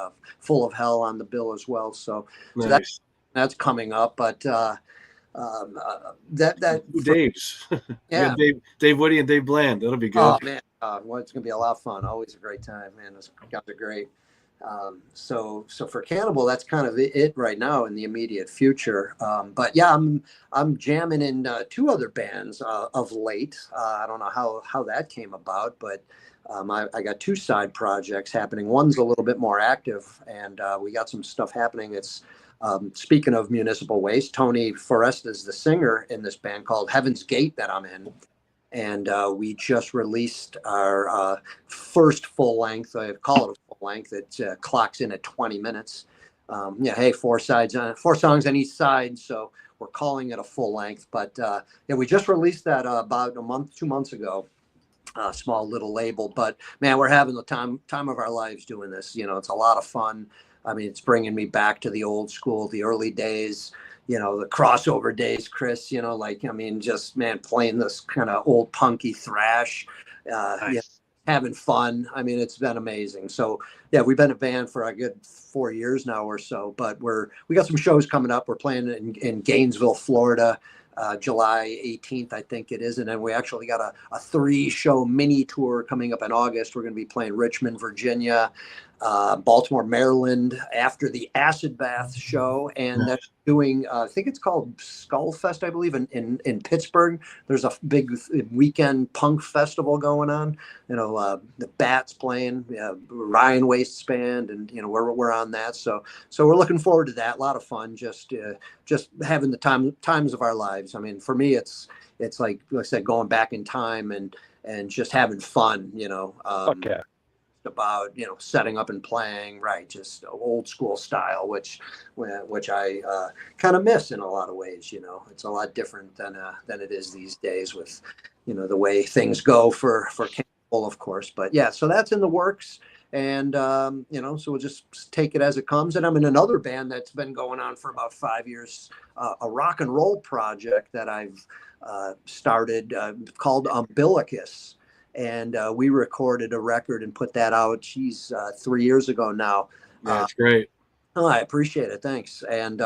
Full of Hell on the bill as well. So that's coming up. But Dave's. Yeah. Dave Woody and Dave Bland. That'll be good. Oh, man. Well, it's going to be a lot of fun. Always a great time, man. Those guys are great. So for Cannibal, that's kind of it right now in the immediate future. But yeah, I'm jamming in two other bands of late. I don't know how that came about, but I got two side projects happening. One's a little bit more active, and we got some stuff happening. It's speaking of municipal waste, Tony Forrest is the singer in this band called Heaven's Gate that I'm in. And we just released our first full length. I call it a full length. It clocks in at 20 minutes. Four songs on each side. So we're calling it a full length. But we just released that about 2 months ago. Small little label. But man, we're having the time of our lives doing this. It's a lot of fun. I mean, it's bringing me back to the old school, the early days. The crossover days, Chris, playing this kind of old punky thrash, Nice. having fun. I mean, it's been amazing. So yeah, we've been a band for a good 4 years now or so, but we got some shows coming up. We're playing in Gainesville, Florida, July 18th, I think it is. And then we actually got a 3-show mini tour coming up in August. We're going to be playing Richmond, Virginia, Baltimore, Maryland after the Acid Bath show, and that's doing I think it's called Skull Fest, I believe, in Pittsburgh. There's a big weekend punk festival going on. The Bats playing, Ryan Waste's band, and we're on that. So we're looking forward to that. A lot of fun, just having the times of our lives. I mean, for me, it's like I said, going back in time and just having fun. Okay. about, setting up and playing, right? Just old school style, which I kind of miss in a lot of ways. It's a lot different than it is these days with, the way things go for Cannibal, of course. But yeah, so that's in the works. And, so we'll just take it as it comes. And I'm in another band that's been going on for about 5 years, a rock and roll project that I've started called Umbilicus. And we recorded a record and put that out, 3 years ago now. Yeah, it's great. Oh, I appreciate it. Thanks. And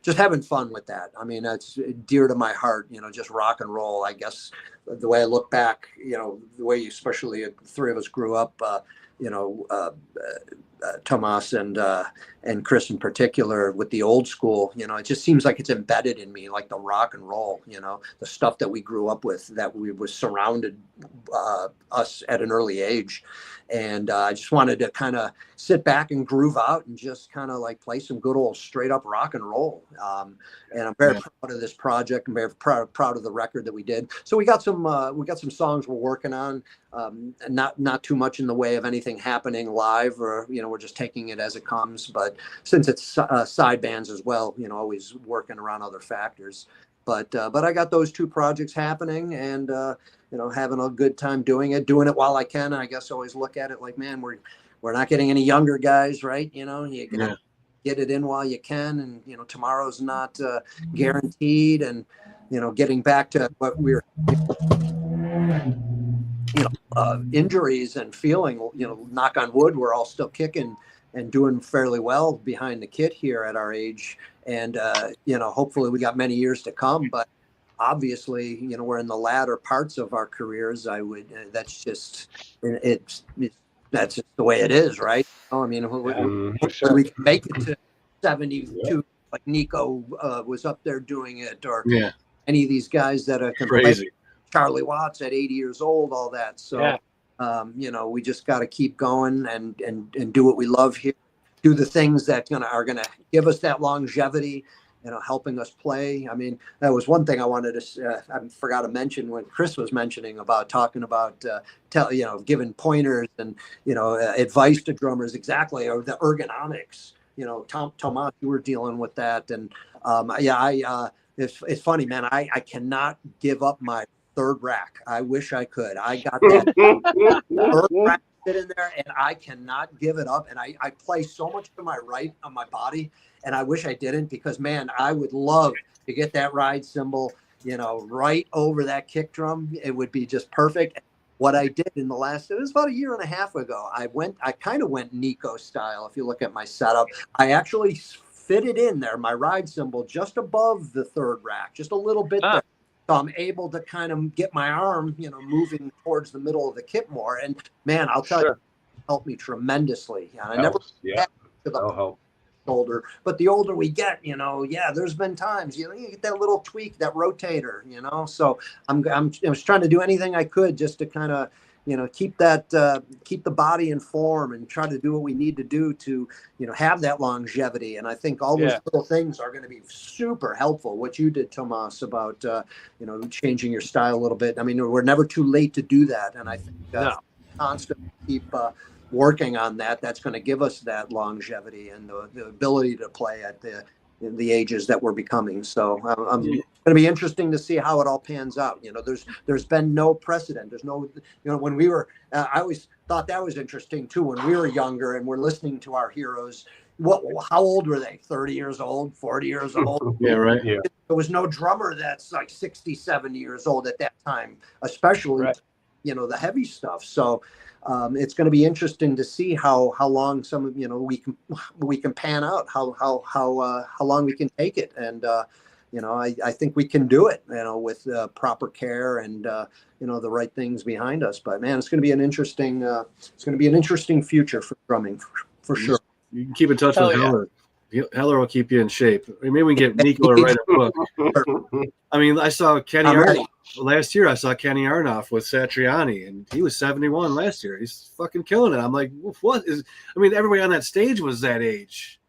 just having fun with that. I mean, it's dear to my heart, just rock and roll. I guess the way I look back, the way especially the three of us grew up, Tomas and Chris in particular with the old school, it just seems like it's embedded in me, like the rock and roll, the stuff that we grew up with, that we was surrounded us at an early age. And I just wanted to kind of sit back and groove out and just kind of like play some good old straight up rock and roll. And I'm very proud of this project. I'm very proud of the record that we did. So we got some songs we're working on, not too much in the way of anything happening live, or, we're just taking it as it comes. But since it's side bands as well, always working around other factors. But I got those two projects happening, and having a good time doing it while I can. I guess always look at it like, man, we're not getting any younger guys, right? You gotta get it in while you can, and tomorrow's not guaranteed. And getting back to what we're injuries and feeling, knock on wood, we're all still kicking and doing fairly well behind the kit here at our age. And, hopefully we got many years to come, but obviously, we're in the latter parts of our careers. That's just the way it is, right? I mean, we can make it to 72, like Nico was up there doing it, or any of these guys that are crazy. Charlie Watts at 80 years old, all that. So, we just got to keep going and do what we love here. Do the things that are gonna give us that longevity, helping us play. I mean, that was one thing I wanted to. I forgot to mention when Chris was mentioning about talking about giving pointers and advice to drummers, exactly, or the ergonomics. Tomas, you were dealing with that, and it's funny, man. I cannot give up my third rack. I wish I could. I got that third rack in there, and I cannot give it up. And I play so much to my right on my body, and I wish I didn't, because man, I would love to get that ride cymbal, right over that kick drum. It would be just perfect. What I did it was about a year and a half ago. I kind of went Nico style. If you look at my setup, I actually fitted in there my ride cymbal just above the third rack, just a little bit there. So I'm able to kind of get my arm, moving towards the middle of the kit more. And man, I'll tell you, it helped me tremendously. And I never had to the shoulder, but the older we get, there's been times you get that little tweak, that rotator, So I was trying to do anything I could just to kind of, keep the body in form and try to do what we need to do to, have that longevity. And I think all those little things are going to be super helpful. What you did, Tomas, about, changing your style a little bit. I mean, we're never too late to do that. And I think constantly keep working on that. That's going to give us that longevity and the ability to play at the ages that we're becoming. So I'm going to be interesting to see how it all pans out. There's been no precedent. There's no, when we were, I always thought that was interesting too. When we were younger and we're listening to our heroes, how old were they? 30 years old, 40 years old? Yeah, right. Yeah. There was no drummer that's like 67 years old at that time, especially, the heavy stuff. So it's going to be interesting to see how long some of we can pan out, how long we can take it, and I think we can do it, with proper care and the right things behind us. But man, it's going to be an interesting future for drumming for sure. You can keep in touch with Heller. Heller will keep you in shape. Maybe we can get Nico to write a book. I mean, I saw Kenny Arnoff last year. I saw Kenny Arnoff with Satriani, and he was 71 last year. He's fucking killing it. I'm like, what is? I mean, everybody on that stage was that age.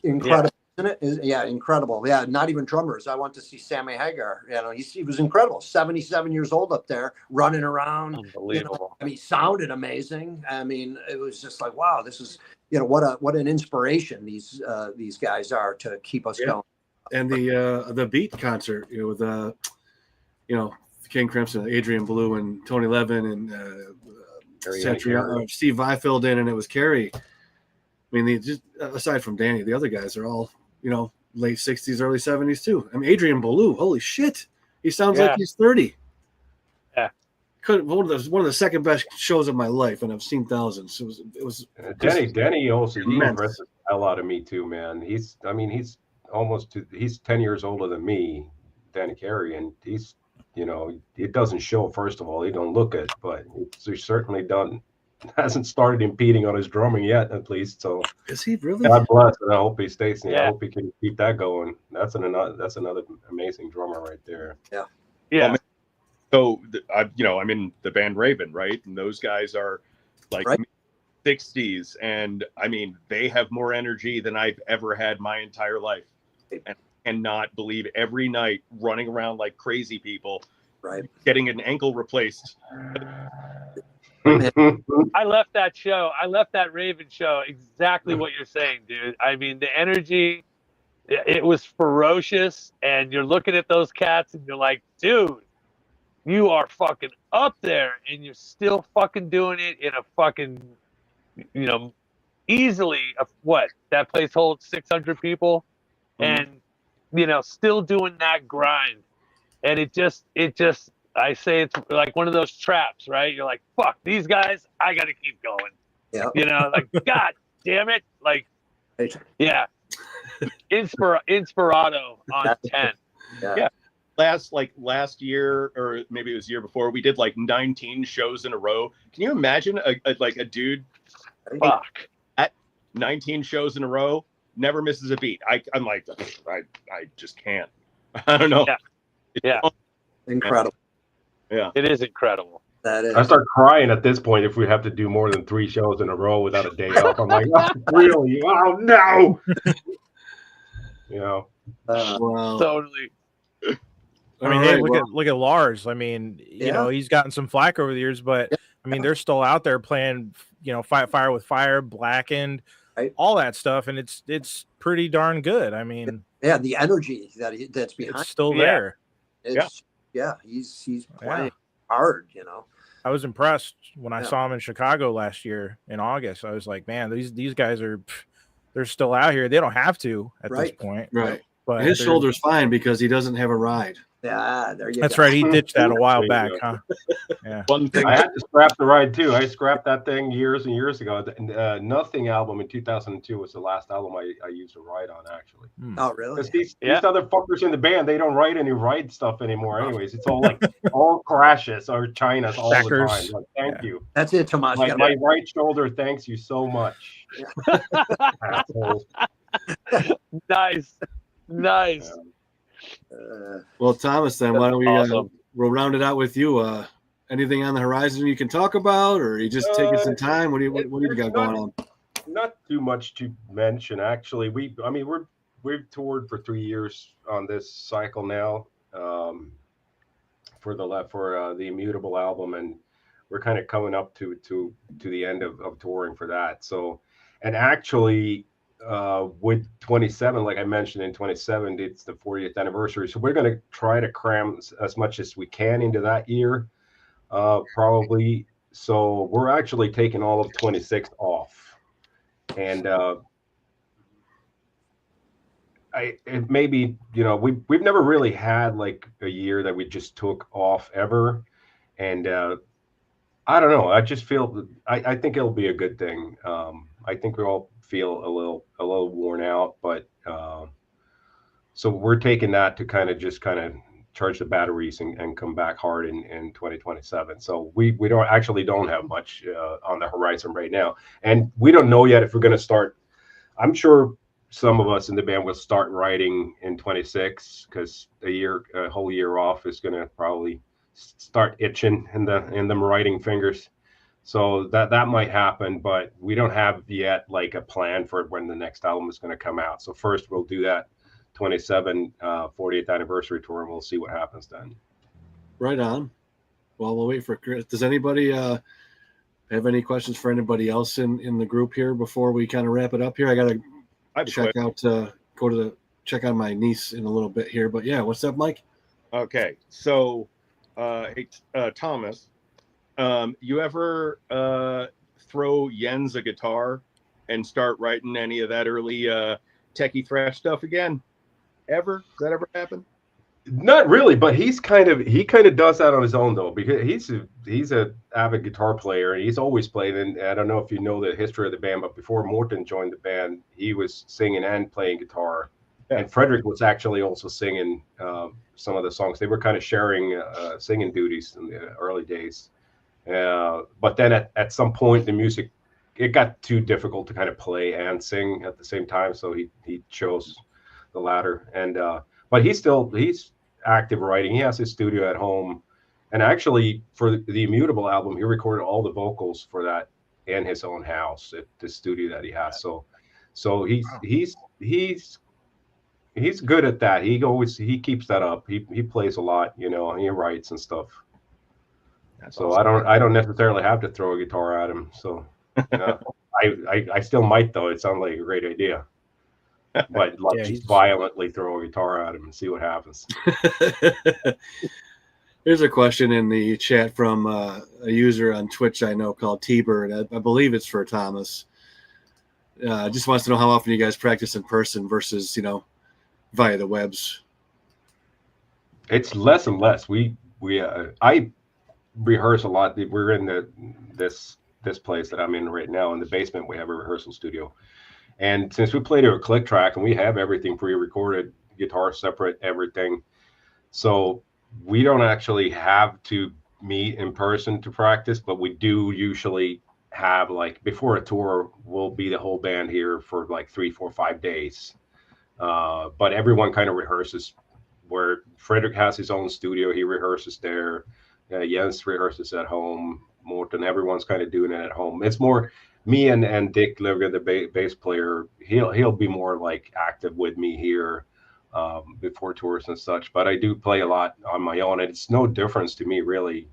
Incredible. Isn't it? Yeah, incredible. Yeah, not even drummers. I went to see Sammy Hagar. You know, he was incredible. 77 years old up there, running around. Unbelievable. You know, I mean, he sounded amazing. I mean, it was just like, wow, this is, you know, what an inspiration these guys are to keep us going. And the Beat concert, you know, with you know, King Crimson, Adrian Belew, and Tony Levin, and Steve Vai filled in, and it was Kerry. I mean, they just, aside from Danny, the other guys are all, you know, late 60s, early 70s too. I mean, Adrian Belew, holy shit, he sounds like he's 30. Yeah, one of the second best shows of my life, and I've seen thousands. It was Denny also, he impresses the hell out of me too, man. He's 10 years older than me, Danny Carey, and he's, you know, it doesn't show. First of all, he don't look it, but he's certainly hasn't started impeding on his drumming yet, at least. So is he really? God bless, and I hope he stays. Yeah. I hope he can keep that going. That's another amazing drummer right there. Yeah. Yeah. So I'm in the band Raven, right? And those guys are like 60s, and I mean, they have more energy than I've ever had my entire life, and cannot believe every night running around like crazy people, right? Getting an ankle replaced. I left that Raven show exactly what you're saying, dude. I mean, the energy, it was ferocious, and you're looking at those cats and you're like, dude, you are fucking up there, and you're still fucking doing it in a fucking, you know, easily that place holds 600 people, and you know, still doing that grind. And it just I say it's like one of those traps, right? You're like, fuck these guys, I gotta keep going. Yeah. You know, like, God damn it. Like, yeah. Inspirato on 10. Yeah. Last year, or maybe it was the year before, we did like 19 shows in a row. Can you imagine a dude at 19 shows in a row, never misses a beat? I'm like, I just can't. I don't know. Yeah. Incredible. Yeah. It is incredible. That is. I start crying at this point if we have to do more than 3 shows in a row without a day off. I'm like, oh, really? Oh no. You know. Wow. Totally. I mean, hey, look at Lars. I mean, you know, he's gotten some flack over the years, but I mean, they're still out there playing, you know, Fire with Fire, Blackened, all that stuff, and it's pretty darn good. I mean, the energy that's behind it's still there. He's playing hard, you know. I was impressed when I saw him in Chicago last year in August. I was like, man, these guys they're still out here. They don't have to at this point. Right. But his shoulder's fine because he doesn't have a ride. Yeah, there you go. That's right. He ditched that a while back, huh? Yeah. One thing I had to scrap the ride too. I scrapped that thing years and years ago. Nothing album in 2002 was the last album I used a ride on, actually. Oh, really? Because these other fuckers in the band, they don't write any ride stuff anymore. Anyways, it's all like all crashes or Chinas all the time. Like, thank you. That's it, Tomas. My right shoulder thanks you so much. Asshole. Nice. Well, Thomas, then why don't we we'll round it out with you? Anything on the horizon you can talk about, or are you just taking some time? What do you got going on? Not too much to mention, actually. We've toured for 3 years on this cycle now, for the Immutable album, and we're kind of coming up to the end of touring for that. So, and actually, with 27, like I mentioned, in 27, it's the 40th anniversary. So we're going to try to cram as much as we can into that year, probably. So we're actually taking all of 26 off. And maybe, you know, we've never really had like a year that we just took off ever. And I don't know. I just feel I think it'll be a good thing. I think we all feel a little worn out, but so we're taking that to kind of charge the batteries and come back hard in 2027. So we don't have much on the horizon right now, and we don't know yet if we're going to start. I'm sure some of us in the band will start writing in 26 because a whole year off is going to probably start itching in them writing fingers. So that might happen, but we don't have yet like a plan for when the next album is going to come out. So first we'll do that 40th anniversary tour, and we'll see what happens then. Right on. Well, we'll wait for Chris. Does anybody have any questions for anybody else in the group here before we kind of wrap it up here? I gotta check out check on my niece in a little bit here, but yeah, what's up, Mike? Okay, so Thomas, you ever throw Jens a guitar and start writing any of that early techie thrash stuff again? Ever? Does that ever happen? Not really, but he kind of does that on his own though, because he's a avid guitar player, and he's always played. And I don't know if you know the history of the band, but before Morten joined the band, he was singing and playing guitar, and Frederick was actually also singing some of the songs. They were kind of sharing singing duties in the early days, but then at some point the music, it got too difficult to kind of play and sing at the same time, so he chose the latter. And but he's active writing. He has his studio at home, and actually for the Immutable album, he recorded all the vocals for that in his own house at the studio that he has. So he's good at that. He keeps that up. He plays a lot, you know, and he writes and stuff. That's so awesome. I don't necessarily have to throw a guitar at him. So I still might though. It sounds like a great idea. But just violently throw a guitar at him and see what happens. There's a question in the chat from a user on Twitch I know called T-Bird. I believe it's for Thomas. Just wants to know how often you guys practice in person versus, you know, via the webs. It's less and less. I rehearse a lot. We're in this place that I'm in right now. In the basement, we have a rehearsal studio. And since we play to a click track and we have everything pre-recorded, guitar separate, everything, so we don't actually have to meet in person to practice, but we do usually have, like, before a tour, we'll be the whole band here for like 3, 4, 5 days. But everyone kind of rehearses where Frederick has his own studio. He rehearses there. Jens rehearses at home. Morten, everyone's kind of doing it at home. It's more me and Dick Löfgren, the bass player. He'll be more like active with me here before tours and such. But I do play a lot on my own, and it's no difference to me really.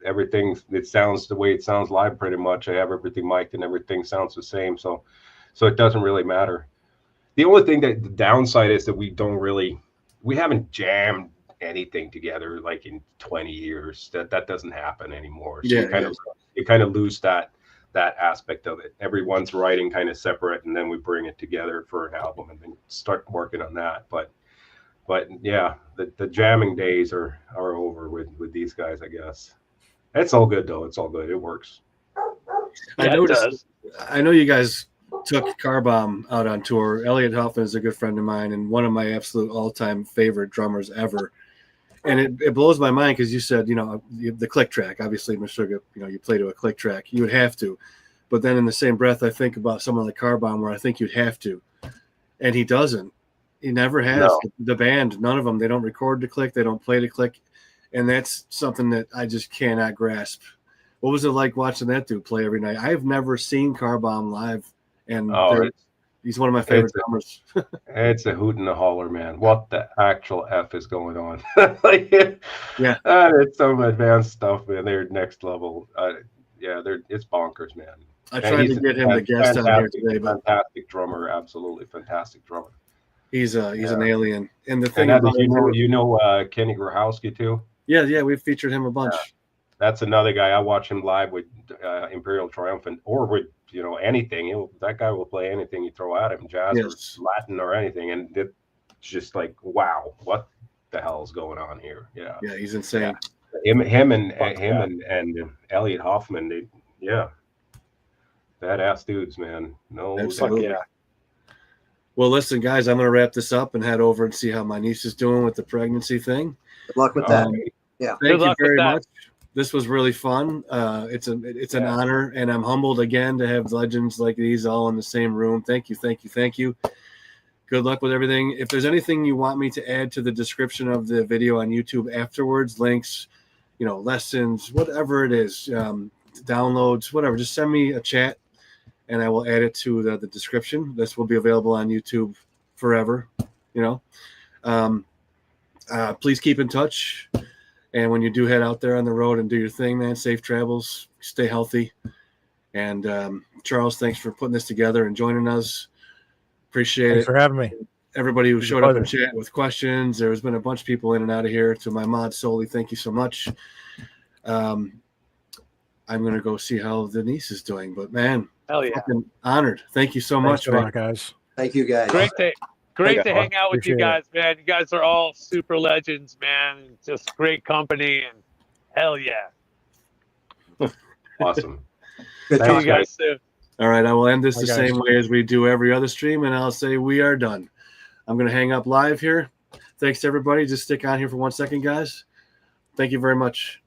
Everything, it sounds the way it sounds live pretty much. I have everything mic'd and everything sounds the same, so it doesn't really matter. The only thing that the downside is that we haven't jammed anything together like in 20 years. That doesn't happen anymore. So you kind of lose that aspect of it. Everyone's writing kind of separate, and then we bring it together for an album and then start working on that. But yeah, the jamming days are over with these guys, I guess. It's all good though. It's all good. It works. I know you guys took Car Bomb out on tour. Elliot Hoffman is a good friend of mine and one of my absolute all-time favorite drummers ever. And it blows my mind because you said, you know, the click track, obviously, Meshuggah, you know, you play to a click track. You would have to. But then in the same breath, I think about someone like Car Bomb where I think you'd have to. And he doesn't. He never has. No. The band, none of them, they don't record to click. They don't play to click. And that's something that I just cannot grasp. What was it like watching that dude play every night? I've never seen Car Bomb live. And he's one of my favorite drummers. It's a hoot and a holler, man. What the actual F is going on? It's some advanced stuff, man. They're next level. It's bonkers, man. I tried to get him the guest on here today, but fantastic drummer, absolutely fantastic drummer. He's an alien. And the thing about you know Kenny Grahowski too. Yeah, we've featured him a bunch. That's another guy. I watch him live with Imperial Triumphant or with anything. That guy will play anything you throw at him, jazz or Latin or anything, and it's just like, wow, what the hell is going on here? Yeah, he's insane. Him and Elliot Hoffman, badass dudes, man. No, absolutely. Well, listen, guys, I'm gonna wrap this up and head over and see how my niece is doing with the pregnancy thing. Good luck with that. Thank you very much. This was really fun. It's an honor, and I'm humbled again to have legends like these all in the same room. Thank you. Good luck with everything. If there's anything you want me to add to the description of the video on YouTube afterwards, links, lessons, whatever it is, downloads, whatever. Just send me a chat, and I will add it to the description. This will be available on YouTube forever. Please keep in touch. And when you do head out there on the road and do your thing, man, safe travels, stay healthy. And Charles, thanks for putting this together and joining us. Appreciate Thanks it. for having me. Everybody who It was a showed up in pleasure. chat with questions. There's been a bunch of people in and out of here. To my mod solely, thank you so much. I'm going to go see how Denise is doing. But, man, Hell yeah. fucking honored. Thank you so Thanks much, a man. lot, guys. Thank you, guys. Great to hang out with you Appreciate guys, man. You guys are all super legends, man. Just great company, and hell yeah. Awesome. Good See talk. you guys soon. All right, I will end this Bye, the guys. same way as we do every other stream, and I'll say we are done. I'm going to hang up live here. Thanks to everybody. Just stick on here for 1 second, guys. Thank you very much.